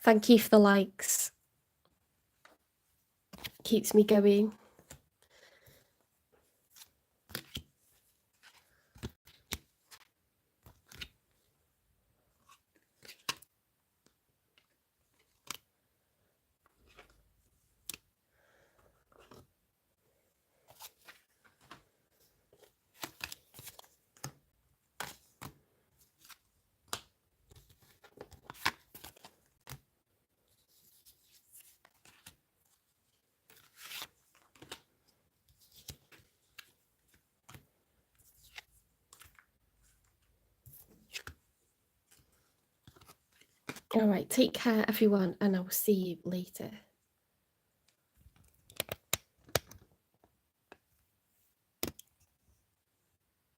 Speaker 1: Thank you for the likes. Keeps me going. All right, take care, everyone, and I will see you later.